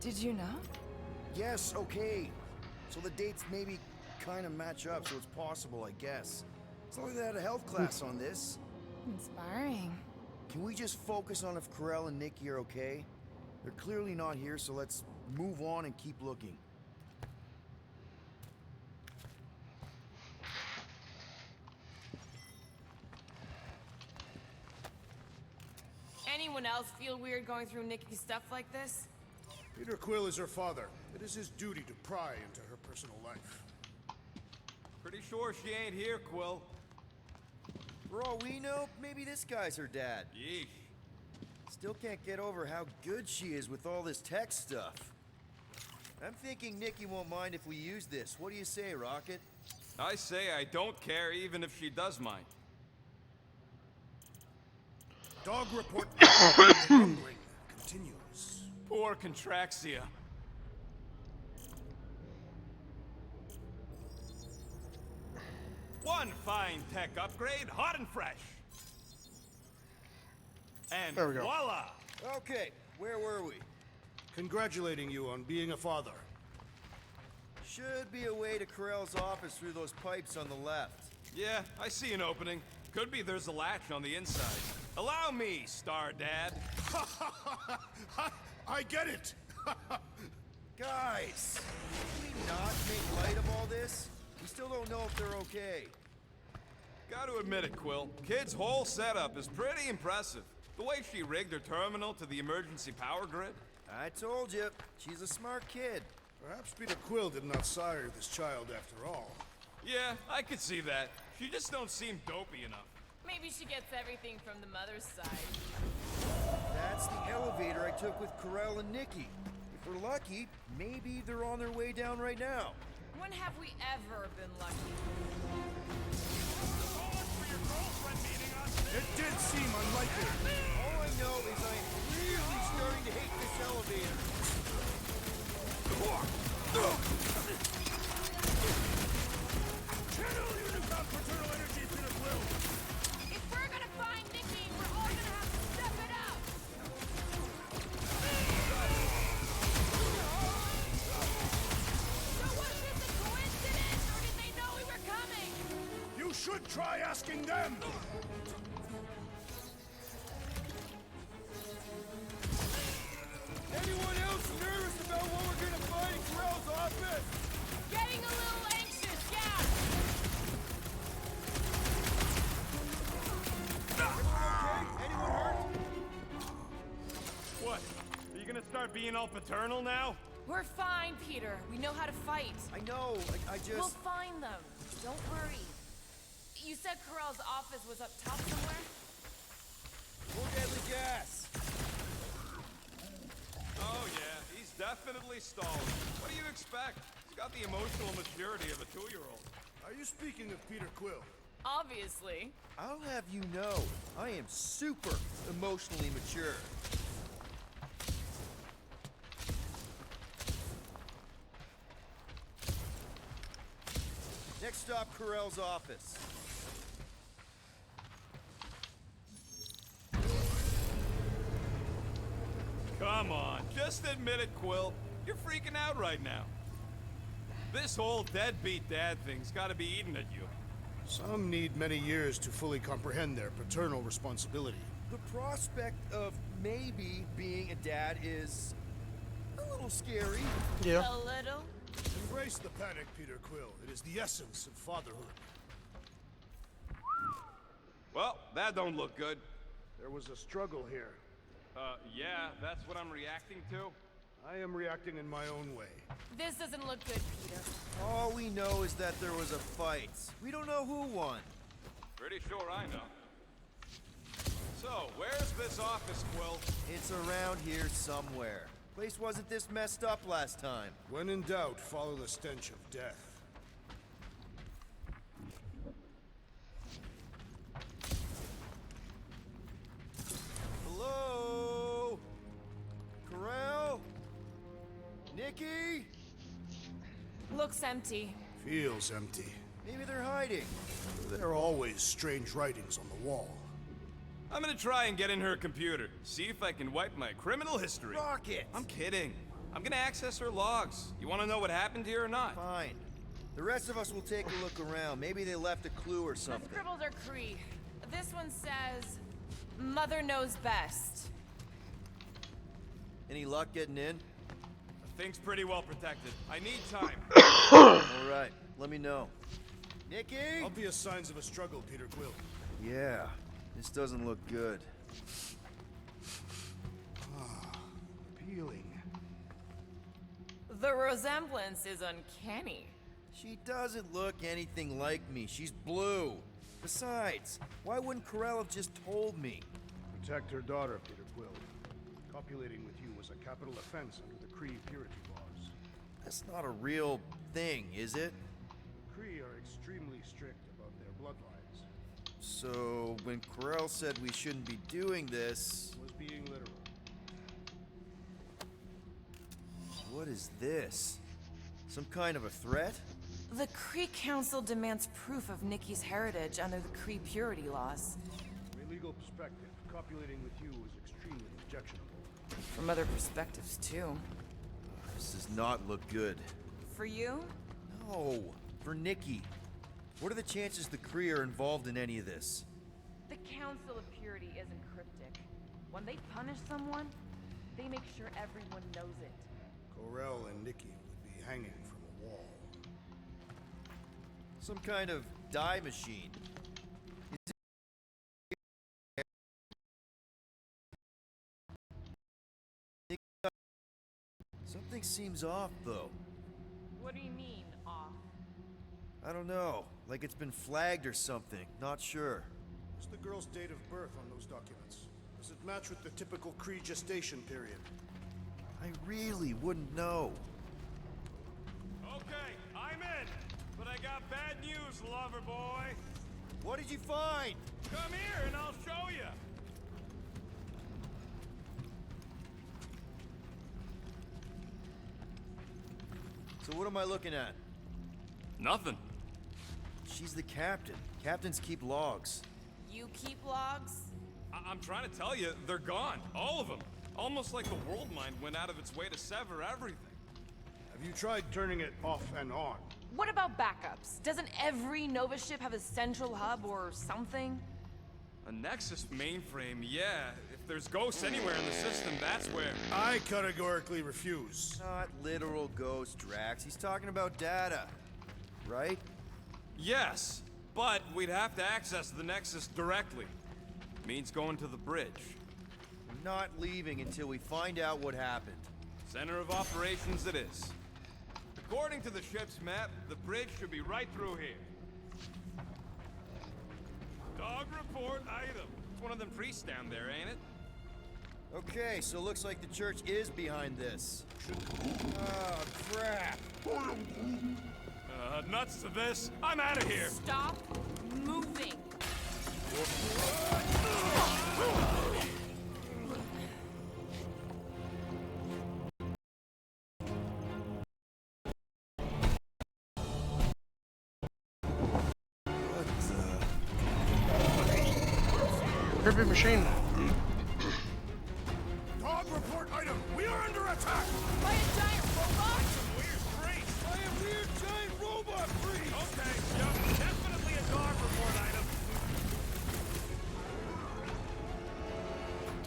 Did you know? Yes, okay. So the dates maybe kind of match up, so it's possible, I guess. It's not like they had a health class on this. Inspiring. Can we just focus on if Corell and Nikki are okay? They're clearly not here, so let's move on and keep looking. Anyone else feel weird going through Nikki's stuff like this? Peter Quill is her father. It is his duty to pry into her personal life. Pretty sure she ain't here, Quill. For all we know, maybe this guy's her dad. Yeesh. Still can't get over how good she is with all this tech stuff. I'm thinking Nikki won't mind if we use this. What do you say, Rocket? I say I don't care even if she does mind. Dog report rumbling continues. Poor Contraxia. One fine tech upgrade, hot and fresh. And There we go. voila! Okay, where were we? Congratulating you on being a father. Should be a way to Corell's office through those pipes on the left. Yeah, I see an opening. Could be there's a latch on the inside. Allow me, Star Dad. I get it. Guys, can we not make light of all this? We still don't know if they're okay. Gotta admit it, Quill. Kid's whole setup is pretty impressive. The way she rigged her terminal to the emergency power grid. I told you, she's a smart kid. Perhaps Peter Quill did not sire this child after all. Yeah, I could see that. She just don't seem dopey enough. Maybe she gets everything from the mother's side. That's the elevator I took with Corell and Nikki. If we're lucky, maybe they're on their way down right now. When have we ever been lucky? It did seem unlikely. All I know is I'm really starting to hate this elevator. Channel your newfound paternal energy, Peter Quill. If we're gonna find Nikki, we're all gonna have to step it up! So was this a coincidence, or did they know we were coming? You should try asking them. Anyone else nervous about what we're gonna find in Corell's office? Getting a little anxious, yeah! Okay, anyone hurt? What? Are you gonna start being all paternal now? We're fine, Peter. We know how to fight. I know, I just... We'll find them. Don't worry. You said Corell's office was up top somewhere? More deadly gas. Oh yeah, he's definitely stalled. What do you expect? He's got the emotional maturity of a 2-year-old. Are you speaking of Peter Quill? Obviously. I'll have you know, I am super emotionally mature. Next stop, Corell's office. Come on, just admit it, Quill. You're freaking out right now. This whole deadbeat dad thing's gotta be eating at you. Some need many years to fully comprehend their paternal responsibility. The prospect of maybe being a dad is a little scary. Yeah. A little? Embrace the panic, Peter Quill. It is the essence of fatherhood. Well, that don't look good. There was a struggle here. Yeah, that's what I'm reacting to. I am reacting in my own way. This doesn't look good, Peter. All we know is that there was a fight. We don't know who won. Pretty sure I know. So, where's this office, Quill? It's around here somewhere. Place wasn't this messed up last time. When in doubt, follow the stench of death. Hello? Corral? Nikki? Looks empty. Feels empty. Maybe they're hiding. There are always strange writings on the wall. I'm gonna try and get in her computer. See if I can wipe my criminal history. Rocket! I'm kidding. I'm gonna access her logs. You wanna know what happened here or not? Fine. The rest of us will take a look around. Maybe they left a clue or The something. scribbles are Cree. This one says, Mother knows best. Any luck getting in? The thing's pretty well protected. I need time. All right, let me know. Nikki? Obvious signs of a struggle, Peter Quill. Yeah, this doesn't look good. Appealing. The resemblance is uncanny. She doesn't look anything like me. She's blue. Besides, why wouldn't Corell have just told me? Protect her daughter, Peter Quill. Copulating with you was a capital offense under the Kree purity laws. That's not a real thing, is it? Kree are extremely strict about their bloodlines. So, when Corell said we shouldn't be doing this... Was being literal. What is this? Some kind of a threat? The Kree Council demands proof of Nikki's heritage under the Kree purity laws. From a legal perspective, copulating with you was extremely objectionable. From other perspectives, too. This does not look good. For you? No, for Nikki. What are the chances the Kree are involved in any of this? The Council of Purity isn't cryptic. When they punish someone, they make sure everyone knows it. Corell and Nikki would be hanging from a wall. Some kind of dye machine. Something seems off, though. What do you mean, off? I don't know. Like it's been flagged or something. Not sure. What's the girl's date of birth on those documents? Does it match with the typical Kree gestation period? I really wouldn't know. Okay, I'm in. But I got bad news, lover boy. What did you find? Come here and I'll show you. So what am I looking at? Nothing. She's the captain. Captains keep logs. You keep logs? I'm trying to tell you, they're gone. All of them. Almost like the world mind went out of its way to sever everything. Have you tried turning it off and on? What about backups? Doesn't every Nova ship have a central hub or something? A Nexus mainframe, yeah. If there's ghosts anywhere in the system, that's where... I categorically refuse. Not literal ghost, Drax. He's talking about data. Right? Yes, but we'd have to access the Nexus directly. Means going to the bridge. We're not leaving until we find out what happened. Center of operations it is. According to the ship's map, the bridge should be right through here. Dog report item. It's one of them priests down there, ain't it? Okay, so looks like the church is behind this. Oh, crap. Nuts to this. I'm out of here. Stop moving. Creepy machine. Dog report item. We are under attack. By a giant robot? Weird freaks. By a weird giant robot freak. Okay, yep, definitely a dog report item.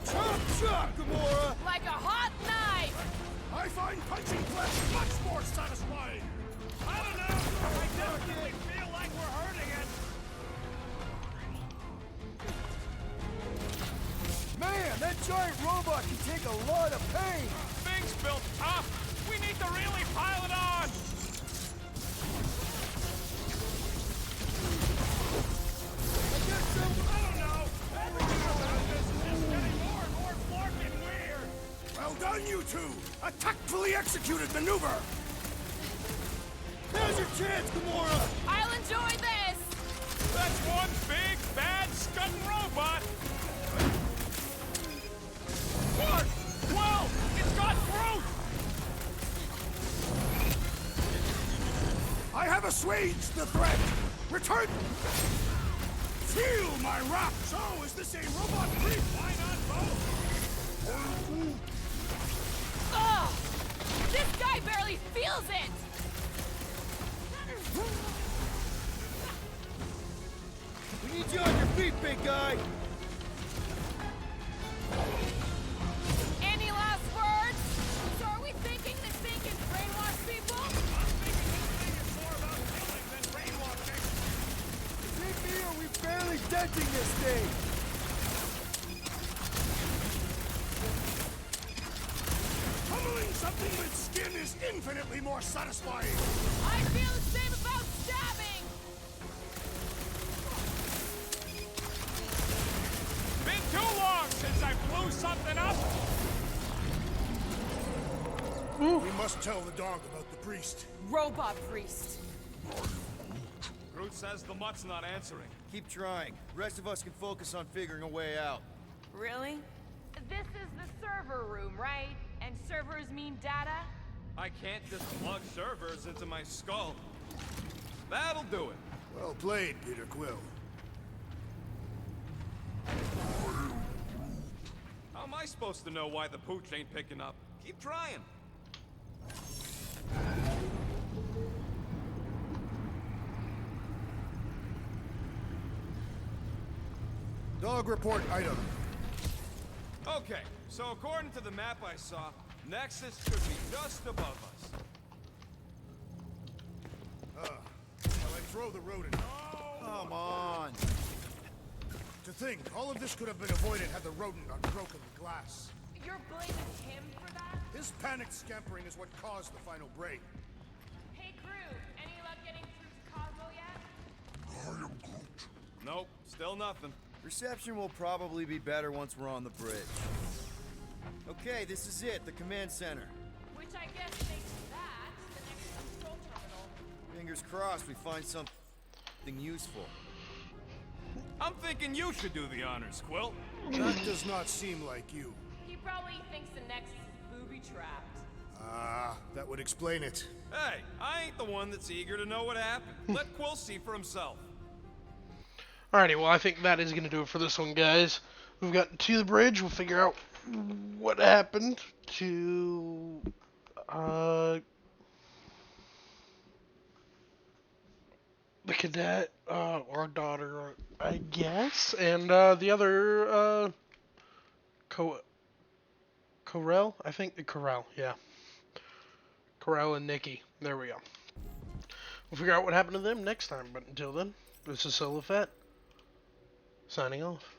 Chop, chop, Gamora. Like a hot knife. I find punching flesh much more satisfying. I don't know. I definitely feel like we're hurting it. Man, that giant robot can take a lot of pain! Thing's built tough. We need to really pile it on. I don't know. Everything about this is just getting more and more fucking weird. Well done, on, you two! A tactfully executed maneuver! Now's your chance, Gamora! I'll enjoy this! That's one big, bad, scudding robot! What? Well, it's got Groot! I have assuaged the threat! Return! Feel my wrath! So, is this a robot creep? Why not both? Ugh! This guy barely feels it! We need you on your feet, big guy! Any last words? So are we thinking this thing can brainwash people? I'm thinking this thing is more about killing than brainwashing. Is it me or are we barely denting this thing? Pummeling something with skin is infinitely more satisfying! I feel the same about stabbing! Been too long since I blew something up! We must tell the dog about the priest. Robot priest. Groot says the mutt's not answering. Keep trying. The rest of us can focus on figuring a way out. Really? This is the server room, right? And servers mean data? I can't just plug servers into my skull. That'll do it. Well played, Peter Quill. How am I supposed to know why the pooch ain't picking up? Keep trying. Dog report item. Okay, so according to the map I saw, Nexus should be just above us. Well, I throw the rodent. Come on! To think, all of this could have been avoided had the rodent not broken the glass. You're blaming him for that? His panicked scampering is what caused the final break. Hey, Groot, any luck getting through to Cosmo yet? Nope, still nothing. Reception will probably be better once we're on the bridge. Okay, this is it, the command center. Which I guess makes that the next control terminal. Fingers crossed we find something useful. I'm thinking you should do the honors, Quill. That does not seem like you. He probably thinks the Nexus is booby-trapped. Ah, that would explain it. Hey, I ain't the one that's eager to know what happened. Let Quill see for himself. Alrighty, well, I think that is going to do it for this one, guys. We've gotten to the bridge. We'll figure out what happened to the cadet, our daughter, I guess, and the other Corel, I think. Corel, yeah. Corel and Nikki. There we go. We'll figure out what happened to them next time, but until then, this is Solo Fett, signing off.